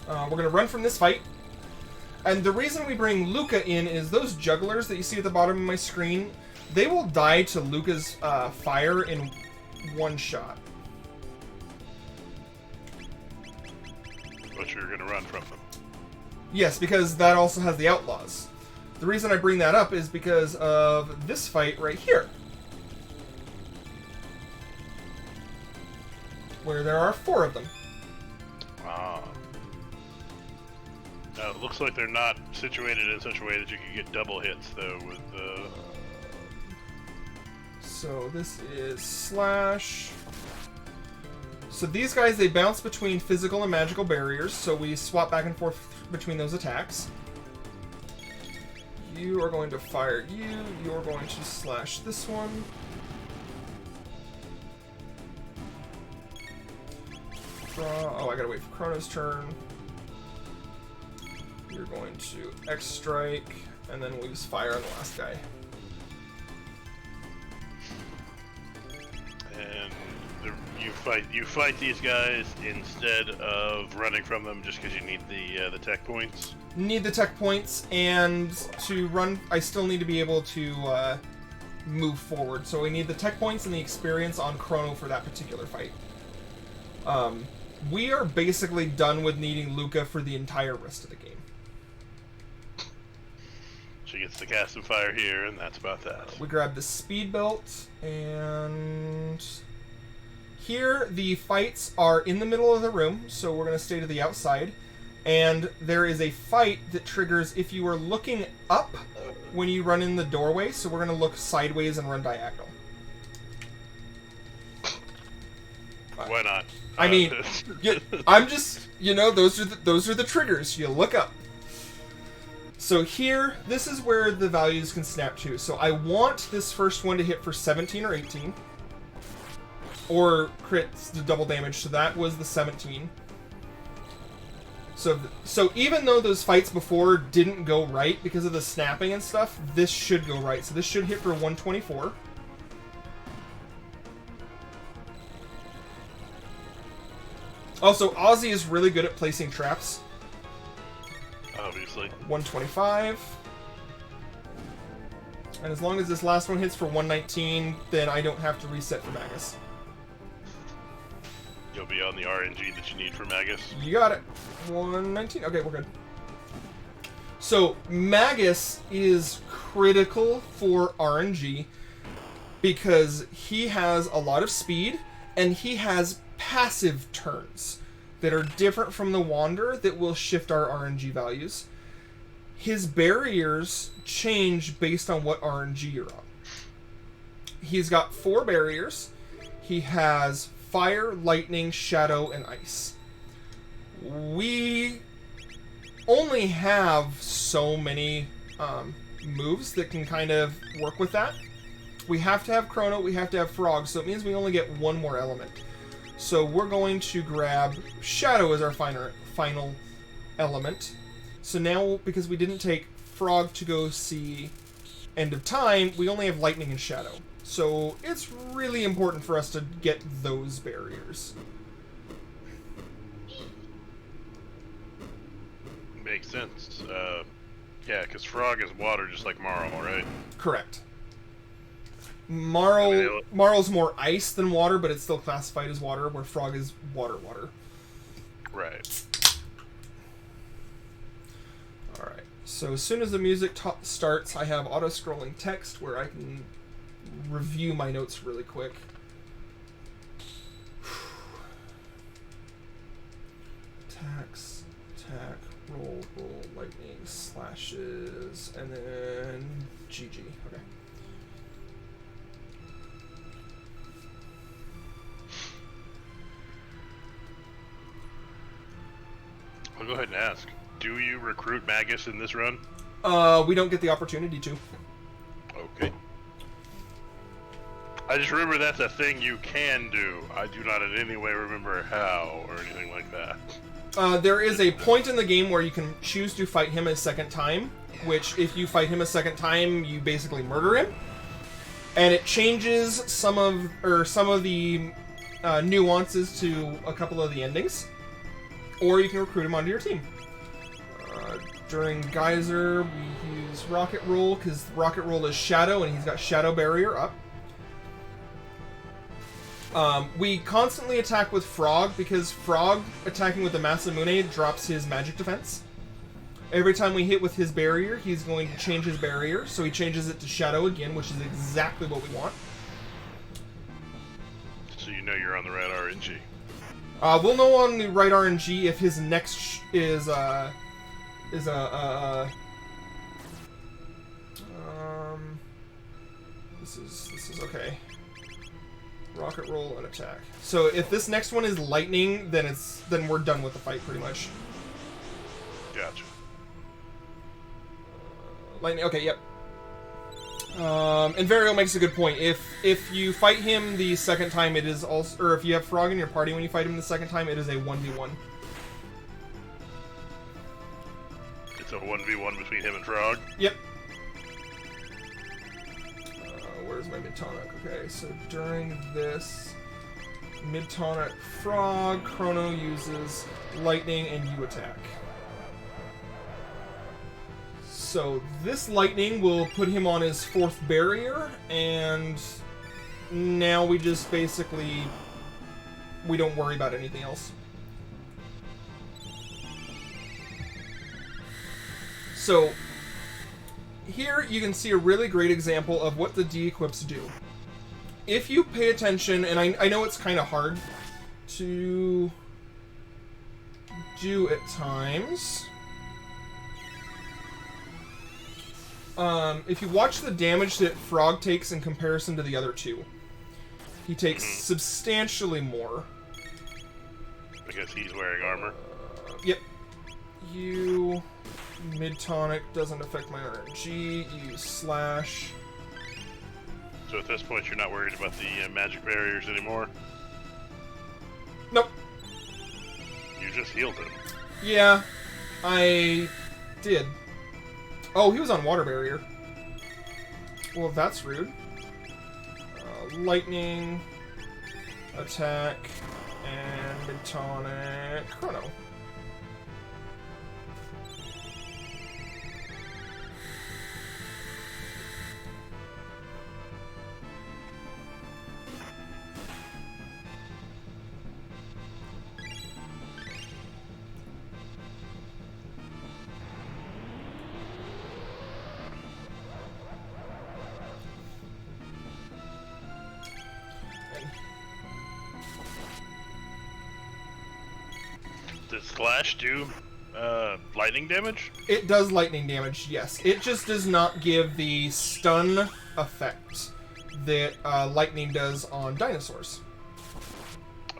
We're going to run from this fight. And the reason we bring Luca in is those jugglers that you see at the bottom of my screen, they will die to Luca's fire in one shot. But you're going to run from them. Yes, because that also has the outlaws. The reason I bring that up is because of this fight right here. Where there are 4 of them. Ah. Now, it looks like they're not situated in such a way that you can get double hits, though, with So this is slash. So these guys, they bounce between physical and magical barriers, so we swap back and forth between those attacks. You are going to fire you. You're going to slash this one. Oh, I gotta wait for Chrono's turn. You're going to X strike, and then we'll use fire on the last guy. And you fight these guys instead of running from them, just because you need the tech points. Need the tech points, and to run, I still need to be able to move forward. So we need the tech points and the experience on Chrono for that particular fight. We are basically done with needing Luca for the entire rest of the game. She gets to cast some fire here, and that's about that. We grab the speed belt, and here the fights are in the middle of the room, so we're going to stay to the outside. And there is a fight that triggers if you are looking up when you run in the doorway, so we're going to look sideways and run diagonal. Why not? I mean, I'm just, those are the triggers. You look up. So here, this is where the values can snap to. So I want this first one to hit for 17 or 18. Or crits the double damage, so that was the 17. So even though those fights before didn't go right because of the snapping and stuff, this should go right. So this should hit for 124. Also, Ozzy is really good at placing traps. Obviously. 125. And as long as this last one hits for 119, then I don't have to reset for Magus. You'll be on the RNG that you need for Magus. You got it. 119. Okay, we're good. So, Magus is critical for RNG because he has a lot of speed and he has passive turns that are different from the Wanderer that will shift our RNG values. His barriers change based on what RNG you're on. He's got 4 barriers. He has fire, lightning, shadow, and ice. We only have so many moves that can kind of work with that. We have to have Chrono, we have to have Frog, so it means we only get one more element. So we're going to grab Shadow as our final element. So now, because we didn't take Frog to go see End of Time, we only have Lightning and Shadow. So it's really important for us to get those barriers. Makes sense. Yeah, because Frog is water just like Marl, right? Correct. Marl's more ice than water, but it's still classified as water, where Frog is water. Right. Alright, so as soon as the music starts, I have auto-scrolling text where I can review my notes really quick. Attacks, attack, roll, lightning, slashes, and then GG. Okay. I'll go ahead and ask. Do you recruit Magus in this run? We don't get the opportunity to. Okay. I just remember that's a thing you can do. I do not in any way remember how or anything like that. There is a point in the game where you can choose to fight him a second time, which if you fight him a second time, you basically murder him. And it changes some of the nuances to a couple of the endings. Or you can recruit him onto your team. During Geyser, we use Rocket Roll, because Rocket Roll is Shadow, and he's got Shadow Barrier up. We constantly attack with Frog, because Frog attacking with the Masamune drops his magic defense. Every time we hit with his barrier, he's going to change his barrier, so he changes it to Shadow again, which is exactly what we want. So you know you're on the right RNG. We'll know on the right RNG if his next is this is okay. rocket roll, and attack. So if this next one is lightning, then we're done with the fight pretty much. Gotcha. Lightning. Okay. Yep. And Varial makes a good point. If you fight him the second time, it is also, or if you have Frog in your party when you fight him the second time, it is a 1v1. It's a 1v1 between him and Frog? Yep. Where's my mid-tonic? Okay, so during this mid-tonic Frog, Chrono uses lightning and you attack. So this lightning will put him on his 4th barrier, and now we just basically, we don't worry about anything else. So here you can see a really great example of what the de-equips do. If you pay attention, and I know it's kind of hard to do at times. If you watch the damage that Frog takes in comparison to the other two, he takes substantially more. Because he's wearing armor? Yep. You... Mid-tonic doesn't affect my RNG. You slash. So at this point you're not worried about the magic barriers anymore? Nope. You just healed him. Yeah, I did. Oh, he was on water barrier. Well, that's rude. Lightning, attack, and mid-tonic Chrono. Does Slash do lightning damage? It does lightning damage, yes. It just does not give the stun effect that lightning does on dinosaurs.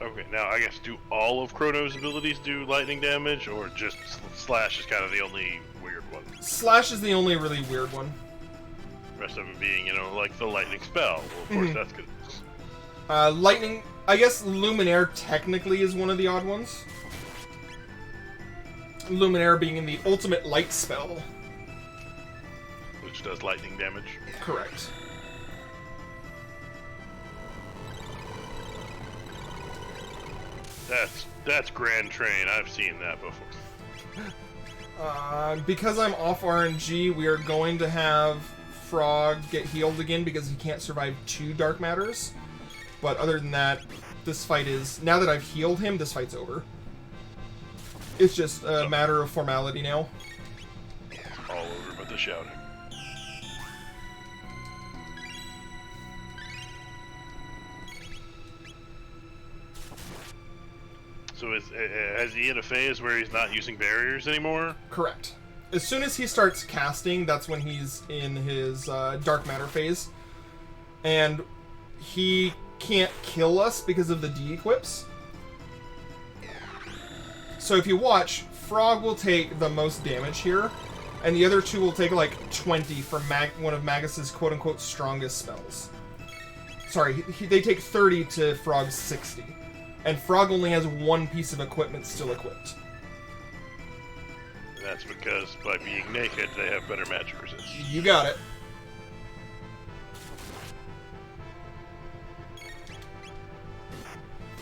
Okay, now I guess do all of Chrono's abilities do lightning damage, or just Slash is kind of the only weird one? Slash is the only really weird one. The rest of them being, you know, like the lightning spell. Well, of course, that's good. Lightning, I guess Luminaire technically is one of the odd ones. Luminaire being the ultimate light spell. Which does lightning damage. Correct. That's Grand Train. I've seen that before. Because I'm off RNG, we are going to have Frog get healed again because he can't survive 2 Dark Matters. But other than that, this fight is... Now that I've healed him, this fight's over. It's just a matter of formality now. All over but the shouting. So has he in a phase where he's not using barriers anymore? Correct. As soon as he starts casting, that's when he's in his Dark Matter phase. And he can't kill us because of the de-equips. So if you watch, Frog will take the most damage here, and the other two will take like 20 from one of Magus's quote-unquote strongest spells. Sorry, they take 30 to Frog's 60. And Frog only has 1 piece of equipment still equipped. That's because by being naked, they have better magic resistance. You got it.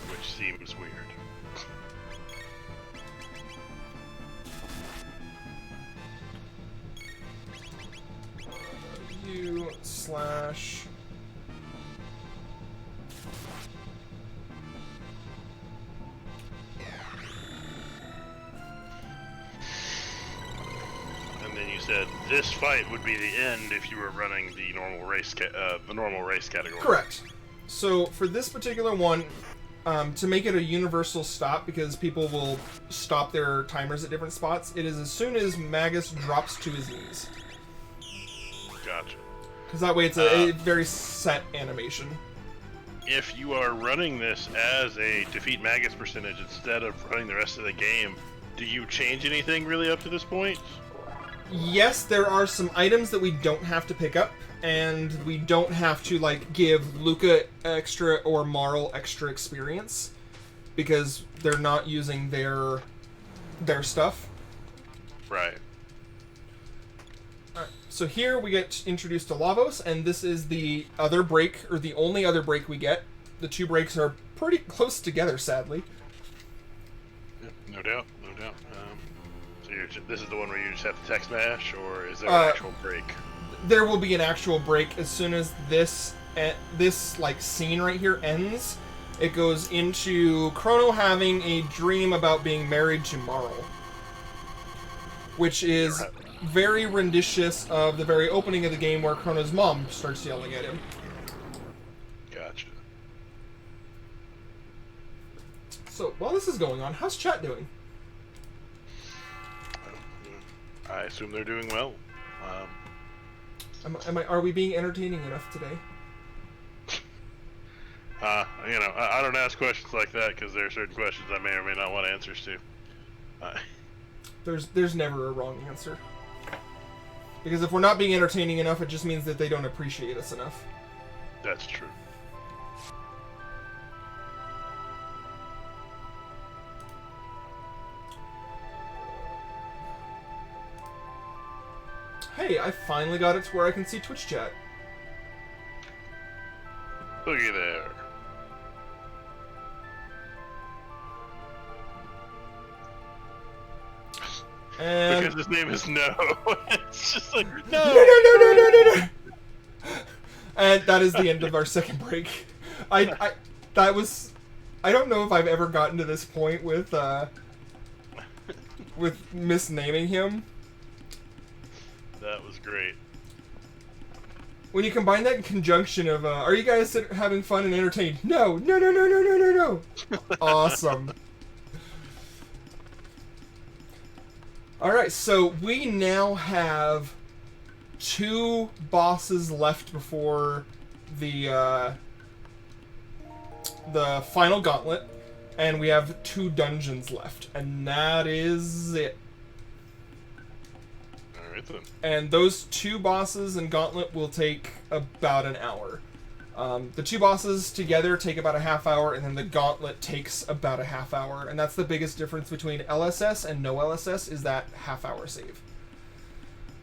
Which seems weird. You slash... And then you said this fight would be the end if you were running the normal race, category. Correct. So for this particular one, to make it a universal stop, because people will stop their timers at different spots, it is as soon as Magus drops to his knees. Gotcha. Because that way it's a very set animation. if you are running this as a defeat Magus percentage instead of running the rest of the game, do you change anything really up to this point? Yes, there are some items that we don't have to pick up, and we don't have to, like, give Luca extra or Marl extra experience, because they're not using their stuff. Right. Alright, so here we get introduced to Lavos, and this is the other break, or the only other break we get. The two breaks are pretty close together, sadly. Yeah, no doubt, no doubt. So this is the one where you just have to text mash, or is there an actual break? There will be an actual break as soon as this like scene right here ends. It goes into Chrono having a dream about being married to Marl, which is very renditions of the very opening of the game where Chrono's mom starts yelling at him. Gotcha. So while this is going on, how's chat doing? I assume they're doing well. Are we being entertaining enough today? I don't ask questions like that because there are certain questions I may or may not want answers to. There's never a wrong answer. Because if we're not being entertaining enough, it just means that they don't appreciate us enough. That's true. Hey, I finally got it to where I can see Twitch chat. Looky there. And because his name is No. It's just like, no! No. And that is the end of our second break. I don't know if I've ever gotten to this point with misnaming him. That was great. When you combine that in conjunction of, are you guys having fun and entertained? No. Awesome. Alright, so we now have 2 bosses left before the final gauntlet, and we have 2 dungeons left, and that is it. Alright then. And those 2 bosses and gauntlet will take about an hour. The 2 bosses together take about a half hour, and then the gauntlet takes about a half hour. And that's the biggest difference between LSS and no LSS, is that half-hour save.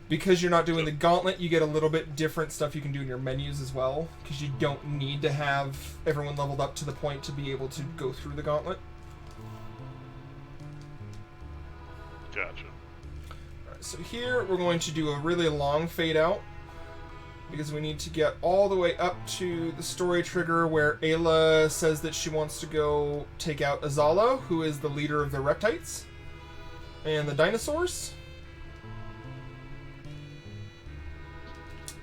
Because you're not doing the gauntlet, you get a little bit different stuff you can do in your menus as well, because you don't need to have everyone leveled up to the point to be able to go through the gauntlet. Gotcha. Alright, so here we're going to do a really long fade out, because we need to get all the way up to the story trigger where Ayla says that she wants to go take out Azala, who is the leader of the Reptites and the dinosaurs.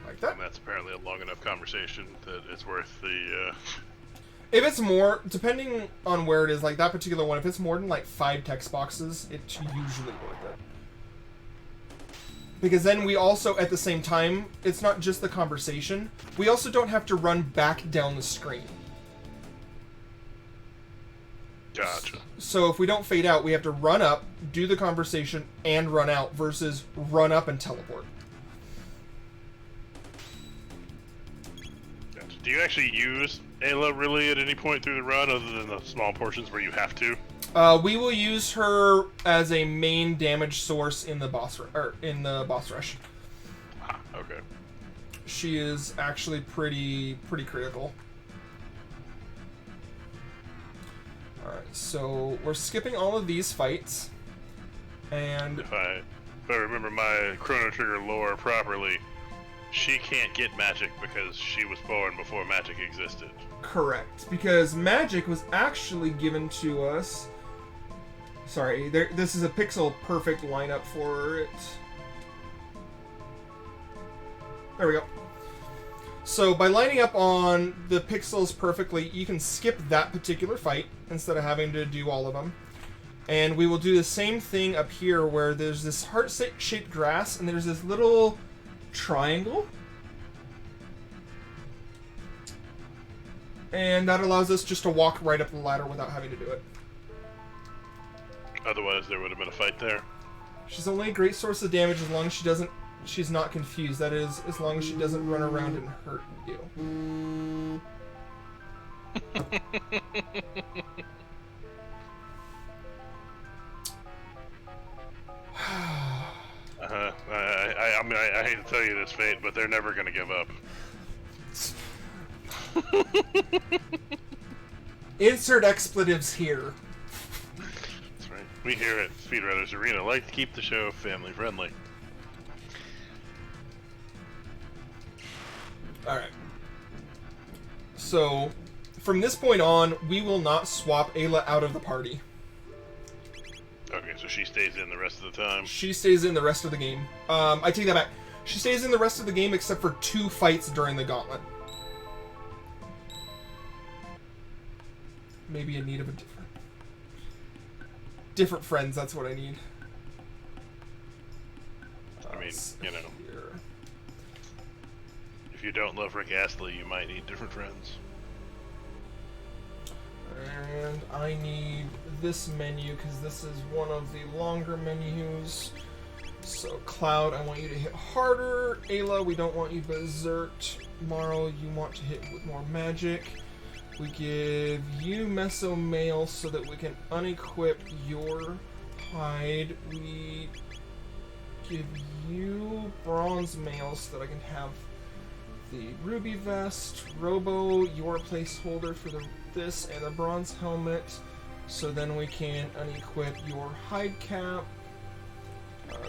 Like that. And that's apparently a long enough conversation that it's worth the... If it's more, depending on where it is, like that particular one, if it's more than like 5 text boxes, it's usually worth it. Because then we also, at the same time, it's not just the conversation, we also don't have to run back down the screen. Gotcha. So if we don't fade out, we have to run up, do the conversation, and run out, versus run up and teleport. Gotcha. Do you actually use Ayla really at any point through the run, other than the small portions where you have to? We will use her as a main damage source in the boss rush. Ah, okay. She is actually pretty critical. Alright, so we're skipping all of these fights. And If I remember my Chrono Trigger lore properly, she can't get magic because she was born before magic existed. correct, because magic was actually given to us. Sorry, this is a pixel perfect lineup for it. There we go. So by lining up on the pixels perfectly, you can skip that particular fight instead of having to do all of them. And we will do the same thing up here where there's this heart-shaped grass and there's this little triangle. And that allows us just to walk right up the ladder without having to do it. Otherwise, there would have been a fight there. She's only a great source of damage as long as she's not confused. That is, as long as she doesn't run around and hurt you. I hate to tell you this, Fate, but they're never gonna give up. Insert expletives here. That's right. We here at Speedrunners Arena like to keep the show family friendly. Alright. So, from this point on, we will not swap Ayla out of the party. Okay, so she stays in the rest of the time. She stays in the rest of the game. I take that back. She stays in the rest of the game except for 2 fights during the gauntlet. Maybe in need of a different friends, that's what I need. I mean, you know, if you don't love Rick Astley, you might need different friends. And I need this menu because this is one of the longer menus. So Cloud, I want you to hit harder. Ayla, we don't want you berserked. Marl, you want to hit with more magic. We give you Meso Mail so that we can unequip your hide. We give you Bronze Mail so that I can have the Ruby Vest. Robo, your placeholder for this, and the Bronze Helmet. So then we can unequip your hide cap.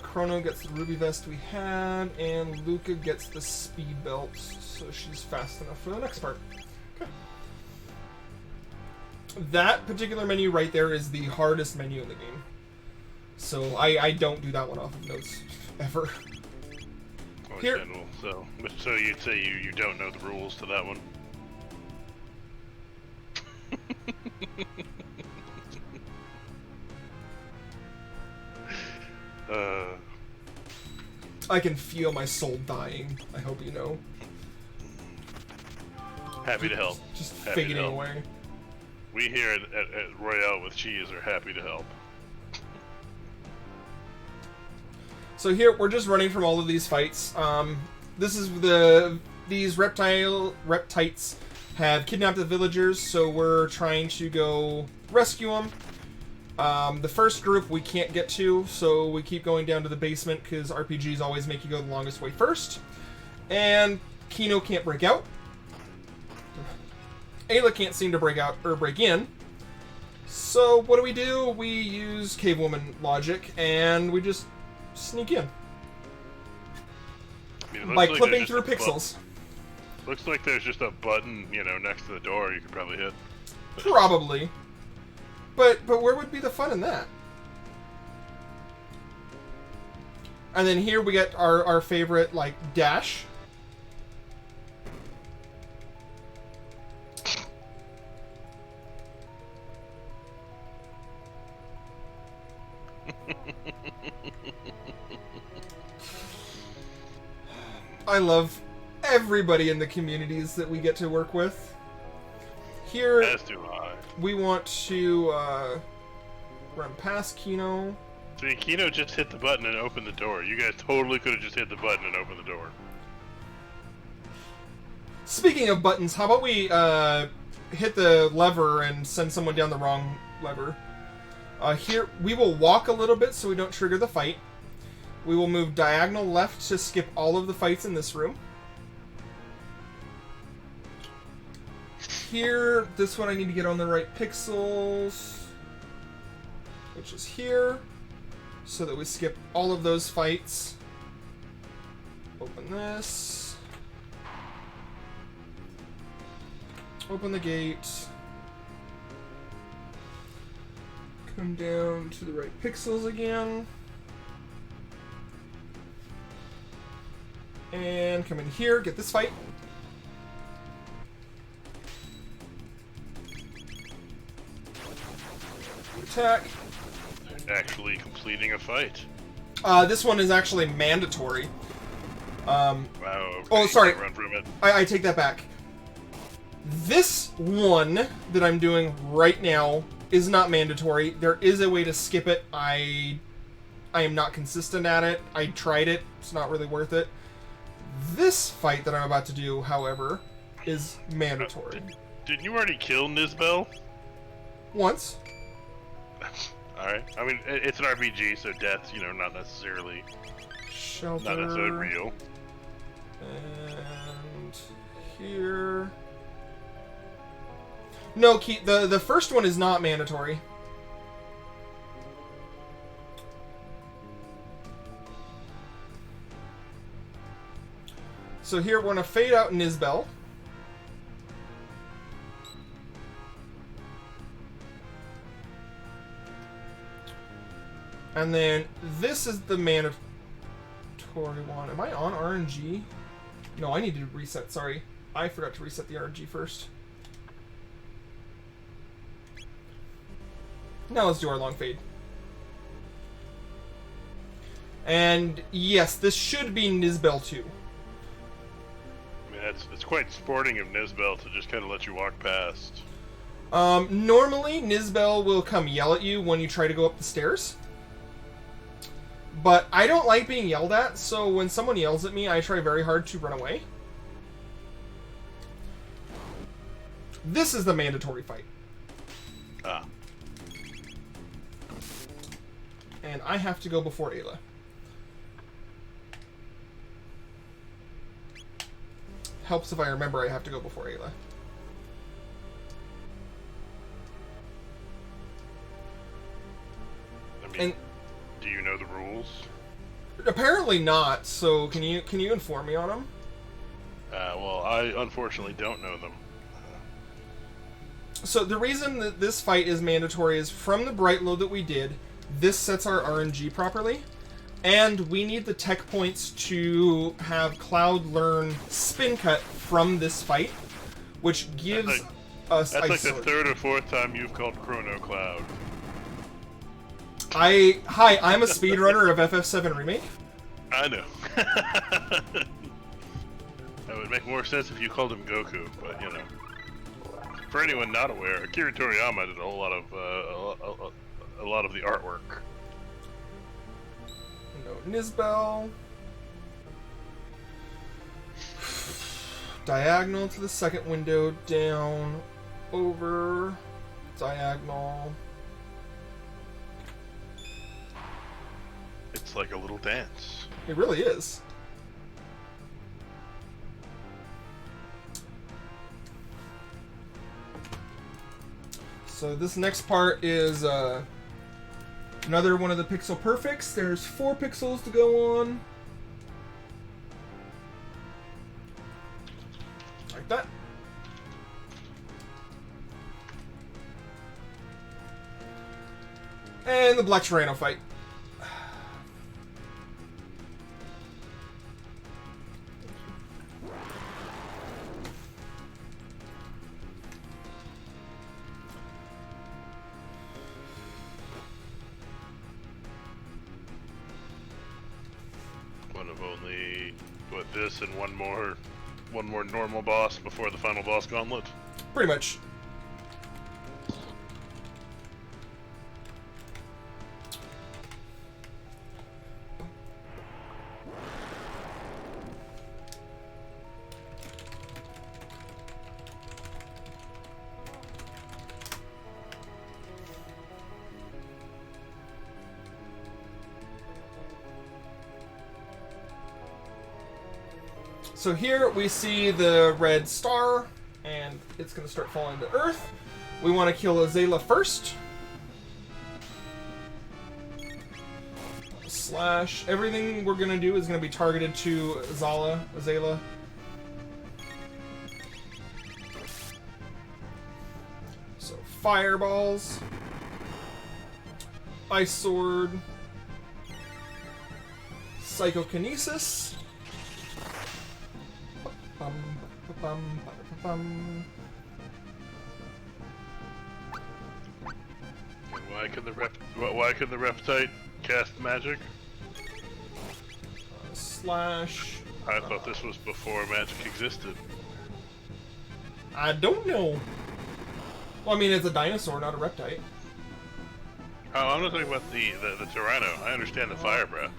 Chrono gets the Ruby Vest we had, and Luca gets the Speed Belt, so she's fast enough for the next part. Okay. That particular menu right there is the hardest menu in the game. So I don't do that one off of notes, ever. Here. So you'd say you don't know the rules to that one? I can feel my soul dying. I hope you know. Happy to help. Just happy fading away. We here at Royale with Cheese are happy to help. So here we're just running from all of these fights. This is these reptites have kidnapped the villagers, so we're trying to go rescue them. The first group we can't get to, so we keep going down to the basement because RPGs always make you go the longest way first. And Kino can't break out. Ayla can't seem to break out or break in. So what do? We use Cave Woman logic and we just sneak in. I mean, by clipping through pixels. Looks like there's just a button, you know, next to the door you could probably hit. Probably. But where would be the fun in that? And then here we get our favorite, like, dash. I love everybody in the communities that we get to work with. Here, as do I. We want to run past Kino. See, Kino just hit the button and opened the door. You guys totally could have just hit the button and opened the door. Speaking of buttons, how about we hit the lever and send someone down the wrong lever? Here, we will walk a little bit so we don't trigger the fight. We will move diagonal left to skip all of the fights in this room. Here, this one I need to get on the right pixels, which is here, so that we skip all of those fights. Open this. Open the gate. Come down to the right pixels again. And come in here, get this fight. Attack. Actually completing a fight. This one is actually mandatory. Wow. Oh, sorry. Run from it. I take that back. This one that I'm doing right now is not mandatory. There is a way to skip it. I am not consistent at it. I tried it. It's not really worth it. This fight that I'm about to do, however, is mandatory. Didn't you already kill Nizbel? Once. Alright. I mean, it's an RPG, so death's, not necessarily... Shelter. Not necessarily real. And... here... No, the first one is not mandatory. So here we're going to fade out Nizbel. And then this is the mandatory one. Am I on RNG? No, I need to reset. Sorry. I forgot to reset the RNG first. Now let's do our long fade. And yes, this should be Nizbel 2. I mean, it's quite sporting of Nizbel to just kind of let you walk past. Normally, Nizbel will come yell at you when you try to go up the stairs. But I don't like being yelled at, so when someone yells at me, I try very hard to run away. This is the mandatory fight. Ah. And I have to go before Ayla. Helps if I remember I have to go before Ayla. I mean, and do you know the rules? Apparently not, so can you inform me on them? Well, I unfortunately don't know them. So the reason that this fight is mandatory is from the bright load that we did, this sets our RNG properly, and we need the tech points to have Cloud learn Spin Cut from this fight, which gives us That's like Sword. the third or fourth time you've called Chrono Cloud. Hi, I'm a speedrunner of FF7 Remake. I know. That would make more sense if you called him Goku, but For anyone not aware, Akira Toriyama did a whole lot of a lot of the artwork. No Nizbel. Diagonal to the second window, down, over, diagonal. It's like a little dance. It really is. So this next part is another one of the pixel perfects. There's 4 pixels to go on. Like that. And the Black Chrono fight. One of only this and one more normal boss before the final boss gauntlet. Pretty much. So here we see the red star, and it's going to start falling to Earth. We want to kill Azala first. Slash. Everything we're going to do is going to be targeted to Azala. So fireballs. Ice sword. Psychokinesis. Why can the reptite cast magic? Slash. I thought this was before magic existed. I don't know. Well, I mean, it's a dinosaur, not a reptile. Oh, I'm not talking about the Tyranno. I understand the fire breath.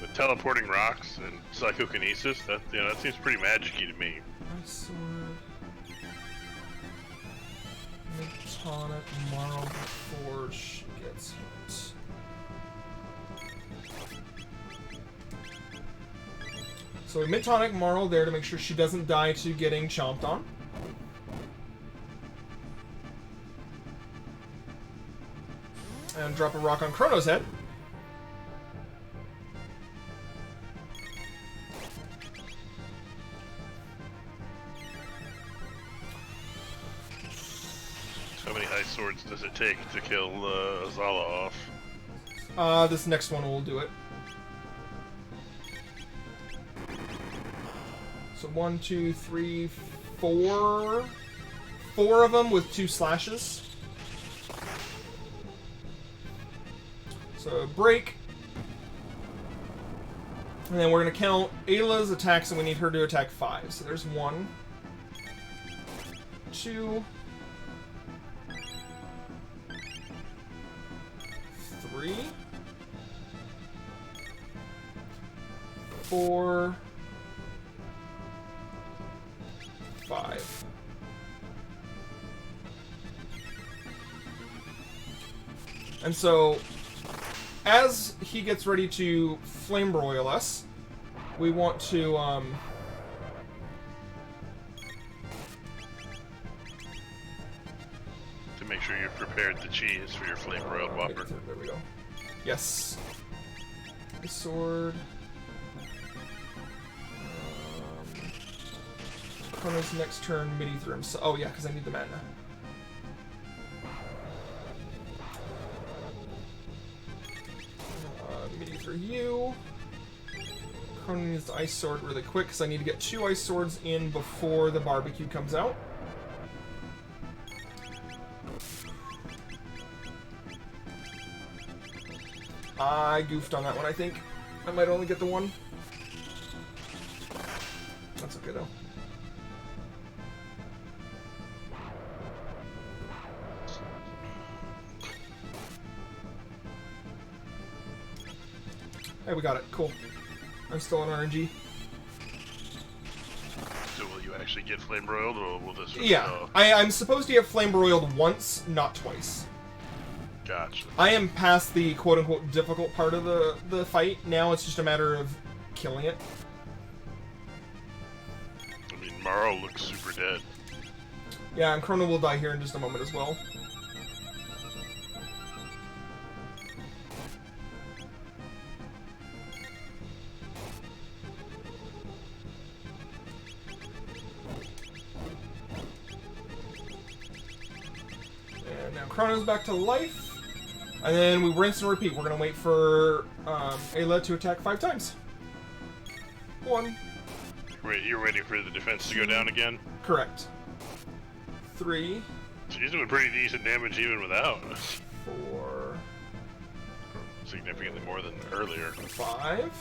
But teleporting rocks and psychokinesis, that seems pretty magic-y to me. Ice sword. Tonic Marl before she gets hit. So we Mid-Tonic Marl there to make sure she doesn't die to getting chomped on. And drop a rock on Chrono's head. How many ice swords does it take to kill Zala off? This next one will do it. So 1, 2, 3, 4. 4 of them with 2 slashes. So break. And then we're going to count Ayla's attacks, and we need her to attack 5. So there's 1, 2, 3, 4, 5. And so, as he gets ready to flame broil us, we want to make sure you've prepared the cheese for your flame broiled whopper. There we go. Yes. The sword. Chrono's next turn, midi through him. Oh yeah, because I need the mana. Midi for you. Chrono needs the ice sword really quick because I need to get 2 ice swords in before the barbecue comes out. I goofed on that one, I think. I might only get the 1. That's okay, though. Hey, we got it. Cool. I'm still on RNG. So will you actually get flame broiled, or will this... Yeah. I'm supposed to get flame broiled once, not twice. Gotcha. I am past the quote-unquote difficult part of the fight. Now it's just a matter of killing it. I mean, Marl looks super dead. Yeah, and Chrono will die here in just a moment as well. And now Chrono's back to life. And then we rinse and repeat. We're going to wait for Ayla to attack 5 times. 1. Wait, you're waiting for the defense to go down again? Correct. 3. She's doing pretty decent damage even without. 4. Significantly more than earlier. 5.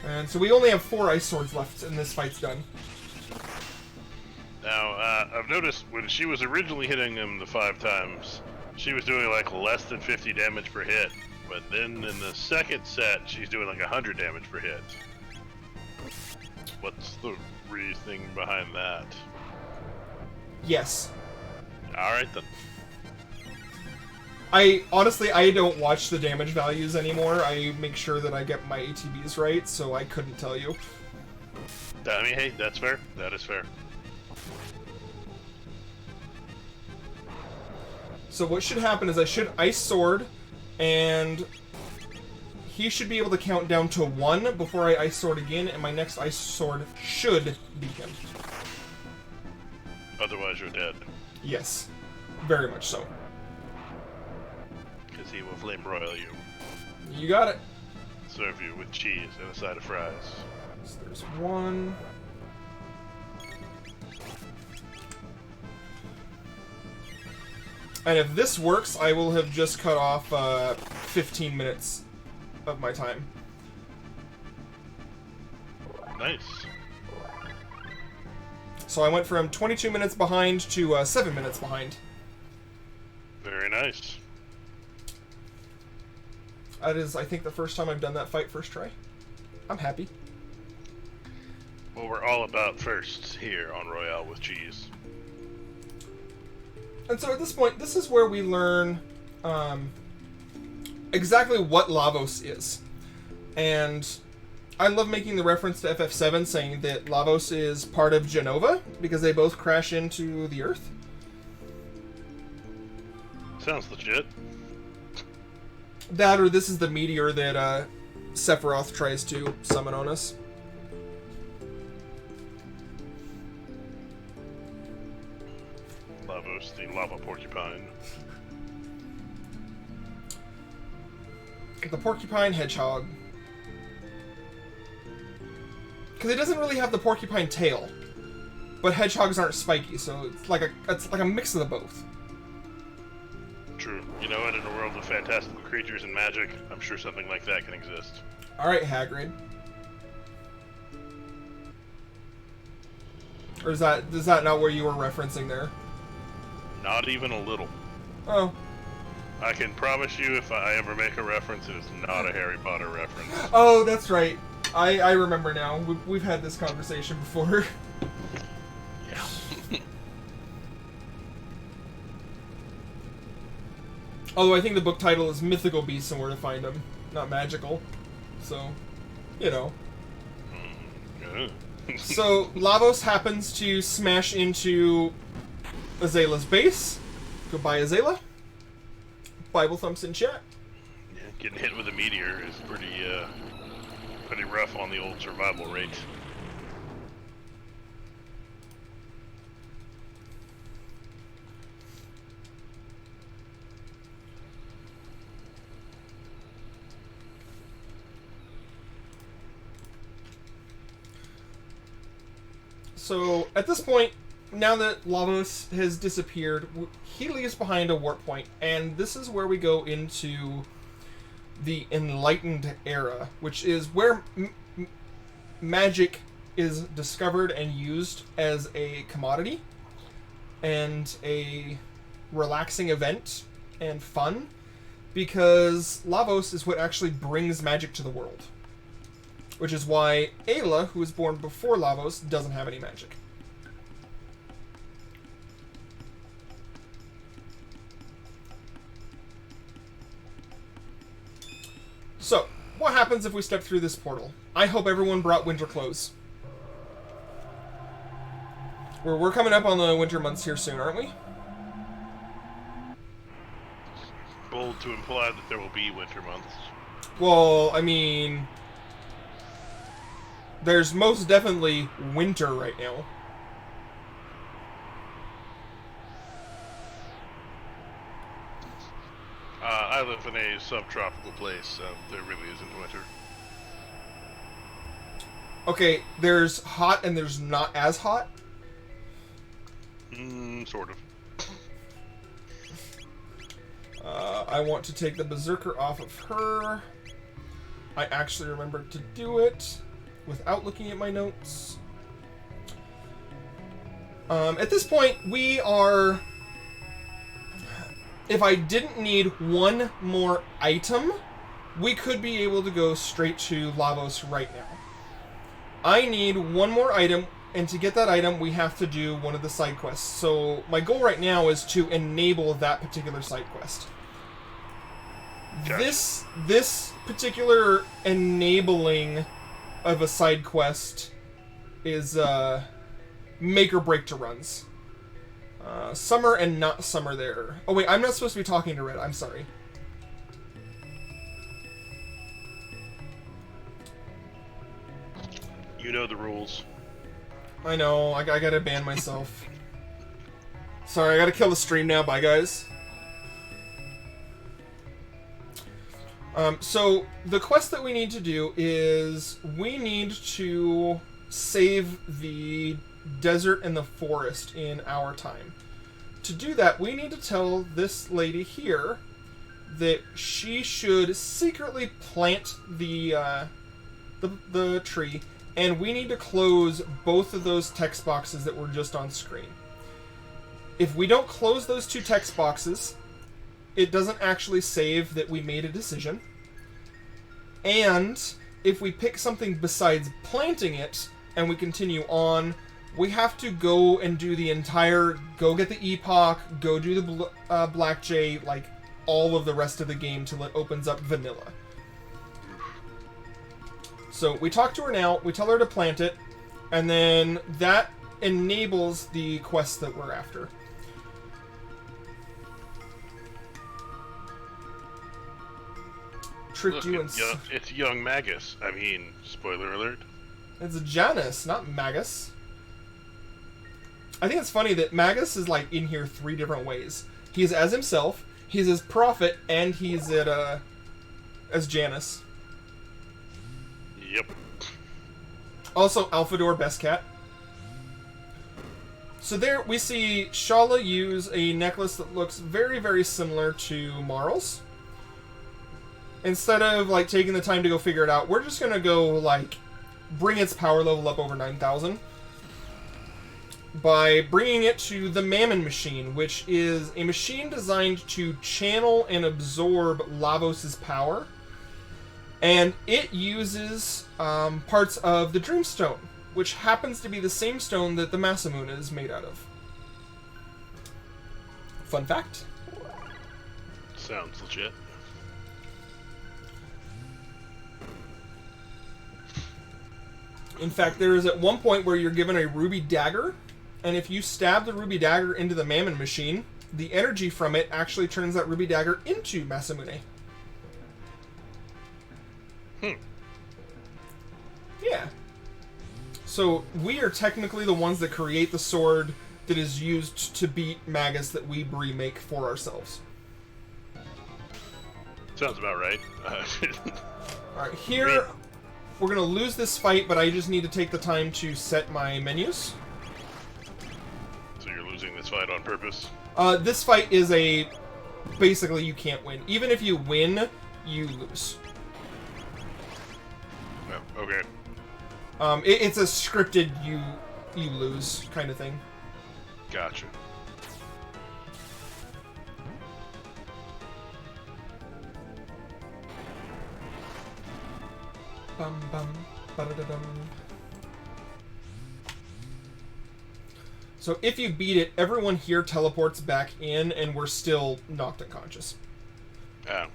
And so we only have 4 ice swords left, and this fight's done. Now, I've noticed when she was originally hitting him the 5 times, she was doing like less than 50 damage per hit. But then in the second set, she's doing like 100 damage per hit. What's the reasoning behind that? Yes. Alright then. Honestly, I don't watch the damage values anymore. I make sure that I get my ATBs right, so I couldn't tell you. I mean, hey, that's fair. That is fair. So what should happen is I should Ice Sword, and he should be able to count down to 1 before I Ice Sword again, and my next Ice Sword should beat him. Otherwise you're dead. Yes. Very much so. Because he will flame broil you. You got it. Serve you with cheese and a side of fries. So there's 1. And if this works, I will have just cut off 15 minutes of my time. Nice. So I went from 22 minutes behind to 7 minutes behind. Very nice. That is, I think, the first time I've done that fight first try. I'm happy. Well, we're all about firsts here on Royale with Cheese. And so at this point, this is where we learn exactly what Lavos is. And I love making the reference to FF7 saying that Lavos is part of Genova because they both crash into the Earth. Sounds legit. That or this is the meteor that Sephiroth tries to summon on us. Lavos, the lava porcupine. The porcupine hedgehog. Because it doesn't really have the porcupine tail. But hedgehogs aren't spiky, so it's like a mix of the both. True. You know what? In a world of fantastical creatures and magic, I'm sure something like that can exist. Alright, Hagrid. Or is that not where you were referencing there? Not even a little. Oh. I can promise you if I ever make a reference, it is not a Harry Potter reference. Oh, that's right. I remember now. We've had this conversation before. Yeah. Although I think the book title is Mythical Beasts and Where to Find Them, not Magical. So, you know. So, Lavos happens to smash into Azala's base. Goodbye, Azala. Bible thumps in chat. Yeah, getting hit with a meteor is pretty rough on the old survival rate. So, at this point, now that Lavos has disappeared, he leaves behind a warp point, and this is where we go into the Enlightened Era, which is where magic is discovered and used as a commodity and a relaxing event and fun, because Lavos is what actually brings magic to the world. Which is why Ayla, who was born before Lavos, doesn't have any magic. So, what happens if we step through this portal? I hope everyone brought winter clothes. We're coming up on the winter months here soon, aren't we? Bold to imply that there will be winter months. Well, I mean, there's most definitely winter right now. I live in a subtropical place, so there really isn't winter. Okay, there's hot and there's not as hot. Sort of. I want to take the Berserker off of her. I actually remembered to do it without looking at my notes. At this point, we are... If I didn't need one more item, we could be able to go straight to Lavos right now. I need one more item, and to get that item, we have to do one of the side quests. So my goal right now is to enable that particular side quest. Gotcha. This particular enabling of a side quest is make or break to runs. Summer and not summer there. Oh wait, I'm not supposed to be talking to Red. I'm sorry. You know the rules. I know. I gotta ban myself. Sorry, I gotta kill the stream now. Bye, guys. So the quest that we need to do is we need to save the desert and the forest in our time. To do that, we need to tell this lady here that she should secretly plant the tree and we need to close both of those text boxes that were just on screen. If we don't close those two text boxes, it doesn't actually save that we made a decision. And if we pick something besides planting it and we continue on, we have to go and do the entire, go get the epoch, go do the Black Jay, like all of the rest of the game till it opens up vanilla. So we talk to her now, we tell her to plant it, and then that enables the quest that we're after. Look, it's young Magus. I mean, spoiler alert. It's Janus, not Magus. I think it's funny that Magus is like in here 3 different ways. He's as himself, he's as Prophet, and he's as Janus. Yep. Also, Alphador Bestcat. So there we see Shala use a necklace that looks very, very similar to Marl's. Instead of like taking the time to go figure it out, we're just gonna go like bring its power level up over 9,000 by bringing it to the Mammon Machine, which is a machine designed to channel and absorb Lavos' power. And it uses parts of the Dreamstone, which happens to be the same stone that the Masamune is made out of. Fun fact. Sounds legit. In fact, there is at one point where you're given a ruby dagger, and if you stab the ruby dagger into the Mammon Machine, the energy from it actually turns that ruby dagger into Masamune. Yeah. So we are technically the ones that create the sword that is used to beat Magus that we remake for ourselves. Sounds about right. Alright, here we're going to lose this fight, but I just need to take the time to set my menus. So you're losing this fight on purpose? This fight is a... Basically, you can't win. Even if you win, you lose. Oh, okay. It's a scripted you lose kind of thing. Gotcha. Bum bum ba-da-da-dum. So if you beat it, everyone here teleports back in, and we're still knocked unconscious. Oh.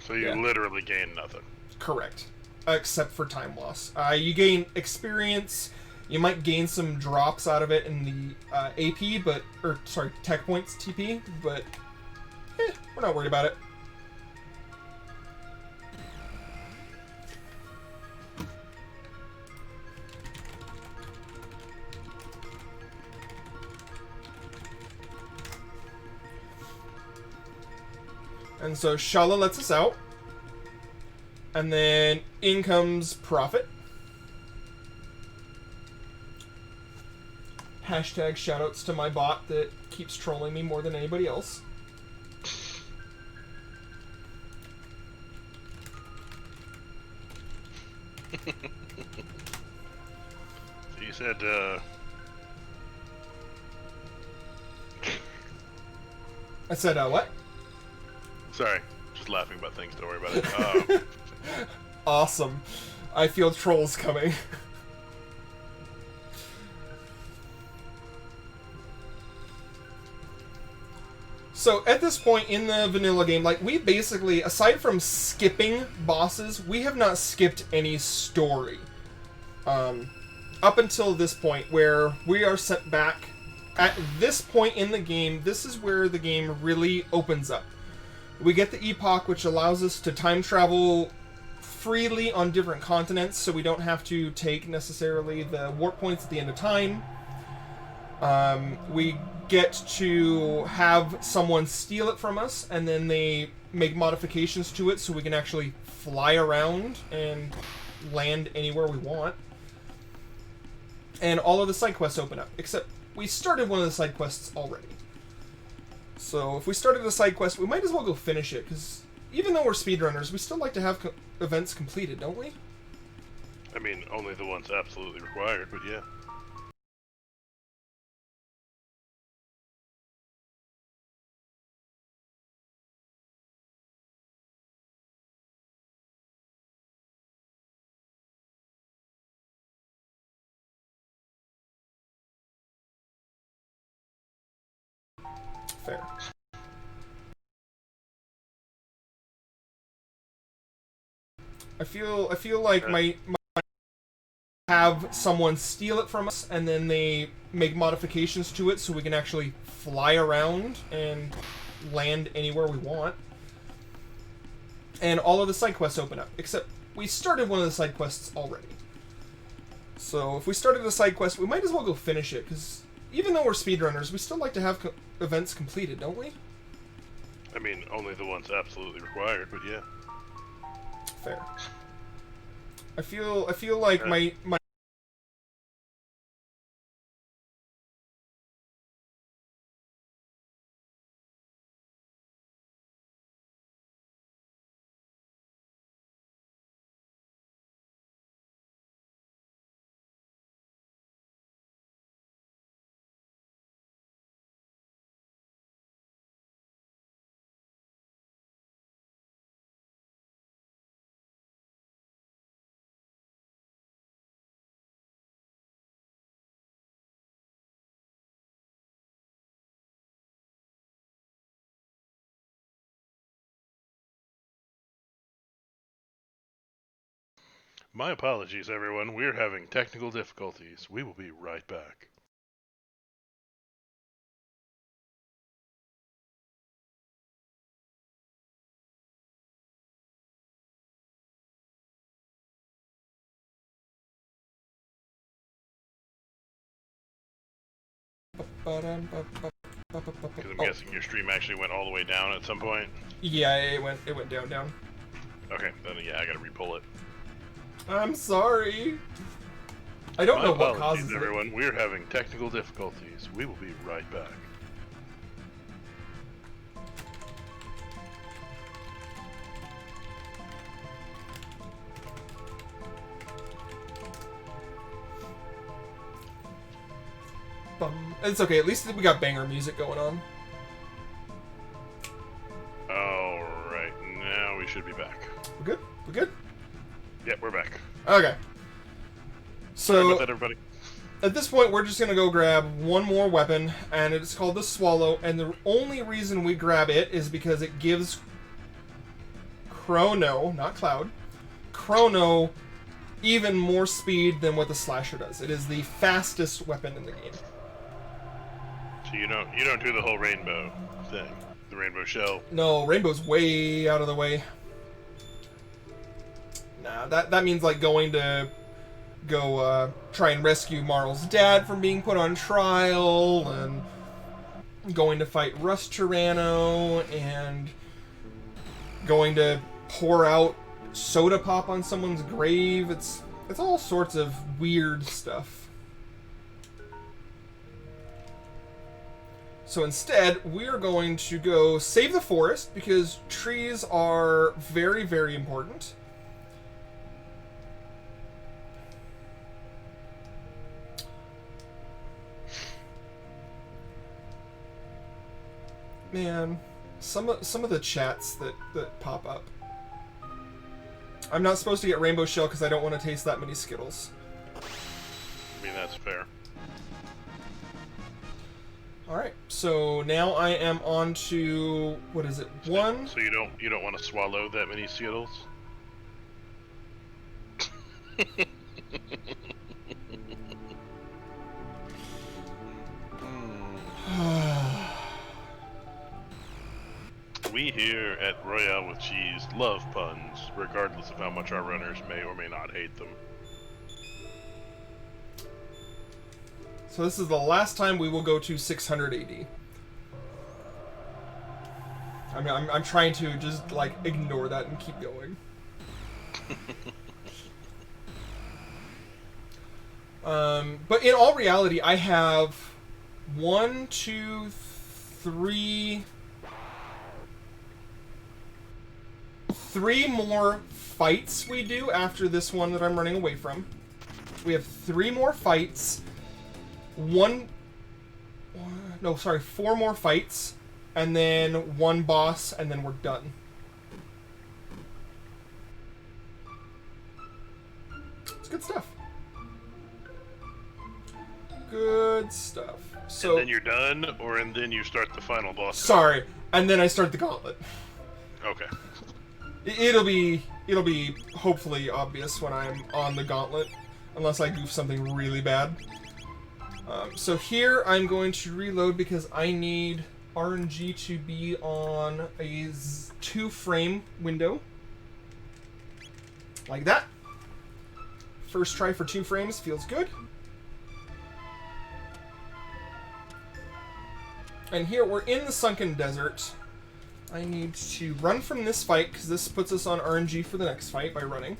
So you literally gain nothing. Correct. Except for time loss. You gain experience. You might gain some drops out of it in the AP, but... Or, sorry, tech points TP, but... we're not worried about it. And so Shala lets us out. And then in comes Prophet. Hashtag shoutouts to my bot that keeps trolling me more than anybody else. So you said, I said, what? Sorry, just laughing about things, don't worry about it. Awesome. I feel trolls coming. So at this point in the vanilla game, like, we basically, aside from skipping bosses, we have not skipped any story. Up until this point, where we are sent back. At this point in the game, this is where the game really opens up. We get the epoch, which allows us to time travel freely on different continents, so we don't have to take necessarily the warp points at the end of time. We get to have someone steal it from us, and then they make modifications to it so we can actually fly around and land anywhere we want. And all of the side quests open up, except we started one of the side quests already. So if we started a side quest, we might as well go finish it, because even though we're speedrunners, we still like to have events completed, don't we? I mean, only the ones absolutely required, but yeah. Fair. I feel like my have someone steal it from us, and then they make modifications to it so we can actually fly around and land anywhere we want. And all of the side quests open up, except we started one of the side quests already. So if we started a side quest, we might as well go finish it, because even though we're speedrunners, we still like to have events completed, don't we? I mean, only the ones absolutely required, but yeah. Fair. I feel like my My apologies, everyone. We're having technical difficulties. We will be right back. Because I'm guessing your stream actually went all the way down at some point. Yeah, it went down. Okay, then yeah, I gotta re-pull it. I'm sorry. I don't know what causes everyone. We're having technical difficulties. We will be right back. It's okay, at least we got banger music going on. Alright, now we should be back. We're good? We're good? Yep, we're back. Okay. So, sorry about that, everybody. At this point, we're just going to go grab one more weapon, and it's called the Swallow, and the only reason we grab it is because it gives Chrono, not Cloud, Chrono even more speed than what the Slasher does. It is the fastest weapon in the game. So you don't do the whole rainbow thing, the rainbow shell. No, rainbow's way out of the way. Nah, that means like going to go try and rescue Marl's dad from being put on trial, and going to fight Rust Tyranno, and going to pour out soda pop on someone's grave. It's all sorts of weird stuff. So instead, we're going to go save the forest, because trees are very, very important. Man, some of the chats that pop up. I'm not supposed to get Rainbow Shell because I don't want to taste that many Skittles. I mean, that's fair. Alright, so now I am on to, what is it, 1? So you don't want to swallow that many Skittles? We here at Royale with Cheese love puns, regardless of how much our runners may or may not hate them. So this is the last time we will go to 600 AD. I mean, I'm trying to just, like, ignore that and keep going. But in all reality, I have 1, 2, 3 more fights we do after this one that I'm running away from. We have 3 more fights. 4 more fights. And then 1 boss, and then we're done. It's good stuff. Good stuff. So, and then you're done, and then you start the final boss. Sorry, and then I start the gauntlet. Okay. It'll be hopefully obvious when I'm on the gauntlet, unless I goof something really bad. So here I'm going to reload because I need RNG to be on a 2-frame window. Like that. First try for 2 frames feels good. And here we're in the sunken desert. I need to run from this fight because this puts us on RNG for the next fight by running.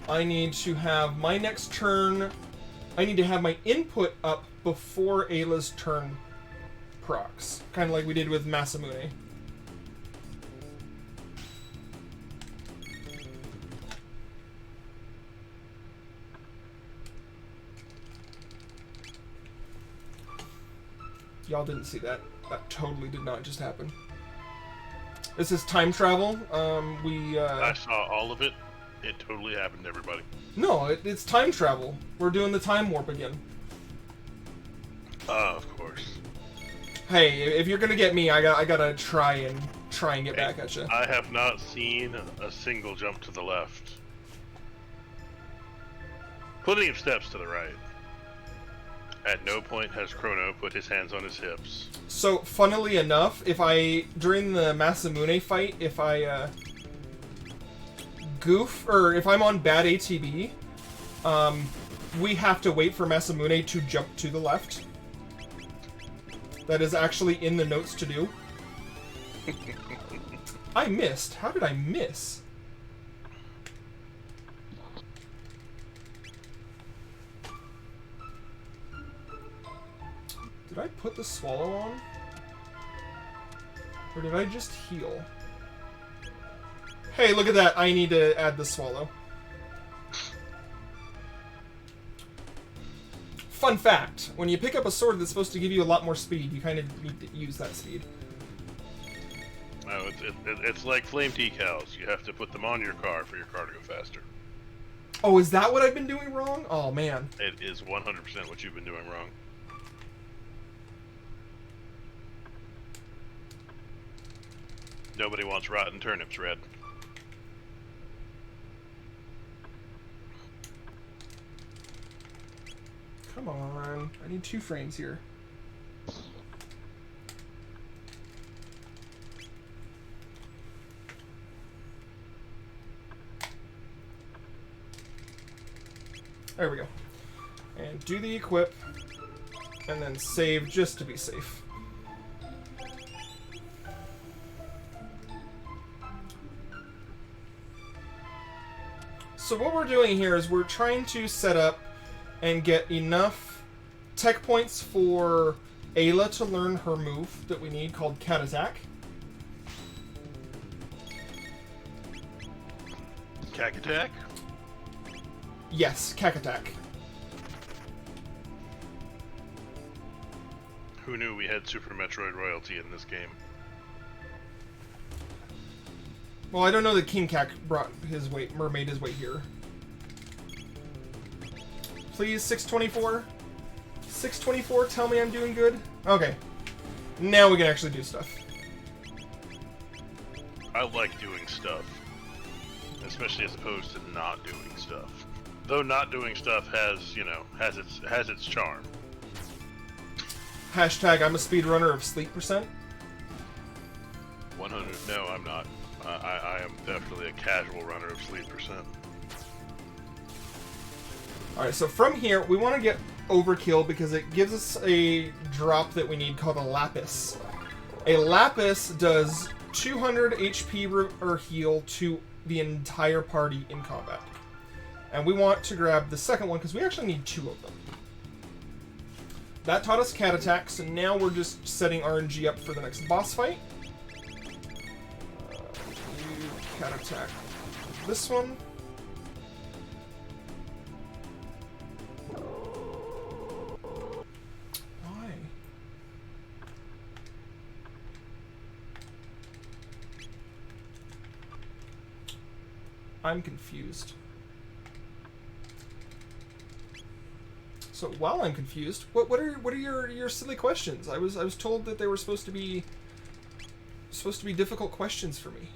I need to have my next turn. I need to have my input up before Ayla's turn procs. Kind of like we did with Masamune. Y'all didn't see that. That totally did not just happen. This is time travel. I saw all of it. It totally happened to everybody. No, it's time travel. We're doing the time warp again. Of course. Hey, if you're gonna get me, I gotta try and get back at you. I have not seen a single jump to the left. Plenty of steps to the right. At no point has Chrono put his hands on his hips. So, funnily enough, during the Masamune fight, if I goof, or if I'm on bad ATB, we have to wait for Masamune to jump to the left. That is actually in the notes to do. I missed. How did I miss? Did I put the swallow on? Or did I just heal? Hey, look at that. I need to add the swallow. Fun fact. When you pick up a sword that's supposed to give you a lot more speed, you kind of need to use that speed. No, it's like flame decals. You have to put them on your car for your car to go faster. Oh, is that what I've been doing wrong? Oh, man. It is 100% what you've been doing wrong. Nobody wants rotten turnips, Red. Come on. I need 2 frames here. There we go. And do the equip. And then save just to be safe. So what we're doing here is we're trying to set up and get enough tech points for Ayla to learn her move that we need called Cat Attack. Cack Attack? Yes, Cat Attack. Who knew we had Super Metroid royalty in this game? Well, I don't know that King Cac brought his weight, or made his way here. Please, 624? 624, tell me I'm doing good? Okay. Now we can actually do stuff. I like doing stuff. Especially as opposed to not doing stuff. Though not doing stuff has, has its charm. Hashtag I'm a speedrunner of sleep percent. 100. No, I'm not. I am definitely a casual runner of sleep percent. Alright, so from here, we want to get overkill because it gives us a drop that we need called a lapis. A lapis does 200 HP or heal to the entire party in combat. And we want to grab the second one because we actually need 2 of them. that taught us cat attack, so now we're just setting RNG up for the next boss fight. You cat attack this one. Why? I'm confused. So while I'm confused, what are your silly questions? I was told that they were supposed to be difficult questions for me.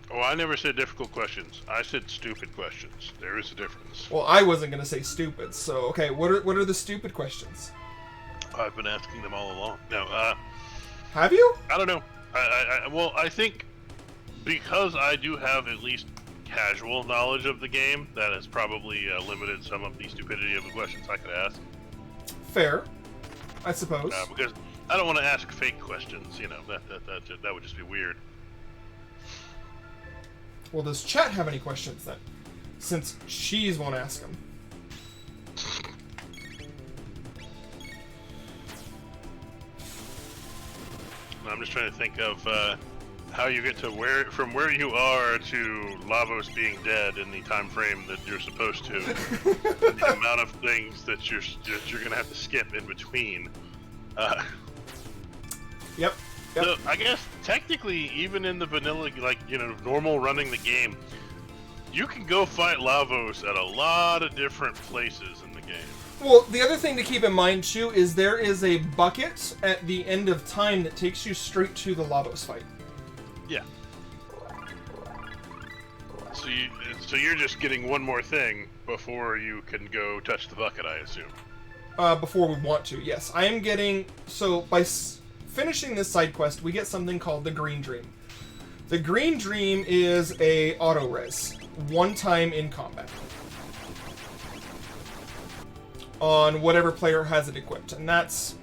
Oh, I never said difficult questions. I said stupid questions. There is a difference. Well, I wasn't gonna say stupid. So okay, what are the stupid questions? I've been asking them all along. No, have you? I don't know. Well, I think because I do have at least casual knowledge of the game, that has probably limited some of the stupidity of the questions I could ask. Fair, I suppose. Because I don't want to ask fake questions. You know, that would just be weird. Well, does chat have any questions then? Since Cheese won't ask them. I'm just trying to think of how you get to from where you are to Lavos being dead in the time frame that you're supposed to. The amount of things that you're gonna have to skip in between. Yep. So I guess technically, even in the vanilla, like, you know, normal running the game, you can go fight Lavos at a lot of different places in the game. Well, the other thing to keep in mind too is there is a bucket at the end of time that takes you straight to the Lavos fight. Yeah. So you're just getting one more thing before you can go touch the bucket, I assume. Before we want to, yes. I am getting... So, by finishing this side quest, we get something called the Green Dream. The Green Dream is a auto-res. One time in combat. On whatever player has it equipped. And that's...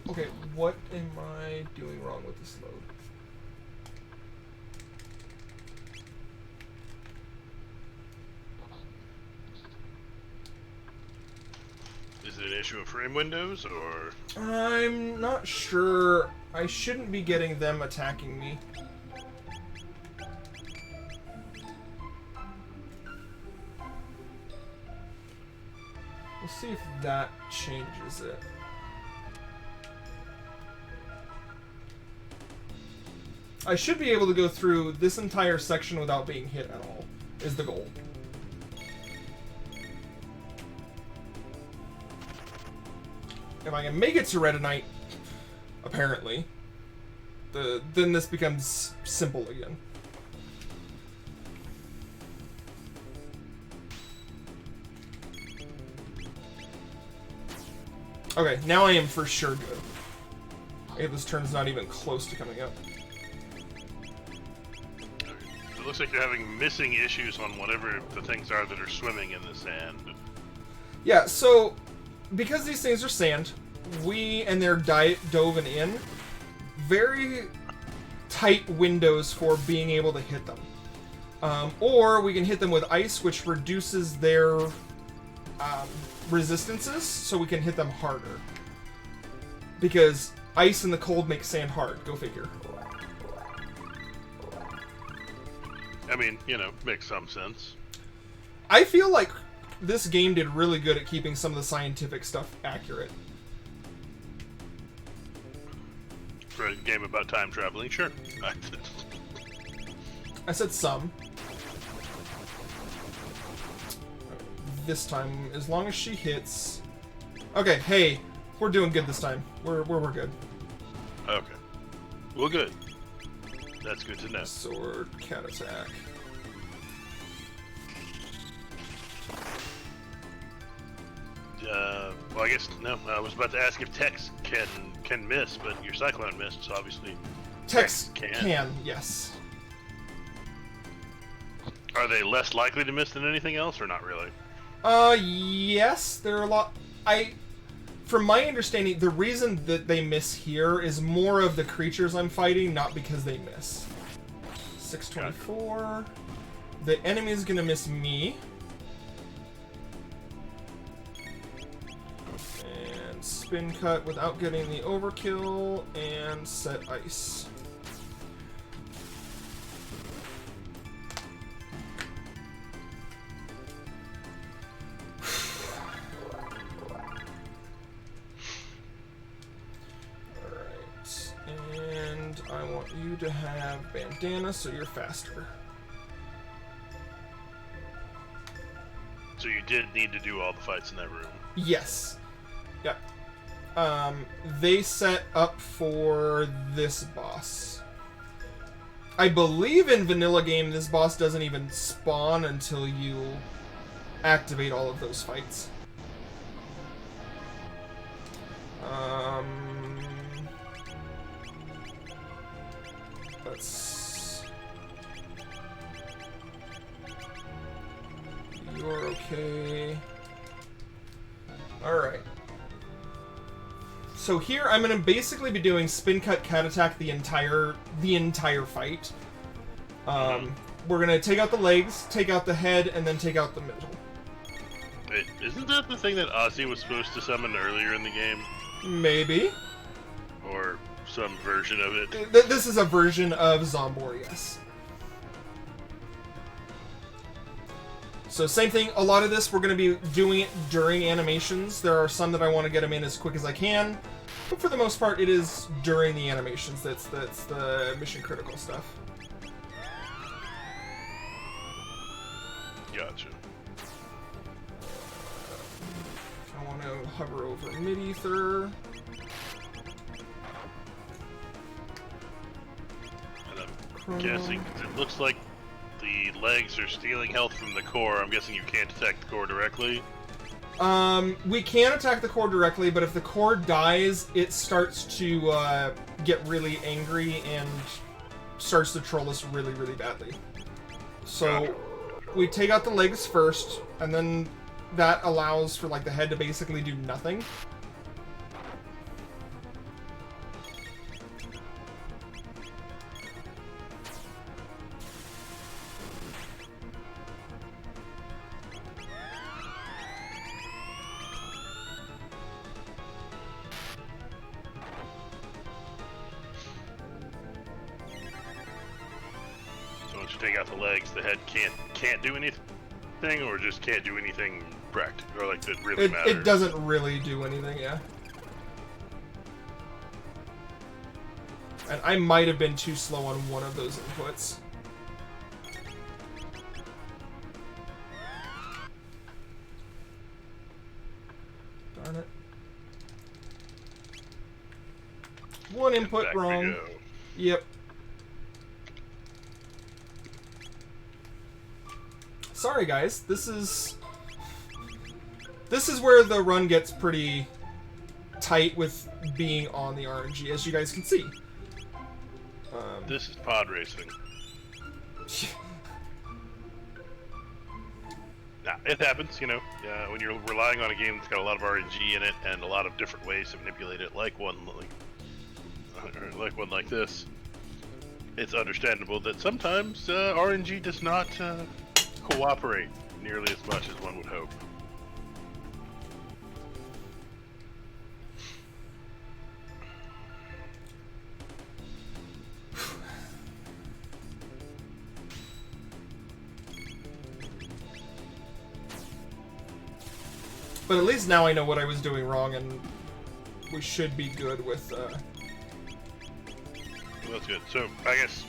Okay, what am I doing wrong with this load? Is it an issue of frame windows, or...? I'm not sure. I shouldn't be getting them attacking me. We'll see if that changes it. I should be able to go through this entire section without being hit at all, is the goal. If I can make it to Retinite, apparently, then this becomes simple again. Okay, now I am for sure good. Okay, this turn's not even close to coming up. It looks like you're having missing issues on whatever the things are that are swimming in the sand. Yeah, so because these things are sand, and they're dove in, very tight windows for being able to hit them. Or we can hit them with ice, which reduces their resistances, so we can hit them harder. Because ice and the cold make sand hard. Go figure. I mean, you know, makes some sense. I feel like this game did really good at keeping some of the scientific stuff accurate. For a game about time traveling, sure. I said some. This time, as long as she hits... Okay, hey, we're doing good this time. We're good. Okay. Well, good. That's good to know. Sword, cat attack. Well, I guess, no, I was about to ask if Tex can miss, but your Cyclone missed, so obviously... Tex can, yes. Are they less likely to miss than anything else, or not really? Yes, there are a lot. From my understanding, the reason that they miss here is more of the creatures I'm fighting, not because they miss. 624. The enemy is gonna miss me. And spin cut without getting the overkill, and set ice. I want you to have bandana so you're faster. So you did need to do all the fights in that room? Yes. Yep. They set up for this boss. I believe in vanilla game this boss doesn't even spawn until you activate all of those fights. You're okay. Alright. So here I'm gonna basically be doing spin cut cat attack the entire fight. We're gonna take out the legs, take out the head, and then take out the middle. Wait, isn't that the thing that Ozzy was supposed to summon earlier in the game? Maybe. Or some version of it? This is a version of Zombor, yes. So same thing, a lot of this we're going to be doing it during animations. There are some that I want to get them in as quick as I can, but for the most part it is during the animations. That's the mission critical stuff. Gotcha. I want to hover over mid-ether. And I'm guessing, it looks like the legs are stealing health from the core. I'm guessing you can't attack the core directly? We can attack the core directly, but if the core dies, it starts to get really angry and starts to troll us really, really badly. So we take out the legs first, and then that allows for like the head to basically do nothing. Take out the legs, the head can't do anything, or just can't do anything practical, or like that really matters? It doesn't really do anything, yeah. And I might have been too slow on one of those inputs. Darn it. One input wrong. Yep. Sorry guys, this is where the run gets pretty tight with being on the RNG, as you guys can see. This is pod racing. Nah, it happens, you know, when you're relying on a game that's got a lot of RNG in it and a lot of different ways to manipulate it, like one like this. It's understandable that sometimes RNG does not cooperate nearly as much as one would hope. But at least now I know what I was doing wrong, and we should be good with... Well, that's good. So, I guess,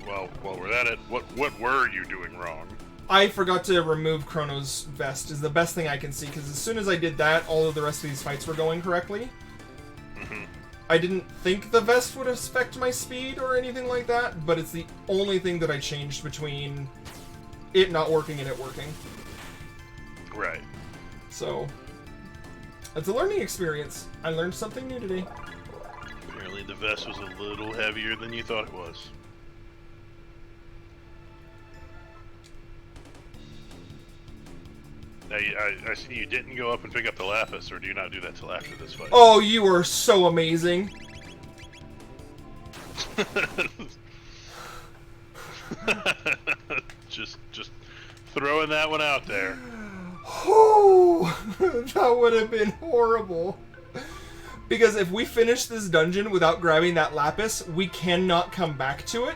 well, while we're at it, what were you doing wrong? I forgot to remove Chrono's vest, is the best thing I can see, because as soon as I did that, all of the rest of these fights were going correctly. Mm-hmm. I didn't think the vest would affect my speed or anything like that, but it's the only thing that I changed between it not working and it working. Right. So, it's a learning experience. I learned something new today. Apparently the vest was a little heavier than you thought it was. I see you didn't go up and pick up the lapis, or do you not do that till after this fight? Oh, you are so amazing. just throwing that one out there. Oh, that would have been horrible. Because if we finish this dungeon without grabbing that lapis, we cannot come back to it.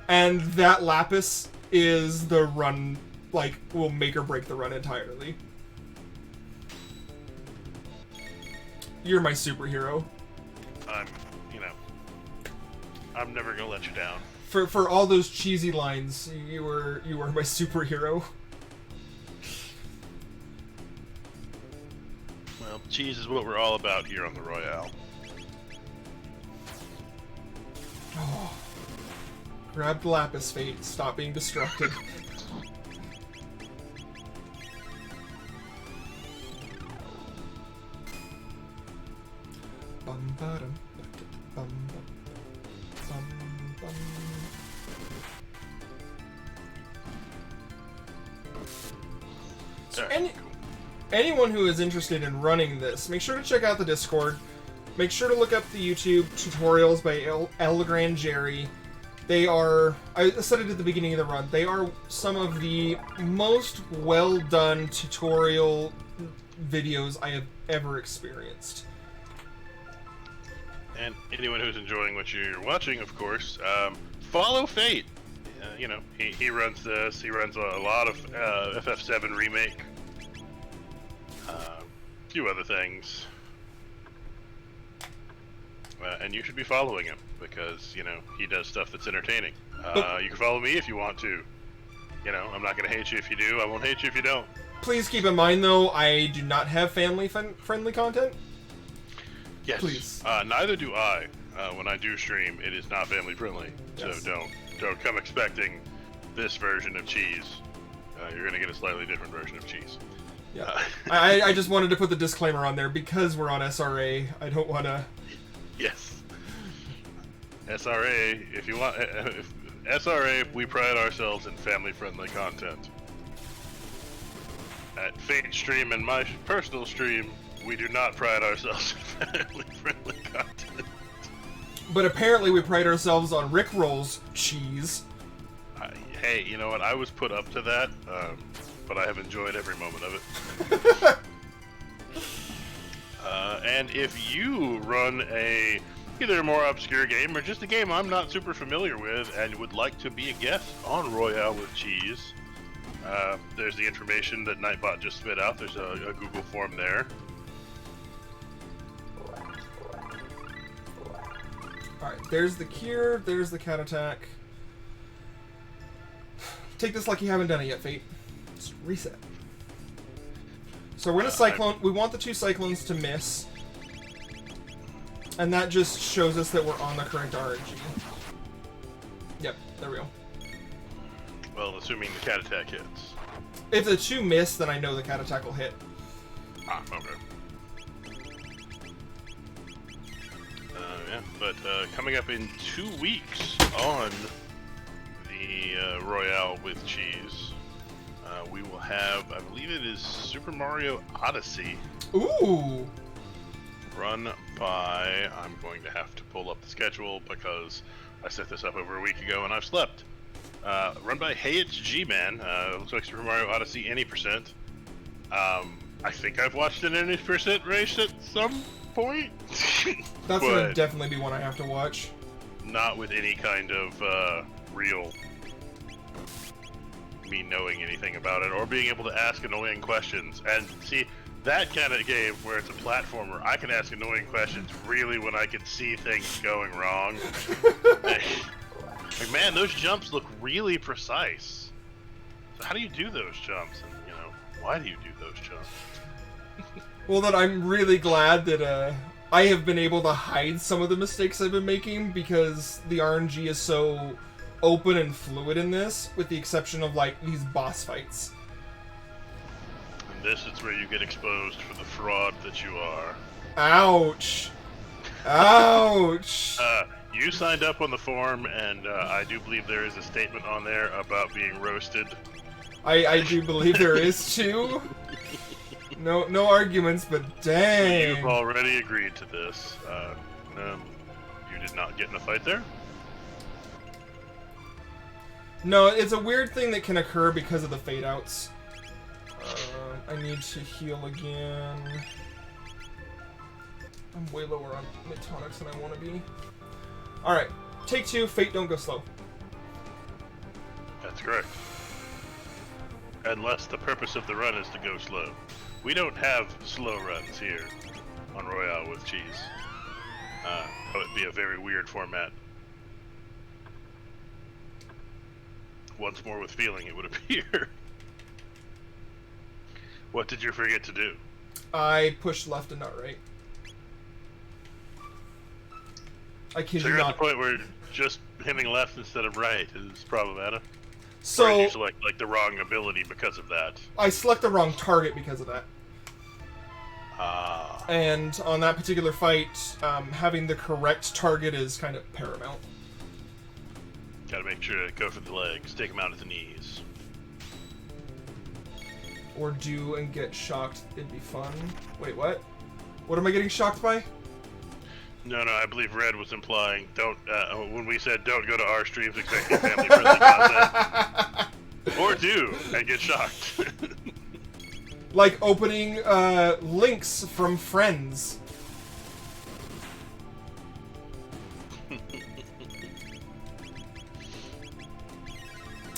And that lapis is the run, like, will make or break the run entirely. You're my superhero. I'm never gonna let you down. For all those cheesy lines, you were my superhero. Well, cheese is what we're all about here on the Royale. Oh. Grab the lapis, Fate. Stop being distracted. So anyone who is interested in running this, make sure to check out the Discord. Make sure to look up the YouTube tutorials by El Grand Jerry. They are, I said it at the beginning of the run, they are some of the most well done tutorial videos I have ever experienced. And anyone who's enjoying what you're watching, of course, follow Fate. He runs this. He runs a lot of FF7 Remake. A few other things. And you should be following him because, he does stuff that's entertaining. You can follow me if you want to. I'm not going to hate you if you do. I won't hate you if you don't. Please keep in mind, though, I do not have family-friendly content. Yes. Please. Neither do I. When I do stream, it is not family-friendly. Yes. So don't come expecting this version of cheese. You're going to get a slightly different version of cheese. Yeah. I just wanted to put the disclaimer on there because we're on SRA. I don't want to... Yes. SRA, if you want... SRA, we pride ourselves in family-friendly content. At Fate Stream and my personal stream, we do not pride ourselves in family-friendly content. But apparently we pride ourselves on Rickroll's cheese. Hey, you know what? I was put up to that, but I have enjoyed every moment of it. And if you run either a more obscure game or just a game I'm not super familiar with and would like to be a guest on Royale with Cheese, there's the information that Nightbot just spit out. There's a Google form there. Alright, there's the cure, there's the cat attack. Take this like you haven't done it yet, Fate. Just reset. So we're gonna Cyclone. We want the 2 Cyclones to miss. And that just shows us that we're on the correct RNG. Yep, there we go. Well, assuming the cat attack hits. If the 2 miss, then I know the cat attack will hit. Ah, okay. Yeah, but coming up in 2 weeks on the Royale with Cheese, we will have, I believe it is Super Mario Odyssey. Ooh! Run by, I'm going to have to pull up the schedule because I set this up over a week ago and I've slept. Run by Hey It's G-Man. Looks like Super Mario Odyssey any percent. I think I've watched an any percent race at some point. That's gonna definitely be one I have to watch. Not with any kind of real me knowing anything about it or being able to ask annoying questions. And see, that kind of game where it's a platformer, I can ask annoying questions really when I can see things going wrong. Like, man, those jumps look really precise. So how do you do those jumps? And, why do you do those jumps? Well, then I'm really glad that I have been able to hide some of the mistakes I've been making because the RNG is so open and fluid in this, with the exception of, like, these boss fights. And this is where you get exposed for the fraud that you are. Ouch! Ouch! You signed up on the form, and I do believe there is a statement on there about being roasted. I do believe there is two. No arguments, but dang. You've already agreed to this. You did not get in a fight there? No, it's a weird thing that can occur because of the fade outs. I need to heal again. I'm way lower on mid-tonics than I want to be. Alright, take two, Fate, don't go slow. That's correct. Unless the purpose of the run is to go slow. We don't have slow runs here on Royale with cheese. That would be a very weird format. Once more with feeling, it would appear. What did you forget to do? I pushed left and not right. I kid So you you're not. at the point where just hitting left instead of right is problematic? So, or did you select like the wrong ability because of that? I select the wrong target because of that. Ah. And on that particular fight, having the correct target is kind of paramount. Gotta make sure to go for the legs, take them out at the knees. Or do and get shocked, it'd be fun. Wait, what? What am I getting shocked by? No, I believe Red was implying don't, when we said don't go to our streams expecting family-friendly content. Or do, and get shocked. Like opening links from friends.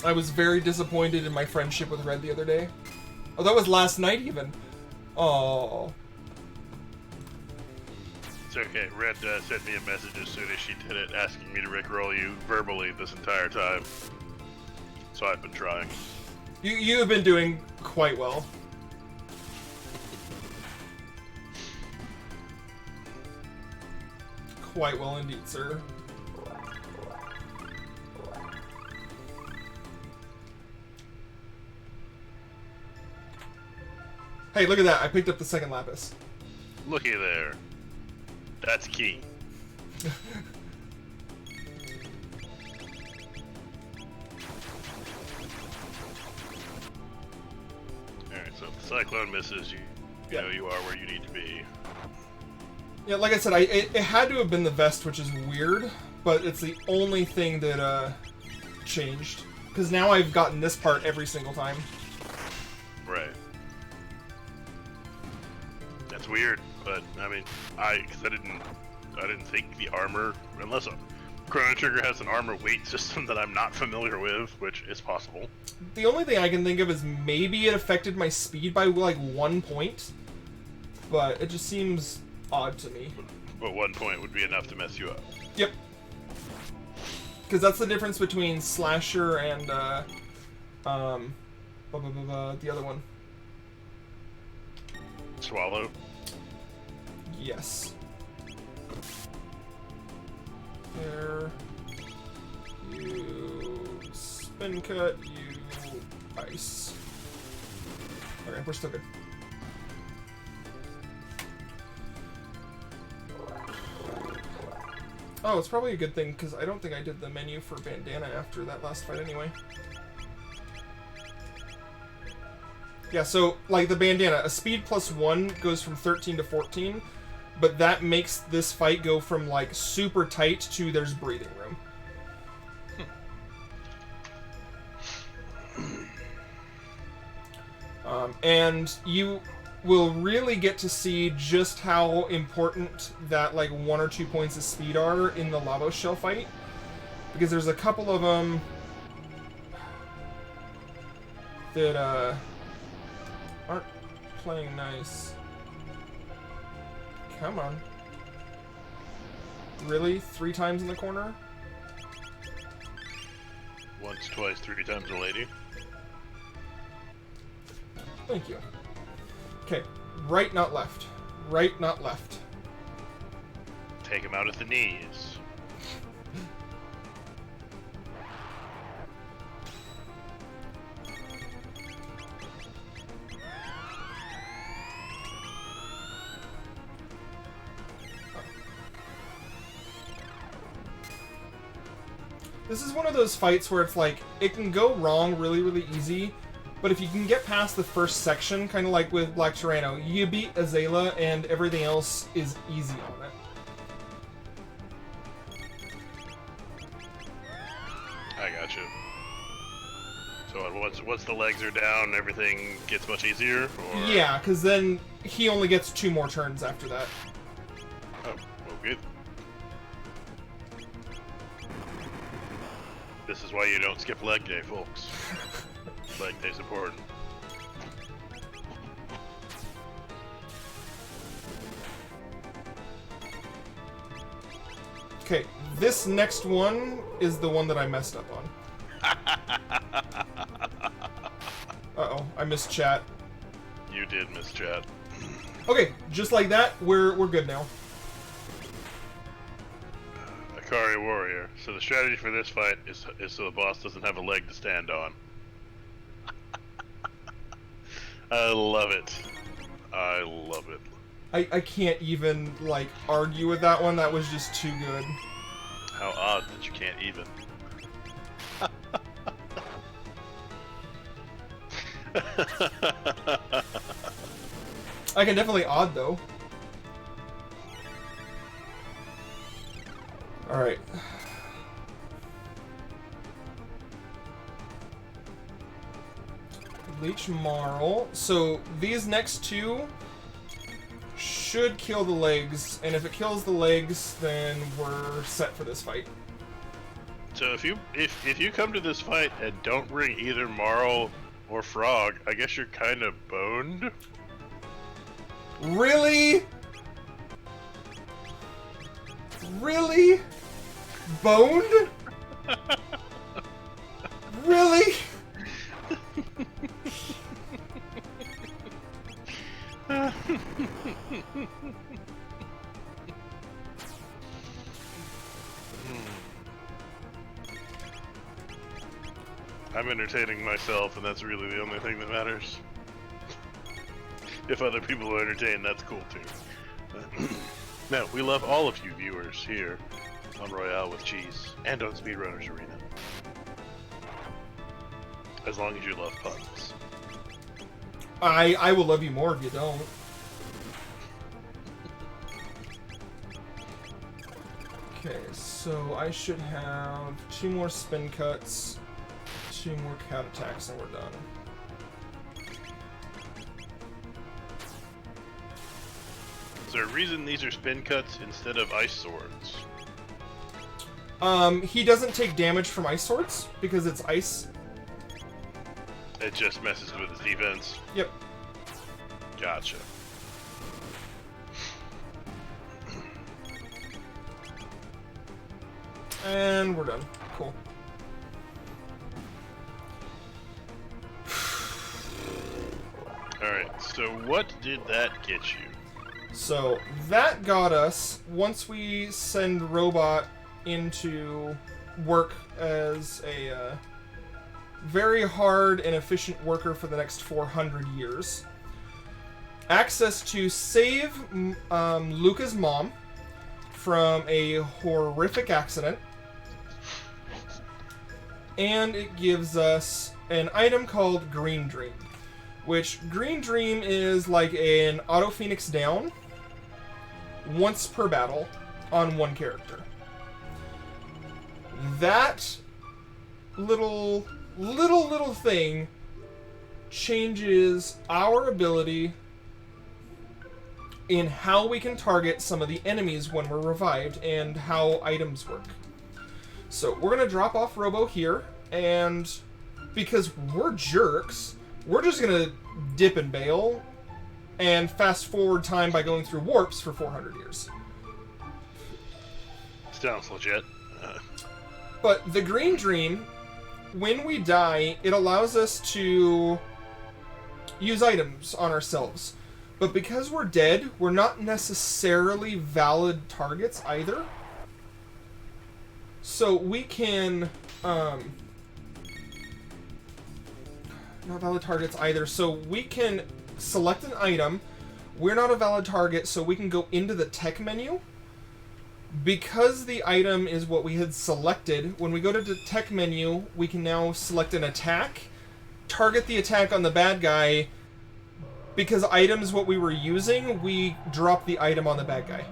I was very disappointed in my friendship with Red the other day. Oh, that was last night even. Oh. It's okay. Red sent me a message as soon as she did it, asking me to rickroll you verbally this entire time. So I've been trying. You have been doing quite well. Quite well indeed, sir. Hey, look at that. I picked up the second lapis. Looky there. That's key. Alright, so if the cyclone misses, you know you are where you need to be. Yeah, like I said, it had to have been the vest, which is weird, but it's the only thing that changed. Because now I've gotten this part every single time. Right. That's weird, but I mean, I didn't think the armor, unless Chrono Trigger has an armor weight system that I'm not familiar with, which is possible. The only thing I can think of is maybe it affected my speed by like 1 point, but it just seems odd to me. But 1 point would be enough to mess you up. Yep. Because that's the difference between Slasher and the other one. Swallow. Yes. There. You spin cut. You ice. Okay, we're still good. Oh, it's probably a good thing, because I don't think I did the menu for Bandana after that last fight anyway. Yeah, so, like, the Bandana, a speed +1 goes from 13 to 14, but that makes this fight go from, like, super tight to there's breathing room. And you will really get to see just how important that, like, 1 or 2 points of speed are in the Lavo Shell fight. Because there's a couple of them that, aren't playing nice. Come on. Really? 3 times in the corner? Once, twice, 3 times a lady. Thank you. Okay. Right, not left. Right, not left. Take him out at the knees. This is one of those fights where it's like, it can go wrong really, really easy, But if you can get past the first section, kind of like with Black Tyranno, you beat Azala and everything else is easy on it. I got you. So once the legs are down, everything gets much easier? Or? Yeah, because then he only gets 2 more turns after that. Oh, okay. This is why you don't skip leg day, folks. Leg day's important. Okay, this next one is the one that I messed up on. Uh-oh, I missed chat. You did miss chat. Okay, just like that, we're good now. Akari Warrior. So the strategy for this fight is so the boss doesn't have a leg to stand on. I love it. I love it. I can't even, like, argue with that one. That was just too good. How odd that you can't even. I can definitely odd, though. Alright. Leech Marl. So, these next 2 should kill the legs, and if it kills the legs, then we're set for this fight. So if you come to this fight and don't bring either Marl or Frog, I guess you're kind of boned? Really? Really? Boned? Really? I'm entertaining myself, and that's really the only thing that matters. If other people are entertained, that's cool too. No, we love all of you viewers here on Royale with Cheese and on Speedrunners Arena. As long as you love puns. I will love you more if you don't. Okay, so I should have 2 more spin cuts, 2 more cat attacks, and we're done. Is there a reason these are spin cuts instead of ice swords? He doesn't take damage from ice swords because it's ice. It just messes with his defense? Yep. Gotcha. And we're done. Cool. Alright, so what did that get you? So that got us, once we send Robot into work as a very hard and efficient worker for the next 400 years, access to save Luca's mom from a horrific accident, and it gives us an item called Green Dream, which Green Dream is like an auto Phoenix down once per battle on one character. That little thing changes our ability in how we can target some of the enemies when we're revived and how items work. So we're gonna drop off Robo here, and because we're jerks, we're just gonna dip and bail and fast forward time by going through warps for 400 years. Sounds legit. But the Green Dream, when we die, it allows us to use items on ourselves. But because we're dead, we're not necessarily valid targets either. So we can... not valid targets either. So we can select an item. We're not a valid target, so we can go into the tech menu. Because the item is what we had selected, when we go to the tech menu, we can now select an attack, target the attack on the bad guy, because items what we were using, we drop the item on the bad guy.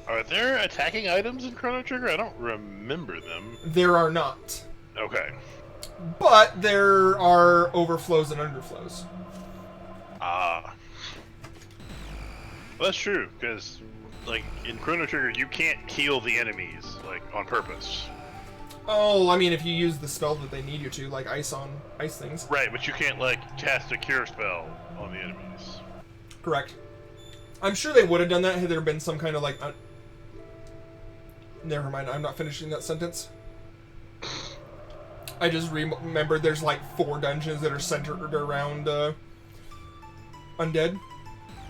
Are there attacking items in Chrono Trigger? I don't remember them. There are not. Okay. But there are overflows and underflows. Ah. Well, that's true, because, like, in Chrono Trigger, you can't heal the enemies, like, on purpose. Oh, I mean, if you use the spell that they need you to, like ice on ice things. Right, but you can't, like, cast a cure spell on the enemies. Correct. I'm sure they would have done that had there been some kind of, like... Never mind, I'm not finishing that sentence. I just remembered there's, like, 4 dungeons that are centered around, undead.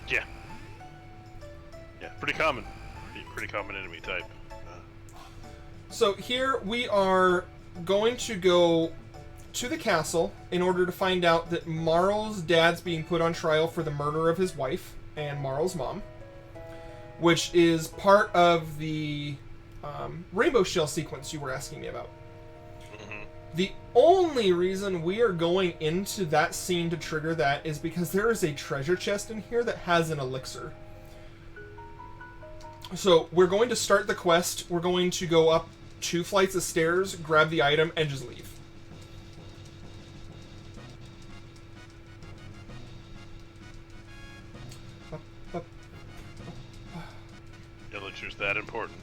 Yeah. Yeah, pretty common. Pretty common enemy type. So here we are going to go to the castle in order to find out that Marl's dad's being put on trial for the murder of his wife and Marl's mom, which is part of the rainbow shell sequence you were asking me about. Mm-hmm. The only reason we are going into that scene to trigger that is because there is a treasure chest in here that has an elixir. So we're going to start the quest. We're going to go up 2 flights of stairs, grab the item, and just leave. Elixir's that important.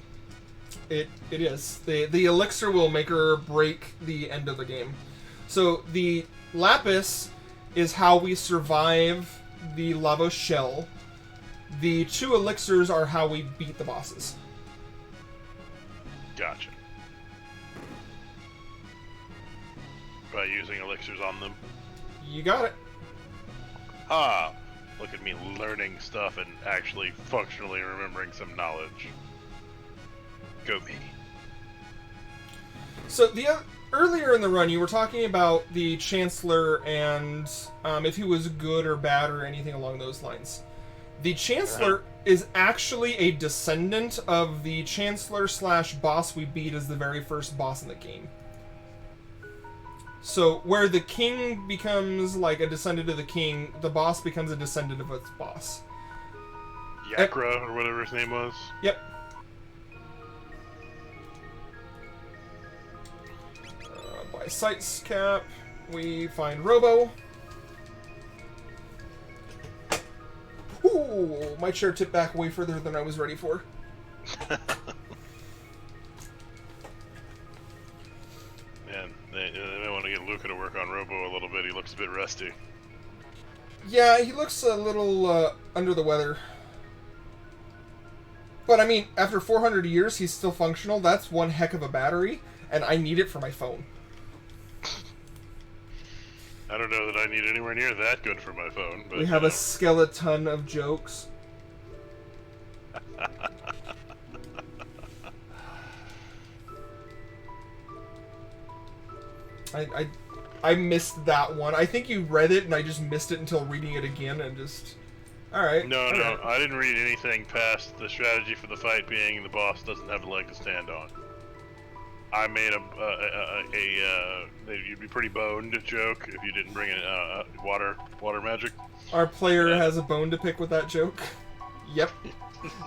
It is. The elixir will make or break the end of the game. So the lapis is how we survive the lava shell. The 2 elixirs are how we beat the bosses. Gotcha. By using elixirs on them? You got it. Ah, look at me learning stuff and actually functionally remembering some knowledge. Go me. So earlier in the run, you were talking about the Chancellor and if he was good or bad or anything along those lines. The Chancellor is actually a descendant of the Chancellor / boss we beat as the very first boss in the game. So where the king becomes like a descendant of the king, the boss becomes a descendant of its boss. Yakra, or whatever his name was? Yep. By Sights Cap, we find Robo. Ooh, my chair tipped back way further than I was ready for. Man, they may want to get Luca to work on Robo a little bit. He looks a bit rusty. Yeah, he looks a little under the weather. But I mean, after 400 years, he's still functional. That's one heck of a battery, and I need it for my phone. I don't know that I need anywhere near that good for my phone. But we have a skeleton of jokes. I missed that one. I think you read it and I just missed it until reading it again and just... Alright. No, I didn't read anything past the strategy for the fight being the boss doesn't have a leg to stand on. I made you'd be pretty boned joke if you didn't bring in water magic. Our player has a bone to pick with that joke. Yep.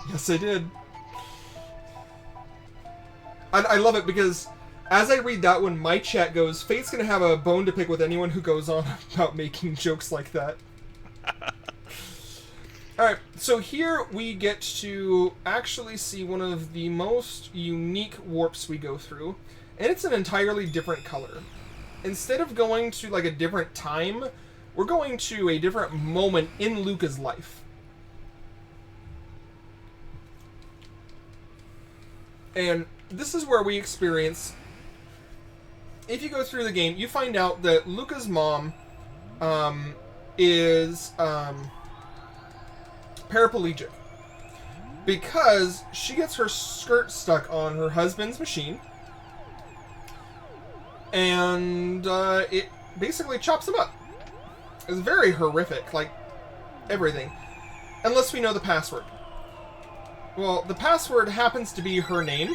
Yes, I did. I love it because as I read that one, my chat goes, Fate's gonna have a bone to pick with anyone who goes on about making jokes like that. Alright, so here we get to actually see one of the most unique warps we go through, and it's an entirely different color. Instead of going to like a different time, we're going to a different moment in Luca's life. And this is where we experience, if you go through the game, you find out that Luca's mom is paraplegic because she gets her skirt stuck on her husband's machine and it basically chops him up. It's very horrific, like everything, unless we know the password. Well, the password happens to be her name,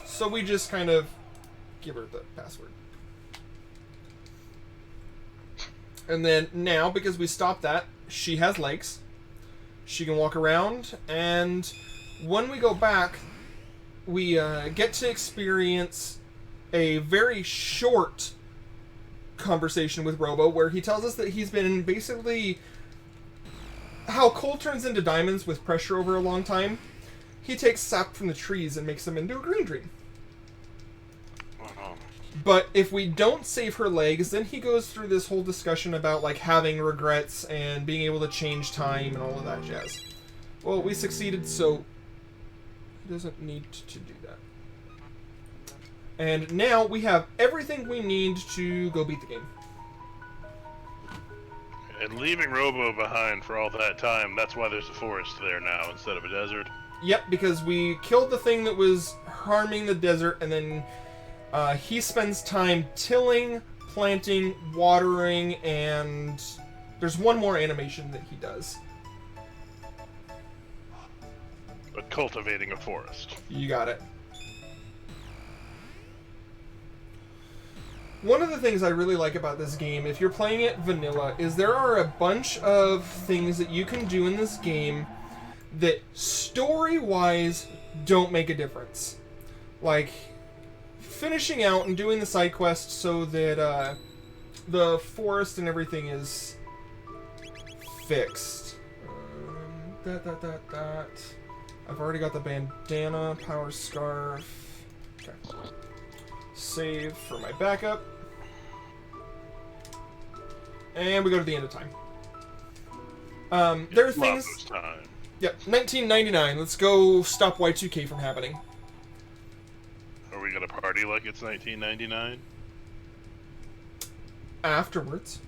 so we just kind of give her the password. And then now, because we stopped that, she has legs. She can walk around, and when we go back, we get to experience a very short conversation with Robo, where he tells us that he's been basically how coal turns into diamonds with pressure over a long time. He takes sap from the trees and makes them into a green dream. But if we don't save her legs, then he goes through this whole discussion about like having regrets and being able to change time and all of that jazz. Well, we succeeded, so he doesn't need to do that. And now we have everything we need to go beat the game. And leaving Robo behind for all that time, that's why there's a forest there now instead of a desert. Yep, because we killed the thing that was harming the desert, and then he spends time tilling, planting, watering, and there's one more animation that he does. But cultivating a forest. You got it. One of the things I really like about this game, if you're playing it vanilla, is there are a bunch of things that you can do in this game that story-wise don't make a difference. Like finishing out and doing the side quest so that the forest and everything is fixed. I've already got the bandana, power scarf. Okay. Save for my backup. And we go to the end of time. There are things... Time. Yep, 1999. Let's go stop Y2K from happening. Are we gonna party like it's 1999? Afterwards.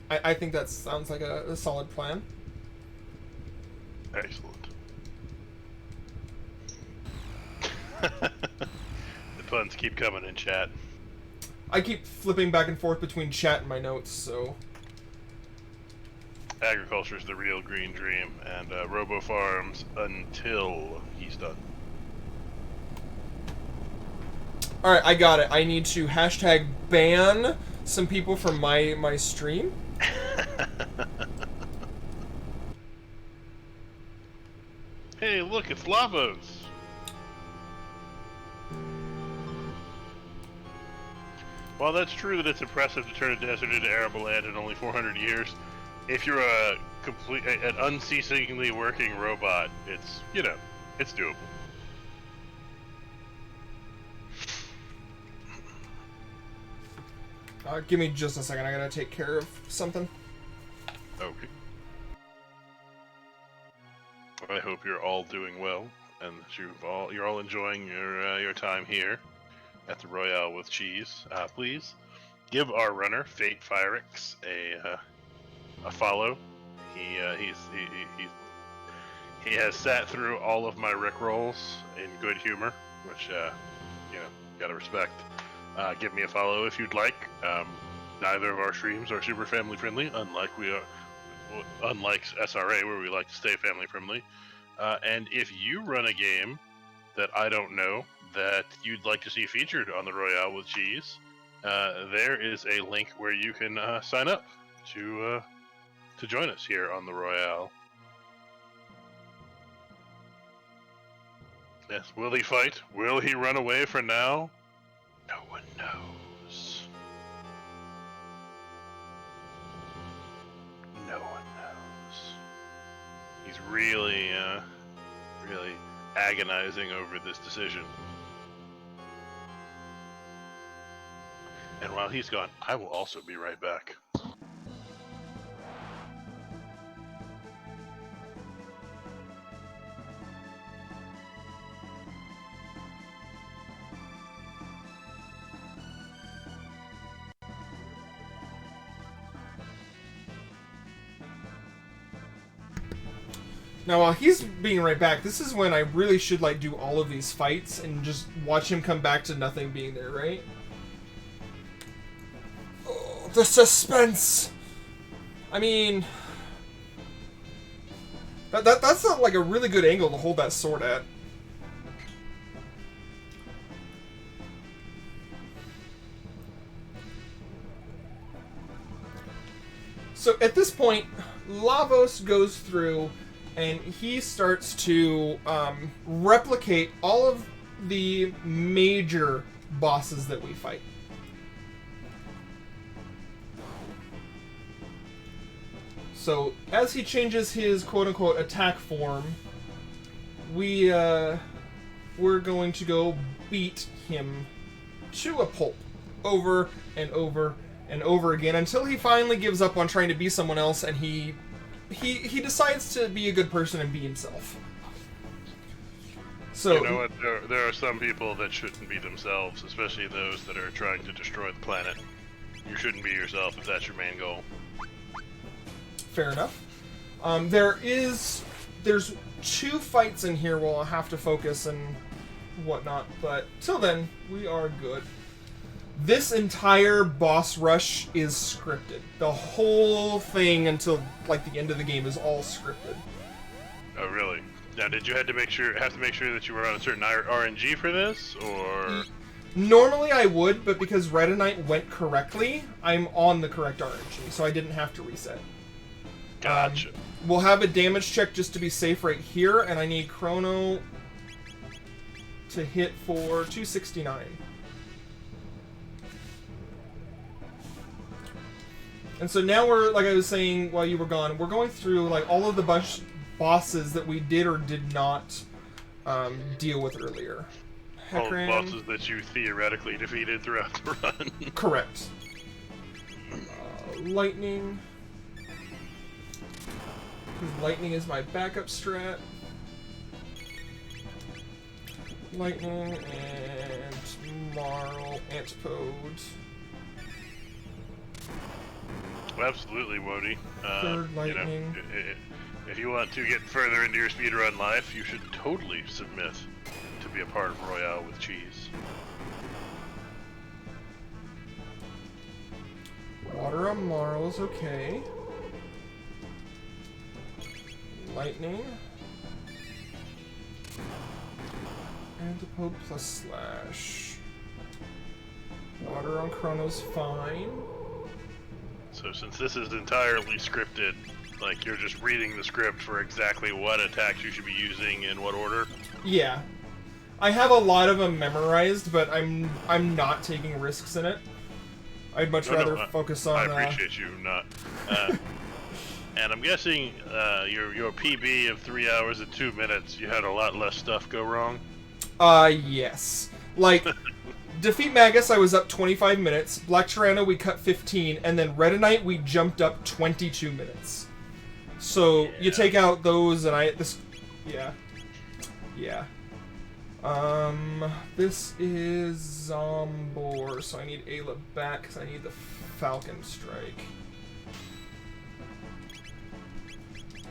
I think that sounds like a solid plan. Excellent. The puns keep coming in chat. I keep flipping back and forth between chat and my notes, so... Agriculture is the real green dream, and Robo farms until he's done. Alright, I got it. I need to hashtag ban some people from my stream. Hey, look, it's Lavos! While that's true that it's impressive to turn a desert into arable land in only 400 years, if you're an unceasingly working robot, it's, you know, it's doable. Give me just a second. I gotta take care of something. Okay. I hope you're all doing well, and that you're all enjoying your time here at the Royale with Cheese. Please give our runner FayteFireix a follow. He has sat through all of my rickrolls in good humor, which you know, gotta respect. Give me a follow if you'd like. Neither of our streams are super family friendly, unlike SRA, where we like to stay family friendly. And if you run a game that I don't know that you'd like to see featured on the Royale with Cheese, there is a link where you can sign up to join us here on the Royale. Yes, will he fight? Will he run away for now? No one knows. No one knows. He's really agonizing over this decision. And while he's gone, I will also be right back. Now, while he's being right back, this is when I really should, like, do all of these fights and just watch him come back to nothing being there, right? Oh, the suspense! I mean... That's not, like, a really good angle to hold that sword at. So at this point, Lavos goes through and he starts to replicate all of the major bosses that we fight. So as he changes his quote-unquote attack form, we're going to go beat him to a pulp over and over and over again until he finally gives up on trying to be someone else and he decides to be a good person and be himself. So you know what? There are some people that shouldn't be themselves, especially those that are trying to destroy the planet. You shouldn't be yourself if that's your main goal. Fair enough. There's 2 fights in here where I'll have to focus and whatnot, but till then, we are good. This entire boss rush is scripted. The whole thing until like the end of the game is all scripted. Oh, really? Now, did you have to make sure that you were on a certain RNG for this, or? Normally I would, but because Redinite went correctly, I'm on the correct RNG, so I didn't have to reset. Gotcha. We'll have a damage check just to be safe right here, and I need Chrono to hit for 269. And so now we're, like I was saying while you were gone, we're going through like all of the bosses that we did or did not deal with earlier. All the bosses that you theoretically defeated throughout the run. Correct. Lightning. Because lightning is my backup strat. Lightning and Marl, Antipode. Absolutely, Wody. Third lightning. You know, if you want to get further into your speedrun life, you should totally submit to be a part of Royale with cheese. Water on Marl is okay. Lightning. Antipode plus slash. Water on Chrono's fine. So since this is entirely scripted, like you're just reading the script for exactly what attacks you should be using in what order? Yeah. I have a lot of them memorized, but I'm not taking risks in it. I'd much rather focus on... I appreciate you not... and I'm guessing your PB of 3 hours and 2 minutes, you had a lot less stuff go wrong? Yes. Like, Defeat Magus, I was up 25 minutes. Black Tyranno, we cut 15. And then Redinite, we jumped up 22 minutes. So, you take out those, and yeah. Yeah. This is Zombor, so I need Ayla back, because I need the Falcon Strike.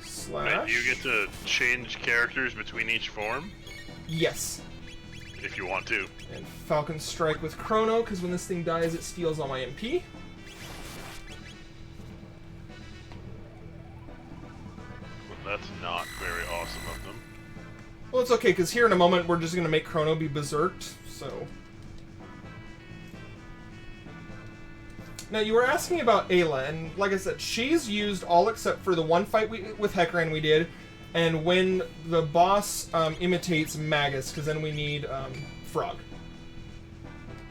Slash. Wait, do you get to change characters between each form? Yes. If you want to. And Falcon Strike with Chrono, because when this thing dies, it steals all my MP. Well, that's not very awesome of them. Well, it's okay, because here in a moment, we're just going to make Chrono be berserked, so... Now, you were asking about Ayla, and like I said, she's used all except for the one fight with Hecaran we did, and when the boss imitates Magus, because then we need Frog.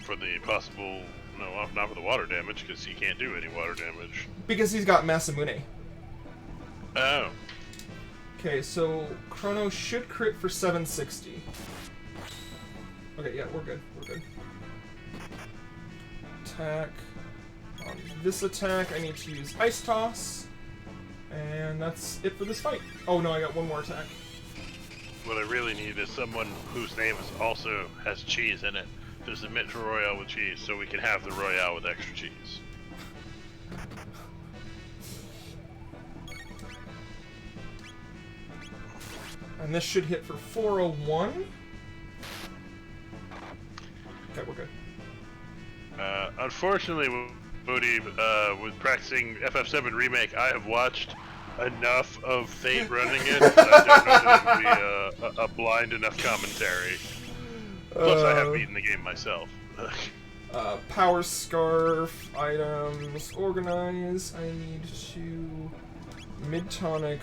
For the possible... No, not for the water damage, because he can't do any water damage. Because he's got Masamune. Oh. Okay, so Chrono should crit for 760. Okay, yeah, we're good. We're good. Attack. On this attack, I need to use Ice Toss. And that's it for this fight. Oh no, I got one more attack. What I really need is someone whose name also has cheese in it to submit to Royale with cheese, so we can have the Royale with extra cheese. And this should hit for 401. Okay, we're good. Unfortunately, Bodhi, with practicing FF7 Remake, I have watched enough of Fate running it. I don't know that it would be a blind enough commentary. Plus, I have beaten the game myself. Power Scarf, items, organize. I need to mid-tonic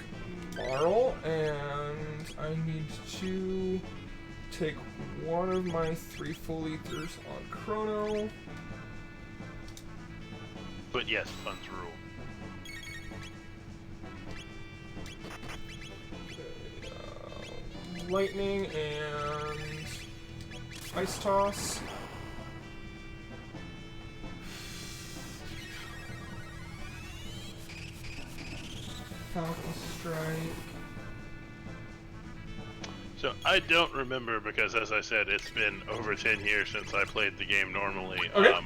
Marl, and I need to take one of my 3 full ethers on Chrono. But yes, puns rule. Okay, lightning and Ice Toss. Falcon Strike. So I don't remember because, as I said, it's been over 10 years since I played the game normally. Okay.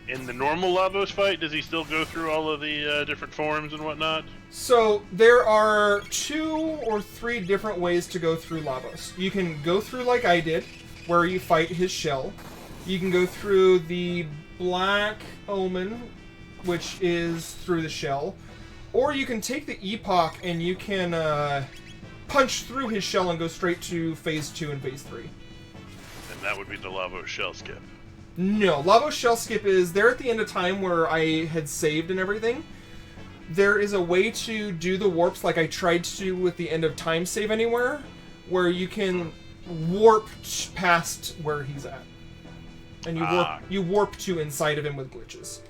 In the normal Lavos fight, does he still go through all of the different forms and whatnot? So there are 2 or 3 different ways to go through Lavos. You can go through like I did, where you fight his shell. You can go through the Black Omen, which is through the shell. Or you can take the Epoch and you can punch through his shell and go straight to Phase 2 and Phase 3. And that would be the Lavos shell skip. No, Lavos shell skip is there at the end of time where I had saved and everything. There is a way to do the warps like I tried to do with the end of time save anywhere, where you can warp past where he's at. And you warp to inside of him with glitches.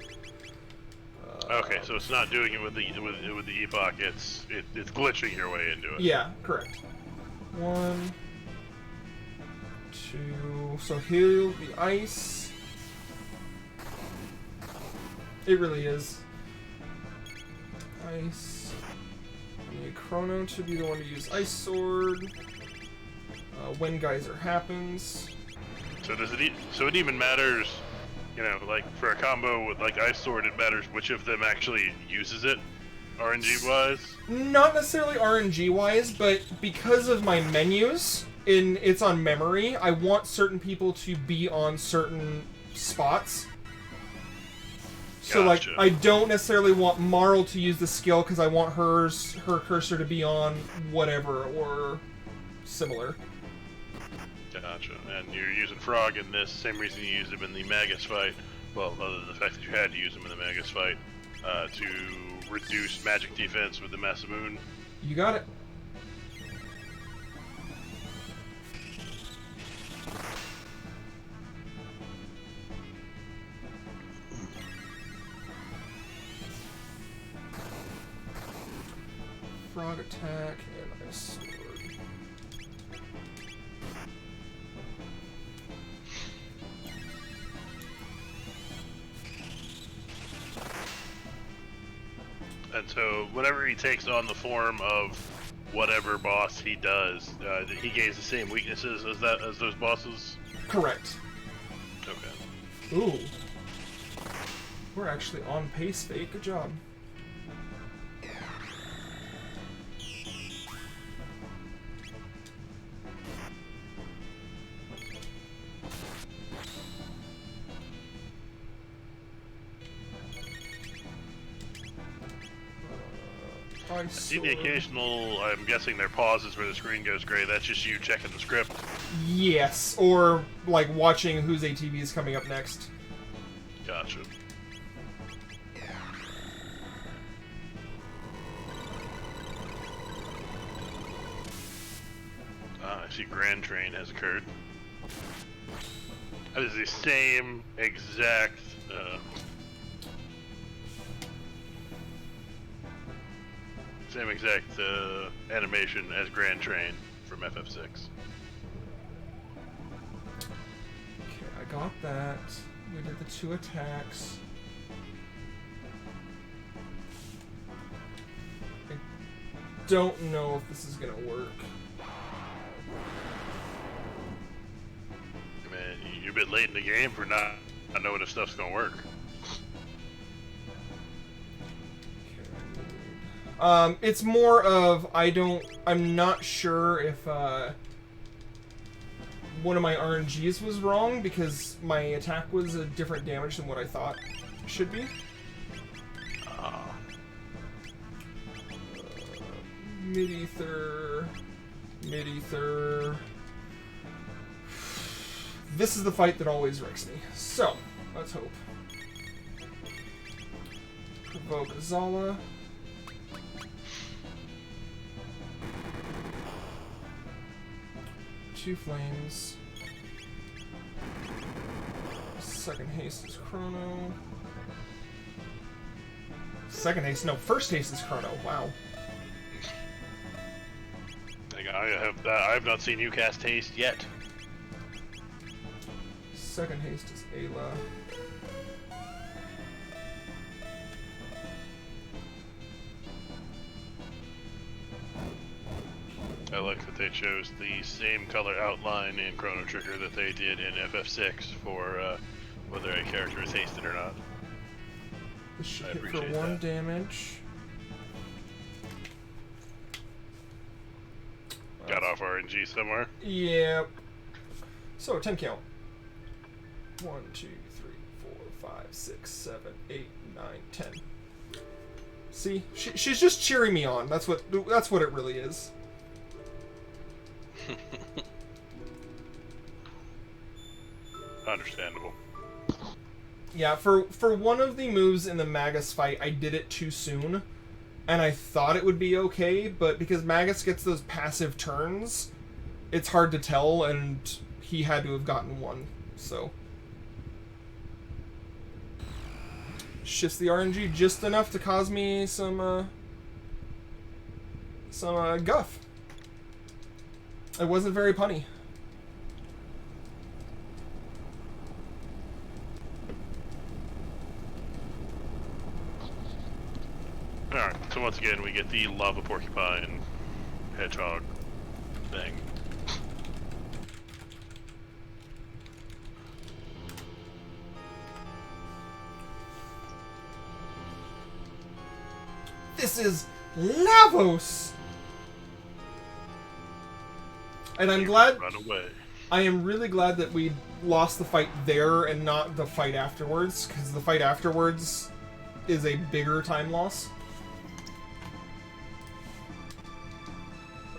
Okay, so it's not doing it with the Epoch, it's glitching your way into it. Yeah, correct. 1, 2, so heal the ice. It really is. Ice. I need Chrono to be the one to use Ice Sword. When Geyser happens. So does it? So it even matters, you know, like for a combo with like Ice Sword, it matters which of them actually uses it, RNG wise. Not necessarily RNG wise, but because of my menus, it's on memory. I want certain people to be on certain spots. So, Gotcha. like, I don't necessarily want Marl to use the skill because I want her cursor to be on whatever or similar. Gotcha. And you're using Frog in this, same reason you used him in the Magus fight. Well, other than the fact that you had to use him in the Magus fight to reduce magic defense with the Masamoon. You got it. Frog attack and Ice Sword. And so, whenever he takes on the form of whatever boss he does, he gains the same weaknesses as those bosses. Correct. Okay. Ooh, we're actually on pace, Fate. Good job. I see the occasional, I'm guessing they're pauses where the screen goes gray. That's just you checking the script. Yes, or like watching whose ATV is coming up next. Gotcha. I see Grand Train has occurred. That is the same exact animation as Grand Train from FF6. Okay, I got that. We did the 2 attacks. I don't know if this is gonna work. Man, you're a bit late in the game for not knowing if stuff's gonna work. It's more of I'm not sure if one of my RNGs was wrong because my attack was a different damage than what I thought it should be. Mid-ether. This is the fight that always wrecks me. So, Let's hope. Provoke Zala. Two flames. Second haste is Chrono. Second haste? No, first haste is Chrono. Wow. I have not seen you cast haste yet. Second haste is Ayla. I like that they chose the same color outline in Chrono Trigger that they did in FF6 for whether a character is hasted or not. This should hit for 1 damage. Got off RNG somewhere? Yep. So, 10 count. 1, 2, 3, 4, 5, 6, 7, 8, 9, 10. See? She's just cheering me on. That's what it really is. Understandable. Yeah, for one of the moves in the Magus fight, I did it too soon. And I thought it would be okay, but because Magus gets those passive turns, it's hard to tell, and he had to have gotten one, so. Shifts the RNG just enough to cause me some guff. It wasn't very punny. Alright, so once again we get the lava porcupine hedgehog thing. This is Lavos! And I'm glad... Run away. I am really glad that we lost the fight there and not the fight afterwards, because the fight afterwards is a bigger time loss.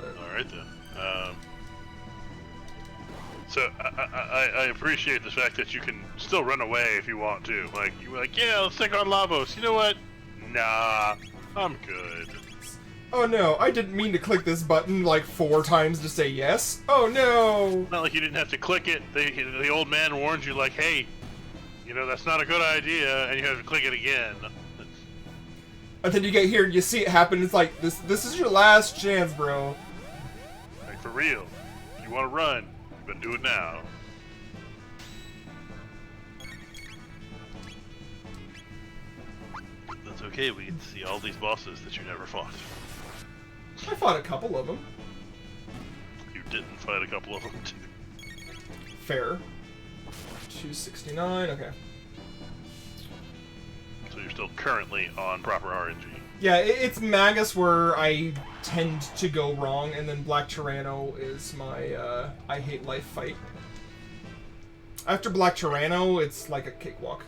Alright then. So I appreciate the fact that you can still run away if you want to. Like, you're like, yeah, let's take on Lavos. You know what? Nah, I'm good. Oh no, I didn't mean to click this button like 4 times to say yes. Oh no! Not like you didn't have to click it. The old man warned you like, hey, you know, that's not a good idea, and you have to click it again. And then you get here and you see it happen, it's like, this is your last chance, bro. Like, for real. If you want to run, but do it now. That's okay, we can see all these bosses that you never fought. I fought a couple of them. You didn't fight a couple of them, too. Fair. 269, okay. So you're still currently on proper RNG. Yeah, it's Magus where I tend to go wrong, and then Black Tyranno is my, I hate life fight. After Black Tyranno, it's like a cakewalk.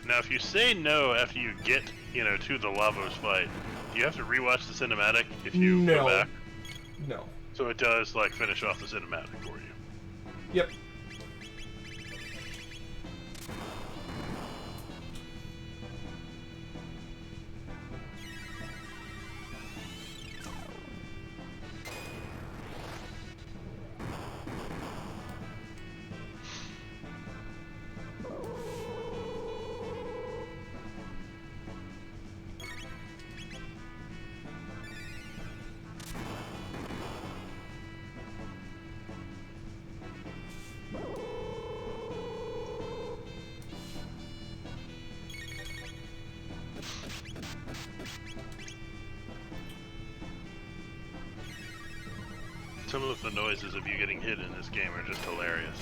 Now, if you say no after you get, you know, to the Lavos fight, do you have to rewatch the cinematic if you go back? No. So it does, like, finish off the cinematic for you. Yep. Some of the noises of you getting hit in this game are just hilarious.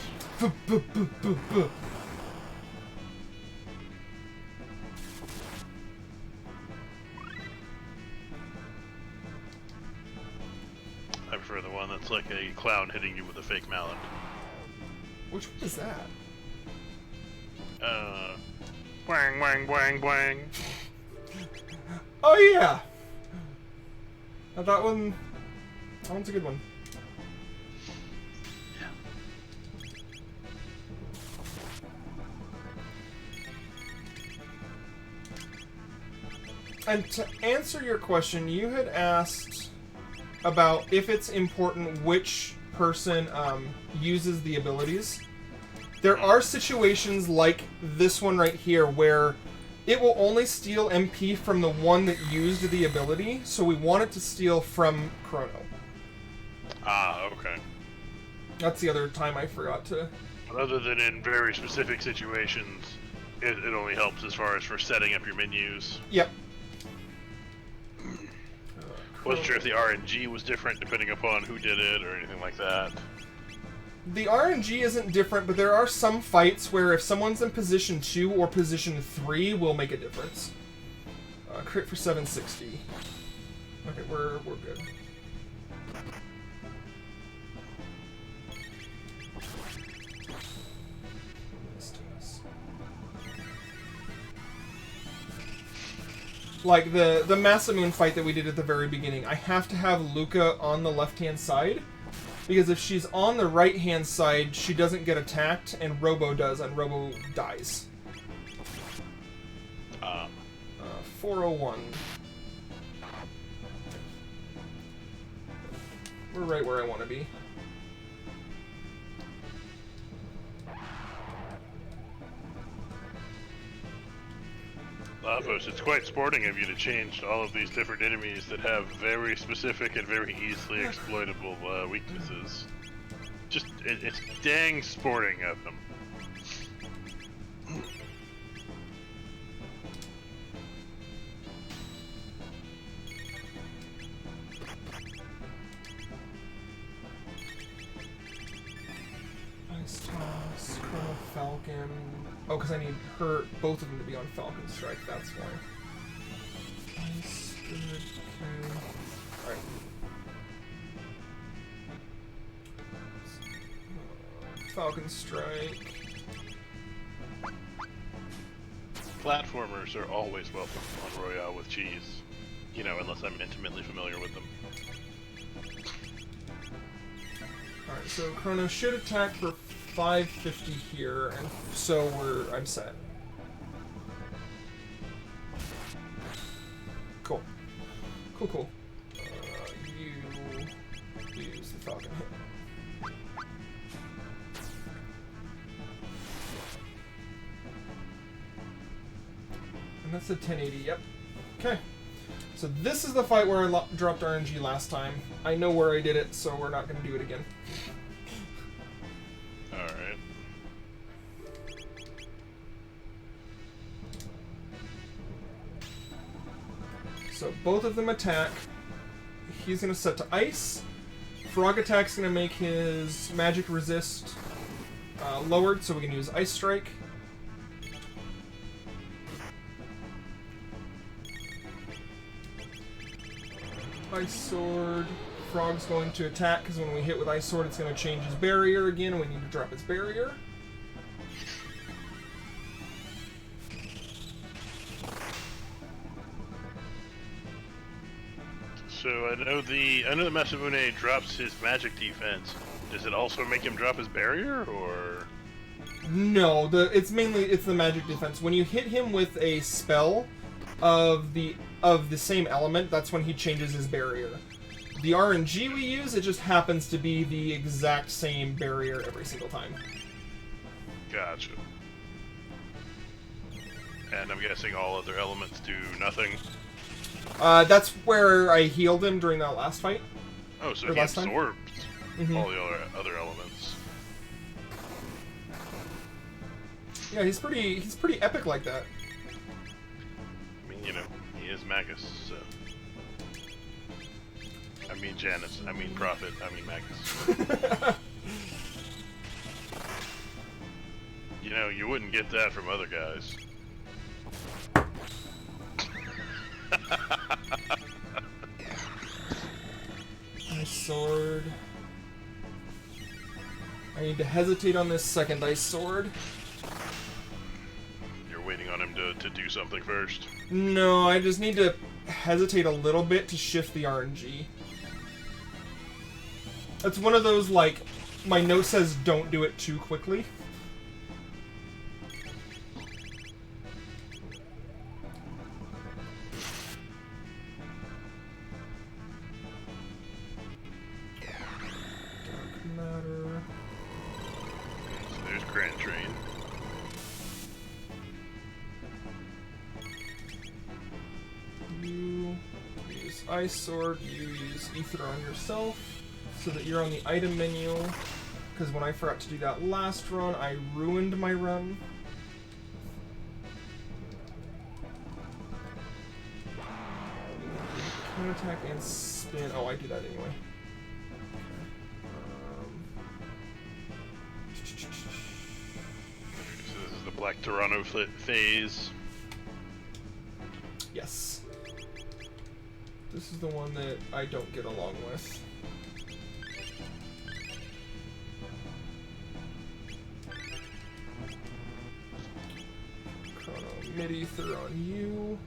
I prefer the one that's like a clown hitting you with a fake mallet. Which one is that? Wang, wang, wang, wang. Oh yeah! That one's a good one. And to answer your question, you had asked about if it's important which person uses the abilities. There are situations like this one right here where it will only steal MP from the one that used the ability, so we want it to steal from Chrono. Ah, okay. That's the other time I forgot to... But other than in very specific situations, it only helps as far as for setting up your menus. Yep. Wasn't sure if the RNG was different depending upon who did it or anything like that. The RNG isn't different, but there are some fights where if someone's in position 2 or position 3 will make a difference. Crit for 760. Okay, we're good. Like the Masamune fight that we did at the very beginning, I have to have Luca on the left-hand side, because if she's on the right-hand side, she doesn't get attacked, and Robo does, and Robo dies. 401. We're right where I want to be. Lavos, it's quite sporting of you to change all of these different enemies that have very specific and very easily exploitable weaknesses. Just, it's dang sporting of them. Ice Toss, Chrono Falcon... Oh, because I need both of them to be on Falcon Strike, that's why. Ice, good, okay. Alright. Falcon Strike. Platformers are always welcome on Royale with cheese. You know, unless I'm intimately familiar with them. Alright, so Chrono should attack for 550 here, and so I'm set. Cool. Cool. You use the Falcon hit. And that's a 1080, yep. Okay. So this is the fight where I dropped RNG last time. I know where I did it, so we're not going to do it again. Alright. So both of them attack. He's going to set to ice. Frog Attack's going to make his magic resist lowered, so we can use Ice Strike. Ice Sword. Frog's going to attack, because when we hit with Ice Sword, it's going to change his barrier again, and we need to drop his barrier. So I know the Masamune drops his magic defense. Does it also make him drop his barrier, or? No, it's the magic defense. When you hit him with a spell of the same element, that's when he changes his barrier. The RNG we use, it just happens to be the exact same barrier every single time. Gotcha. And I'm guessing all other elements do nothing? That's where I healed him during that last fight. Oh, so he absorbs all the other elements. Yeah, he's pretty epic like that. I mean, you know, he is Magus, so... I mean Janus, I mean Prophet, I mean Magus. You know, you wouldn't get that from other guys. Ice Sword. I need to hesitate on this second Ice Sword. You're waiting on him to do something first? No, I just need to hesitate a little bit to shift the RNG. It's one of those, like, my note says don't do it too quickly. Grand Train. You use Ice Sword, you use Ether on yourself, so that you're on the item menu, because when I forgot to do that last run, I ruined my run. Attack and spin. Oh, I do that anyway. So this is the Black Toronto phase. Yes. This is the one that I don't get along with. Chrono mid-ether on you.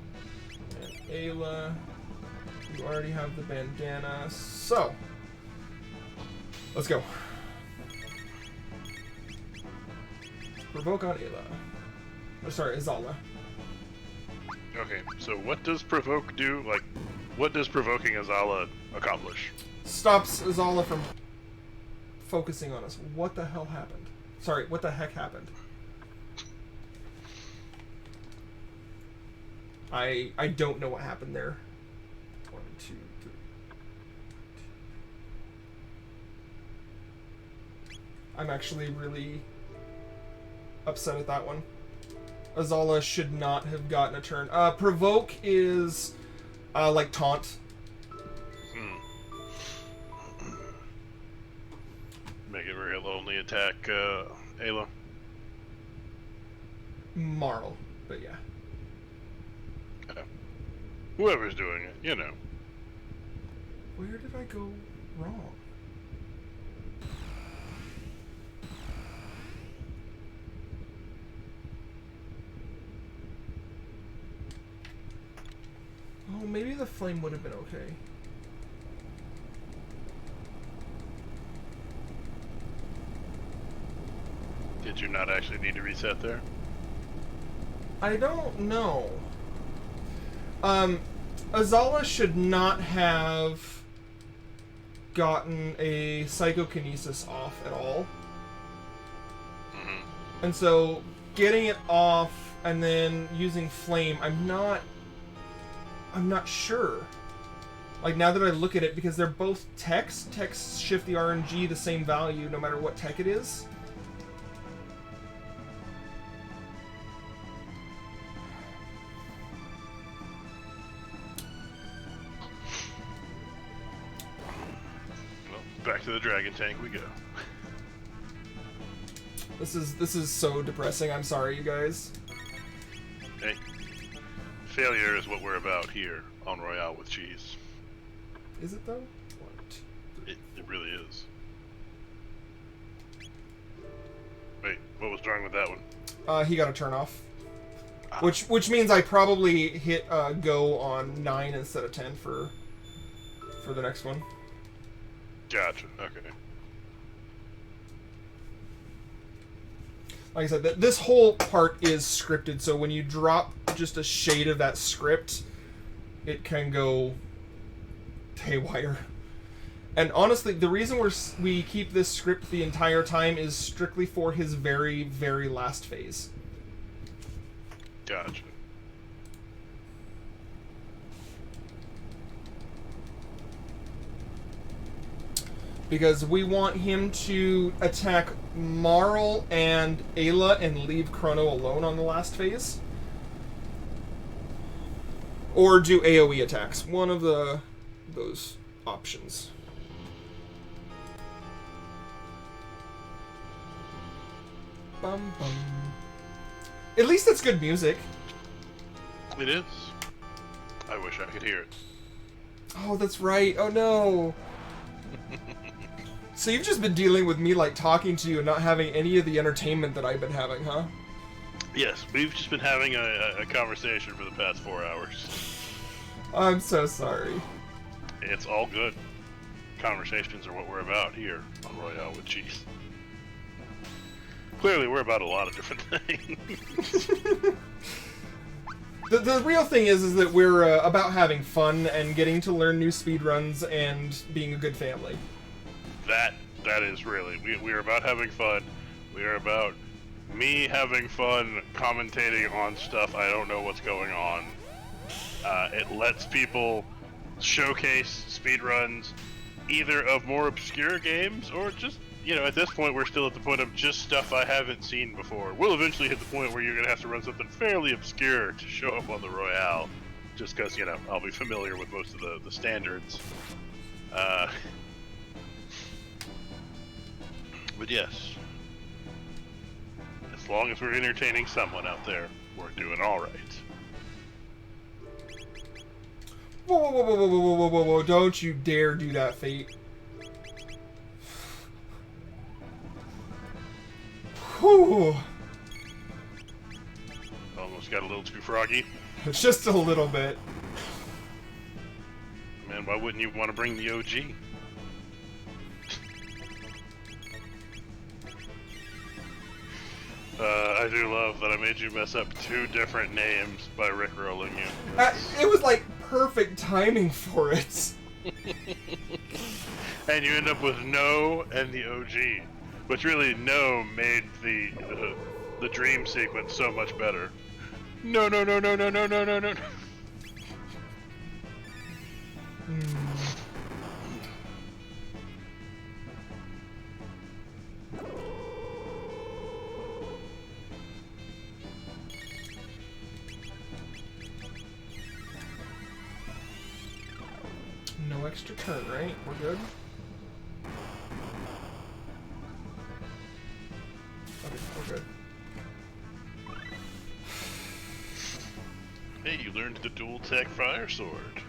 And Ayla. You already have the bandana, so let's go. Provoke on Ayla. Oh, sorry, Azala. Okay, so what does provoke do? Like, what does provoking Azala accomplish? Stops Azala from focusing on us. What the hell happened? Sorry, what the heck happened? I don't know what happened there. 1, 2, 3. I'm actually really upset at that one. Azala should not have gotten a turn. Provoke is like taunt. Make it real only attack Ayla. Marl, but yeah. Whoever's doing it, you know. Where did I go wrong? Oh, maybe the flame would have been okay. Did you not actually need to reset there? I don't know. Azala should not have gotten a psychokinesis off at all. Mm-hmm. And so getting it off and then using flame, I'm not sure. Like, now that I look at it, because they're both techs shift the RNG the same value no matter what tech it is. Back to the dragon tank we go. This is so depressing. I'm sorry, you guys. Hey, failure is what we're about here on Royale with Cheese. Is it though? It really is. Wait, what was wrong with that one? He got a turn off. Which means I probably hit go on 9 instead of 10 for the next one. Gotcha. Okay. Like I said, this whole part is scripted, so when you drop just a shade of that script, it can go haywire. And honestly, the reason we keep this script the entire time is strictly for his very, very last phase. Gotcha. Because we want him to attack Marl and Ayla and leave Chrono alone on the last phase. Or do AoE attacks. One of those options. Bum bum. At least it's good music. It is. I wish I could hear it. Oh, that's right. Oh no. So you've just been dealing with me, like, talking to you and not having any of the entertainment that I've been having, huh? Yes, we've just been having a conversation for the past 4 hours. I'm so sorry. It's all good. Conversations are what we're about here on Royale with Cheese. Clearly, we're about a lot of different things. The real thing is that we're about having fun and getting to learn new speedruns and being a good family. That is really, we are about having fun. We are about me having fun commentating on stuff I don't know what's going on. It lets people showcase speedruns either of more obscure games or just, you know, at this point we're still at the point of just stuff I haven't seen before. We'll eventually hit the point where you're going to have to run something fairly obscure to show up on the Royale, just because, you know, I'll be familiar with most of the standards. But yes, as long as we're entertaining someone out there, we're doing alright. Whoa, whoa, whoa, whoa, whoa, whoa, whoa, whoa, don't you dare do that, Fate. Whew. Almost got a little too froggy. Just a little bit. Man, why wouldn't you want to bring the OG? I do love that I made you mess up 2 different names by rickrolling you. It was like perfect timing for it. And you end up with No and the OG. Which really, No made the dream sequence so much better. No, no, no, no, no, no, no, no, no. No extra turn, right? We're good? Okay, we're good. Hey, you learned the dual tech fire sword.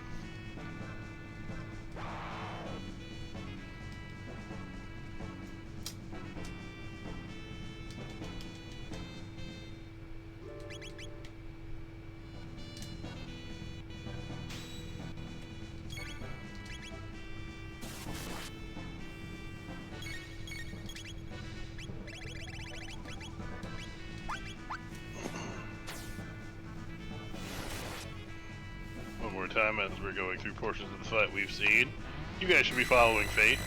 Time as we're going through portions of the fight we've seen. You guys should be following Fate.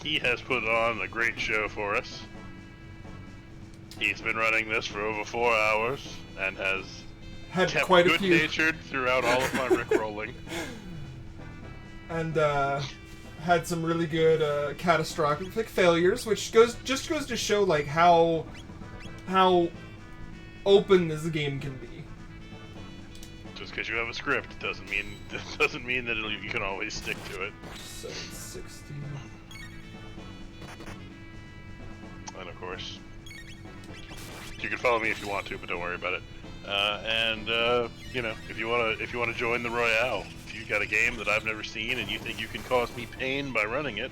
He has put on a great show for us. He's been running this for over 4 hours and has had kept quite a few good-natured throughout all of my rickrolling. And had some really good catastrophic failures, which goes to show like how open this game can be. Just because you have a script doesn't mean that you can always stick to it. 760. And of course, you can follow me if you want to, but don't worry about it. You know, if you wanna join the Royale, if you got a game that I've never seen and you think you can cause me pain by running it,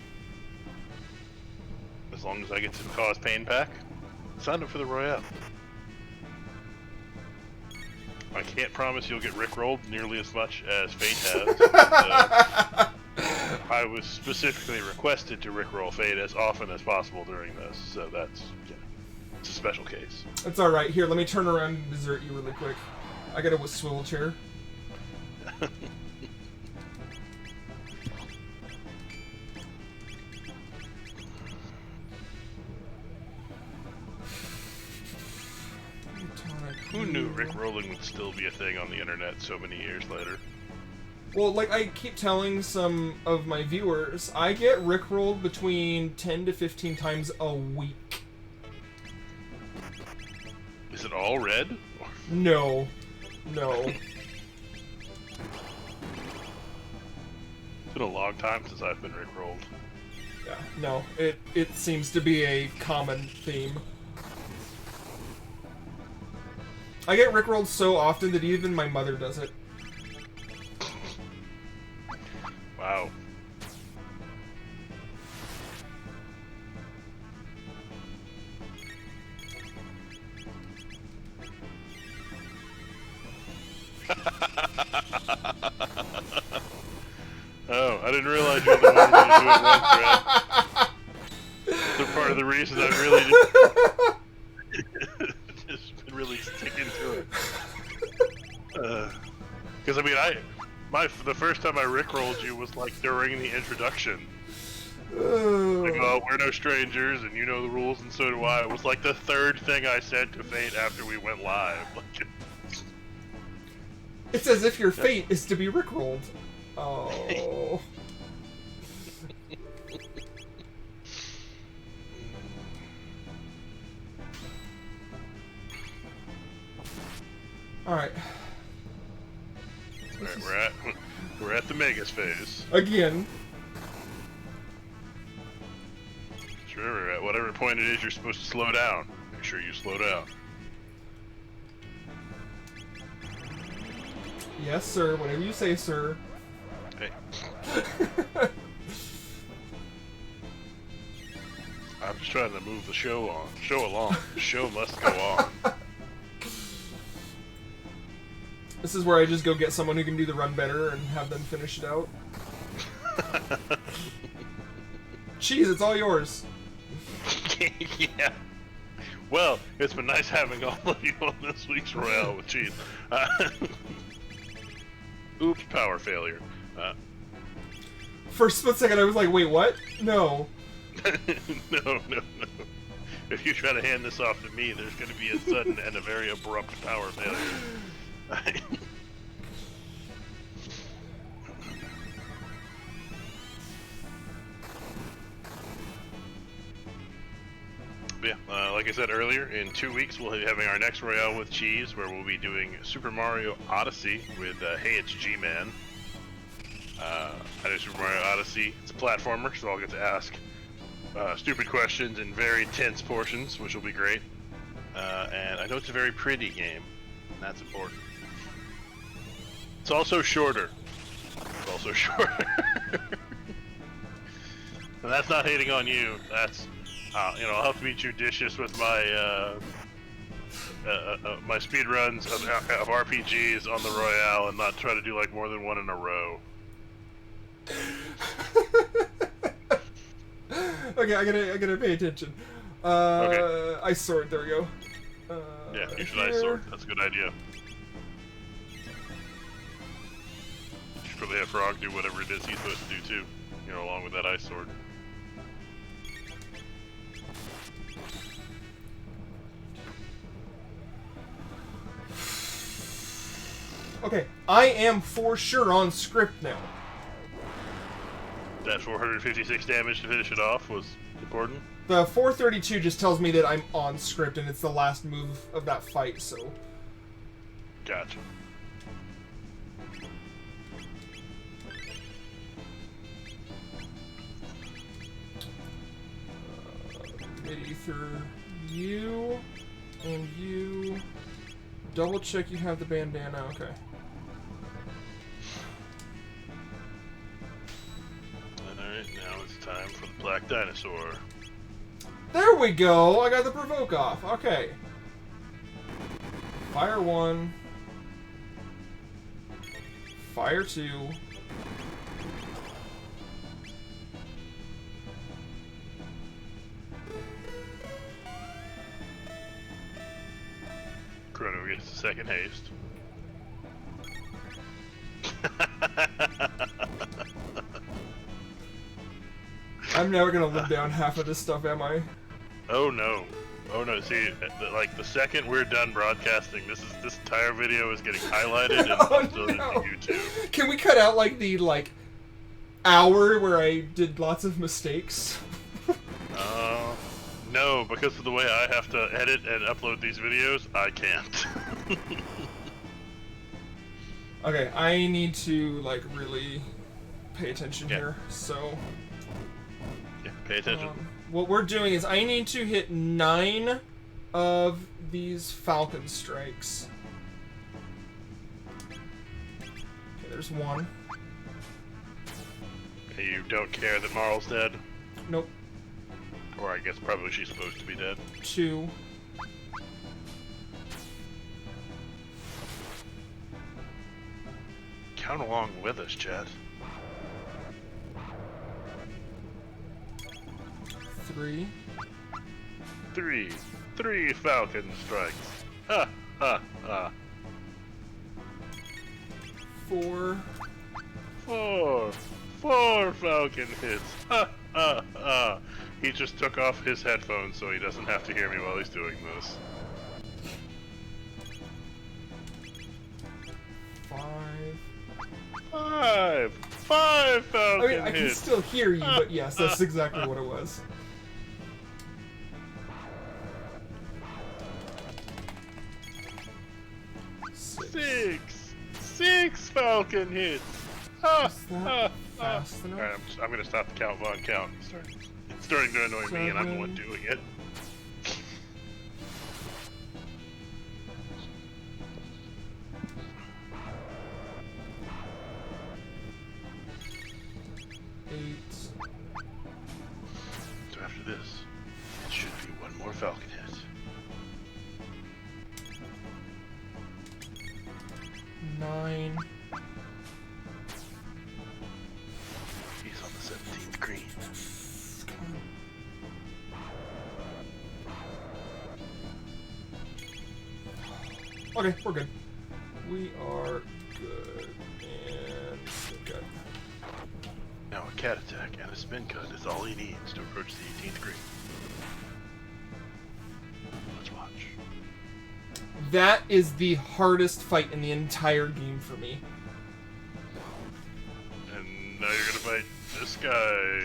as long as I get to cause pain pack, sign up for the Royale. I can't promise you'll get rickrolled nearly as much as Fate has. I was specifically requested to rickroll Fate as often as possible during this, so that's, yeah, it's a special case. It's alright. Here, let me turn around and desert you really quick. I got a swivel chair. Who knew rickrolling would still be a thing on the internet so many years later? Well, like I keep telling some of my viewers, I get rickrolled between 10 to 15 times a week. Is it all red? No. No. It's been a long time since I've been rickrolled. Yeah, no. It seems to be a common theme. I get rickrolled so often that even my mother does it. Wow. Oh, I didn't realize you were the one who do it once, right? That's part of the reason I really just been really sticking to it. Because I mean, the first time I rickrolled you was like during the introduction. Like, oh, we're no strangers, and you know the rules, and so do I. It was like the third thing I said to Fate after we went live. Like, it's as if your fate is to be rickrolled. Oh. Alright. Alright, we're at the Megas phase. Again. Sure, at whatever point it is you're supposed to slow down. Make sure you slow down. Yes, sir. Whatever you say, sir. Hey. I'm just trying to move the show along. The show must go on. This is where I just go get someone who can do the run better and have them finish it out. Cheese, it's all yours. Yeah. Well, it's been nice having all of you on this week's Royale with Cheese. Oops, power failure. For a split second, I was like, wait, what? No. No. If you try to hand this off to me, there's going to be a sudden and a very abrupt power failure. Yeah, like I said earlier, in 2 weeks we'll be having our next Royale with Cheese, where we'll be doing Super Mario Odyssey with Hey It's G-Man. I know Super Mario Odyssey, it's a platformer, so I'll get to ask stupid questions in very tense portions, which will be great. And I know it's a very pretty game, and that's important. It's also shorter. And that's not hating on you, that's... I'll have to be judicious with my my speed runs of RPGs on the Royale and not try to do like more than one in a row. Okay, I gotta pay attention. Okay. Ice sword, there we go. Yeah, you should ice sword. That's a good idea. You should probably have Frog do whatever it is he's supposed to do too. Along with that ice sword. Okay, I am for sure on script now. That 456 damage to finish it off was important? The 432 just tells me that I'm on script and it's the last move of that fight, so... Gotcha. Mid-ether, you, and you... Double check you have the bandana, okay. Alright, now it's time for the Black Dinosaur. There we go! I got the provoke off, okay. Fire 1. Fire 2. Chrono gets the second haste. I'm never gonna live down half of this stuff, am I? Oh no. Oh no, see, like the second we're done broadcasting, this entire video is getting highlighted and uploaded to YouTube. Can we cut out the hour where I did lots of mistakes? No, because of the way I have to edit and upload these videos, I can't. Okay, I need to really pay attention here, so... Yeah, pay attention. What we're doing is I need to hit 9 of these Falcon Strikes. Okay, there's 1. You don't care that Marl's dead? Nope. Or I guess probably she's supposed to be dead. 2. Count along with us, Chad. 3. 3 Falcon Strikes. Ha ha ha. 4. 4 Falcon hits. Ha He just took off his headphones so he doesn't have to hear me while he's doing this. 5 Falcon I mean, I can hits. still hear you, but yes, that's exactly what it was. Six Falcon hits. Is that fast enough? Alright, I'm gonna stop the count on count. It's starting to annoy me, and I'm the one doing it. So after this, it should be one more Falcon hit. 9. He's on the 17th green. Okay, we're good. We are good. And good. Now a cat attack and a spin cut is all he needs to approach the 18th green. Let's watch. That is the hardest fight in the entire game for me. And now you're gonna fight this guy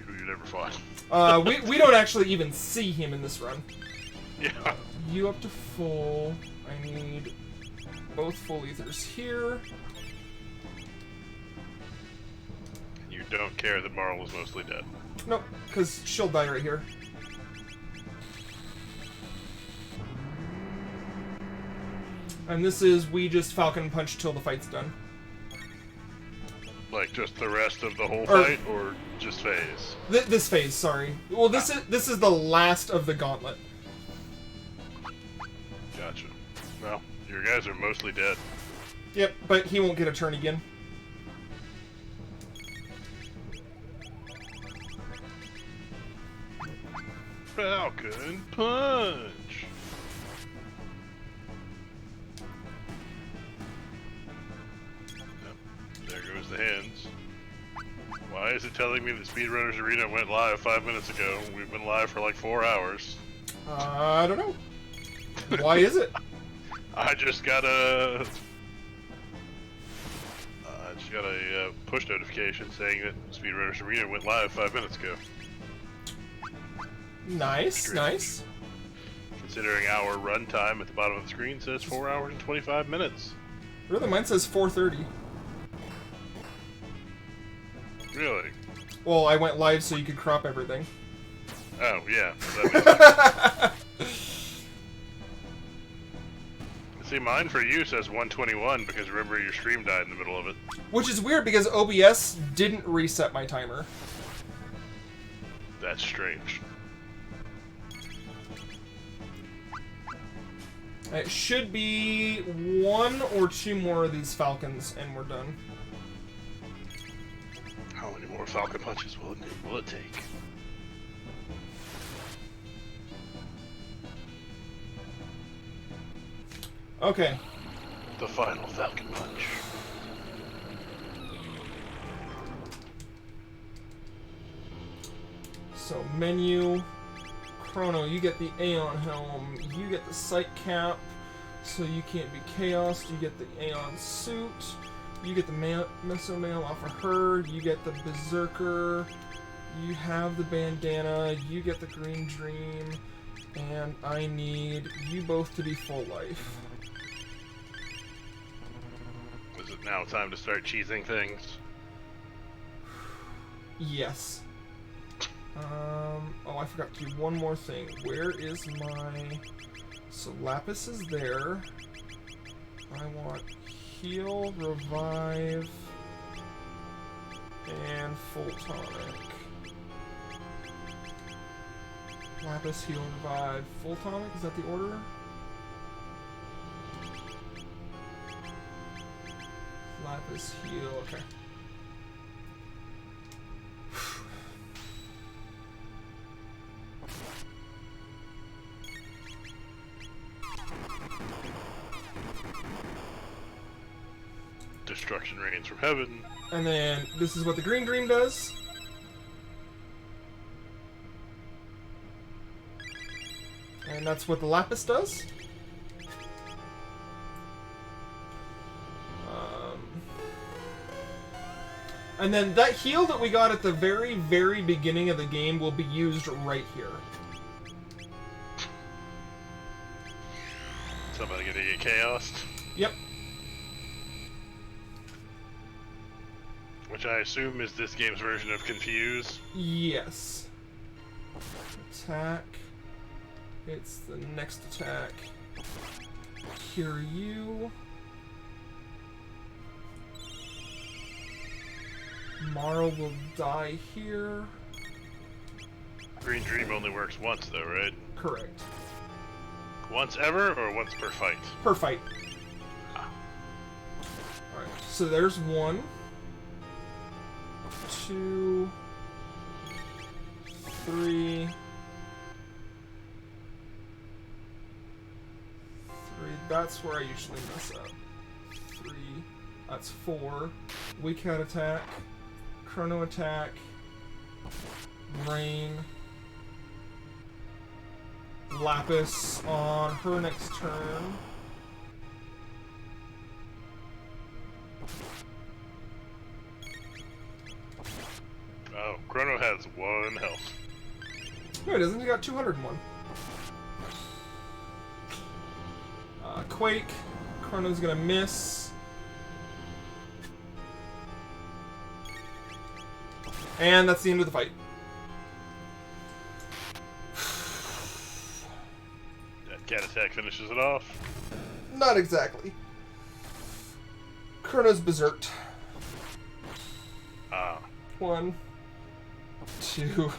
who you never fought. We don't actually even see him in this run. Yeah. You up to full. I need both full ethers here. And you don't care that Marl is mostly dead. Nope, because she'll die right here. And this is we just Falcon Punch till the fight's done. Like just the rest of the whole fight, or just phase? This phase, sorry. Well, this is the last of the gauntlet. Gotcha. Well, your guys are mostly dead. Yep, but he won't get a turn again. Falcon Punch! There goes the hands. Why is it telling me that Speedrunners Arena went live 5 minutes ago? We've been live for like 4 hours. I don't know. Why is it? I just got a push notification saying that Speedrunners Arena went live 5 minutes ago. Nice, nice. Considering our runtime at the bottom of the screen says 4 hours and 25 minutes. Really, mine says 4:30. Really? Well, I went live so you could crop everything. Oh, yeah. That makes sense. See, mine for you says 121 because remember your stream died in the middle of it. Which is weird because OBS didn't reset my timer. That's strange. It should be 1 or 2 more of these Falcons and we're done. How many more Falcon punches will it take? Okay. The final Falcon punch. So menu, Chrono, you get the Aeon Helm, you get the Sight Cap, so you can't be Chaos, you get the Aeon Suit, you get the Mesomail off of her, you get the Berserker, you have the Bandana, you get the Green Dream, and I need you both to be full life. Is it now time to start cheesing things? Yes. Oh, I forgot to do one more thing. Where is my... So Lapis is there. I want heal, revive, and full tonic. Lapis, heal, revive, full tonic? Is that the order? Lapis, heal, okay. Destruction rains from heaven. And then this is what the Green Dream does. And that's what the Lapis does. And then that heal that we got at the very, very beginning of the game will be used right here. Somebody gonna get chaosed? Yep. Which I assume is this game's version of Confuse. Yes. Attack. It's the next attack. Cure you. Marl will die here. Green Dream only works once though, right? Correct. Once ever, or once per fight? Per fight. Alright, so there's 1, 2, 3, 3. That's where I usually mess up. 3. That's 4. Weak out attack. Chrono attack. Rain. Lapis on her next turn. Oh, Chrono has 1 health. No, he doesn't. He got 201. Quake. Chrono's gonna miss. And that's the end of the fight. That cat attack finishes it off. Not exactly. Chrono's berserked. 1, 2,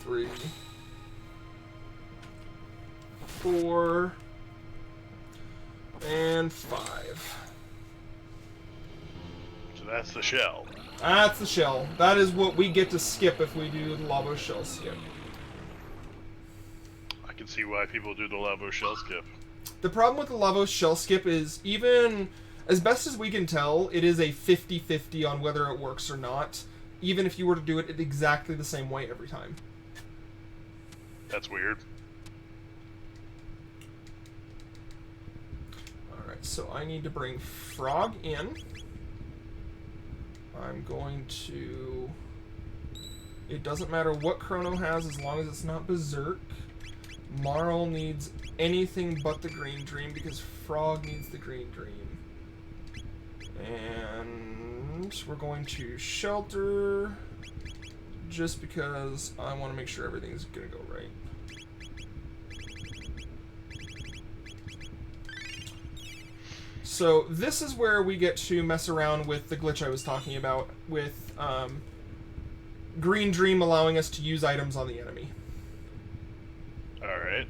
3, 4, and 5. So that's the shell. That's the shell. That is what we get to skip if we do the lava shell skip. I can see why people do the lava shell skip. The problem with the lava shell skip is, even as best as we can tell, it is a 50-50 on whether it works or not, even if you were to do it exactly the same way every time. That's weird. Alright, so I need to bring Frog in. I'm going to... It doesn't matter what Chrono has as long as it's not Berserk. Marl needs anything but the Green Dream because Frog needs the Green Dream. And we're going to Shelter just because I want to make sure everything's going to go right. So this is where we get to mess around with the glitch I was talking about, with Green Dream allowing us to use items on the enemy. Alright.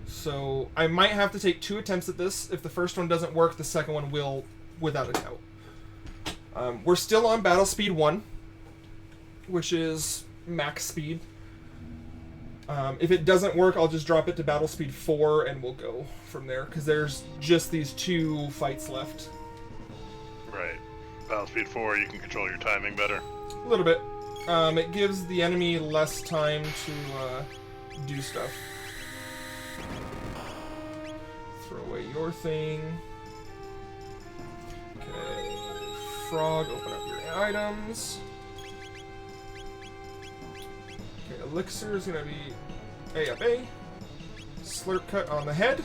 So I might have to take 2 attempts at this. If the first one doesn't work, the second one will, without a doubt. We're still on battle speed 1, which is max speed. If it doesn't work, I'll just drop it to battle speed 4 and we'll go from there, because there's just these 2 fights left. Right. Battle speed 4, you can control your timing better. A little bit. It gives the enemy less time to do stuff. Throw away your thing. Okay. Frog, open up your items. Okay, Elixir is going to be A up A. Slurp cut on the head.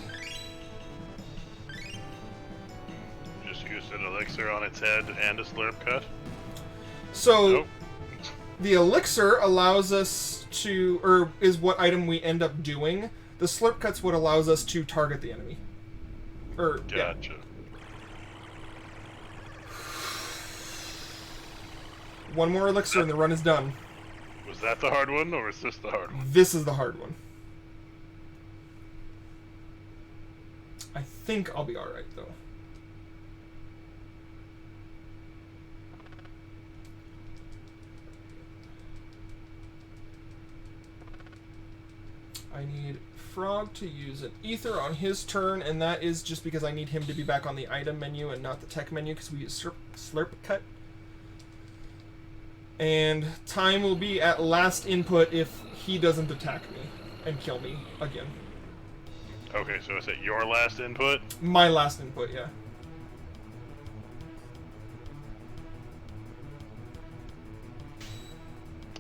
Just used an elixir on its head and a slurp cut. So, Nope. the elixir allows us to, or is what item we end up doing. The slurp cut's what allows us to target the enemy. Or, Gotcha. yeah. One more elixir and the run is done. Was that the hard one, or is this the hard one? This is the hard one. I think I'll be alright, though. I need Frog to use an Ether on his turn, and that is just because I need him to be back on the item menu and not the tech menu, because we use Slurp Cut. And time will be at last input if he doesn't attack me and kill me again. Okay, so is it your last input? My last input, yeah.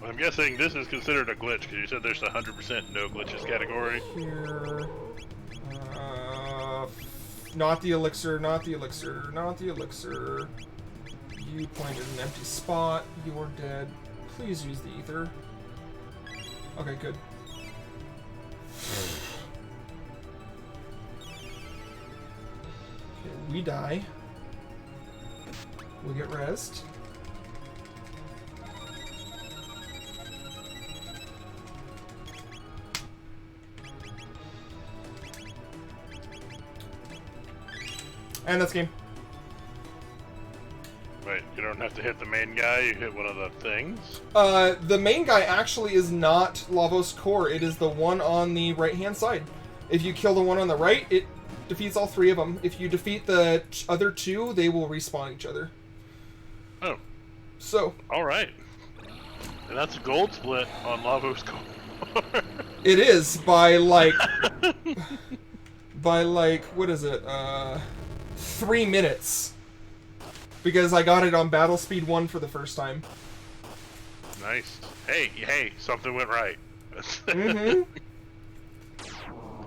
I'm guessing this is considered a glitch, because you said there's a 100% no glitches category. Here... not the elixir, not the elixir, not the elixir. You pointed an empty spot. You're dead. Please use the ether. Okay, good. Okay, we die. We get rest. And that's game. Wait, you don't have to hit the main guy, you hit one of the things? The main guy actually is not Lavos Core, it is the one on the right-hand side. If you kill the one on the right, it defeats all three of them. If you defeat the other two, they will respawn each other. Oh. So. Alright. And that's a gold split on Lavos Core. It is, by like... by like, what is it? 3 minutes. Because I got it on Battle Speed 1 for the first time. Nice. Hey, something went right. Mm-hmm.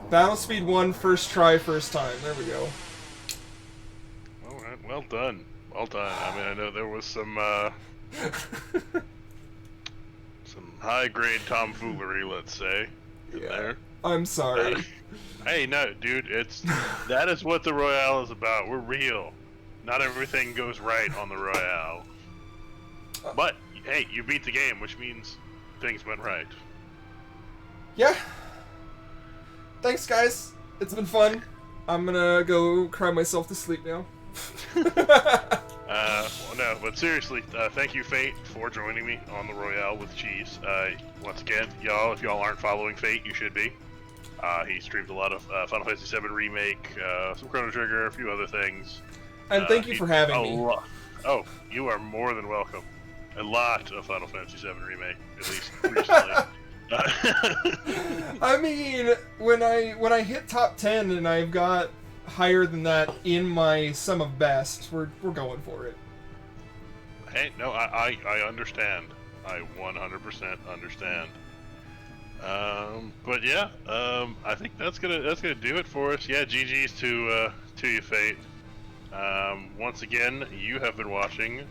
Battle Speed 1, first try, first time. There we go. Alright, well done. Well done. I mean, I know there was some high-grade tomfoolery, let's say, in there. I'm sorry. Hey, no, dude, that is what the Royale is about. We're real. Not everything goes right on the Royale. But, hey, you beat the game, which means things went right. Yeah. Thanks, guys. It's been fun. I'm gonna go cry myself to sleep now. Well, no, but seriously, thank you, Fate, for joining me on the Royale with Cheese. Once again, y'all, if y'all aren't following Fate, you should be. He streams a lot of Final Fantasy VII Remake, some Chrono Trigger, a few other things. And thank you for having me. Oh, you are more than welcome. A lot of Final Fantasy VII Remake, at least recently. I mean, when I hit top 10 and I've got higher than that in my sum of best, we're going for it. Hey, no, I understand. I 100% understand. But yeah, I think that's gonna do it for us. Yeah, GG's to you, Fate. Once again, you have been watching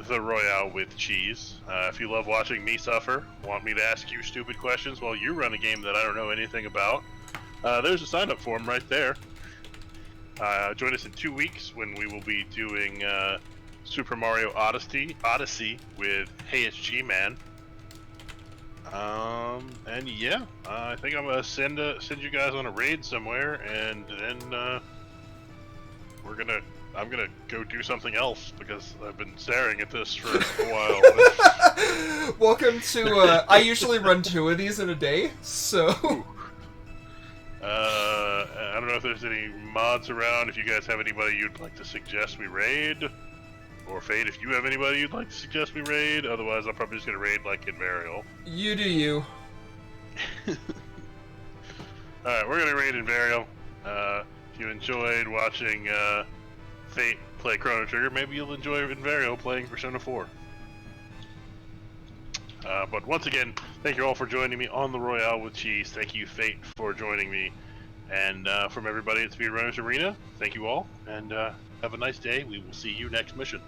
the Royale with Cheese. If you love watching me suffer, want me to ask you stupid questions while you run a game that I don't know anything about, there's a sign-up form right there. Join us in 2 weeks when we will be doing Super Mario Odyssey with Hey It's G-Man. And yeah, I think I'm gonna send you guys on a raid somewhere, and then I'm gonna go do something else because I've been staring at this for a while. Welcome to. I usually run 2 of these in a day, so. I don't know if there's any mods around. If you guys have anybody you'd like to suggest we raid, or Fate, if you have anybody you'd like to suggest we raid. Otherwise, I'm probably just gonna raid like in Varial. You do you. Alright, we're gonna raid in Varial. If you enjoyed watching Fate play Chrono Trigger, maybe you'll enjoy in Varial playing Persona 4. But once again, thank you all for joining me on the Royale with Cheese. Thank you, Fate, for joining me. And from everybody at Speedrunners Arena, thank you all, and have a nice day. We will see you next mission.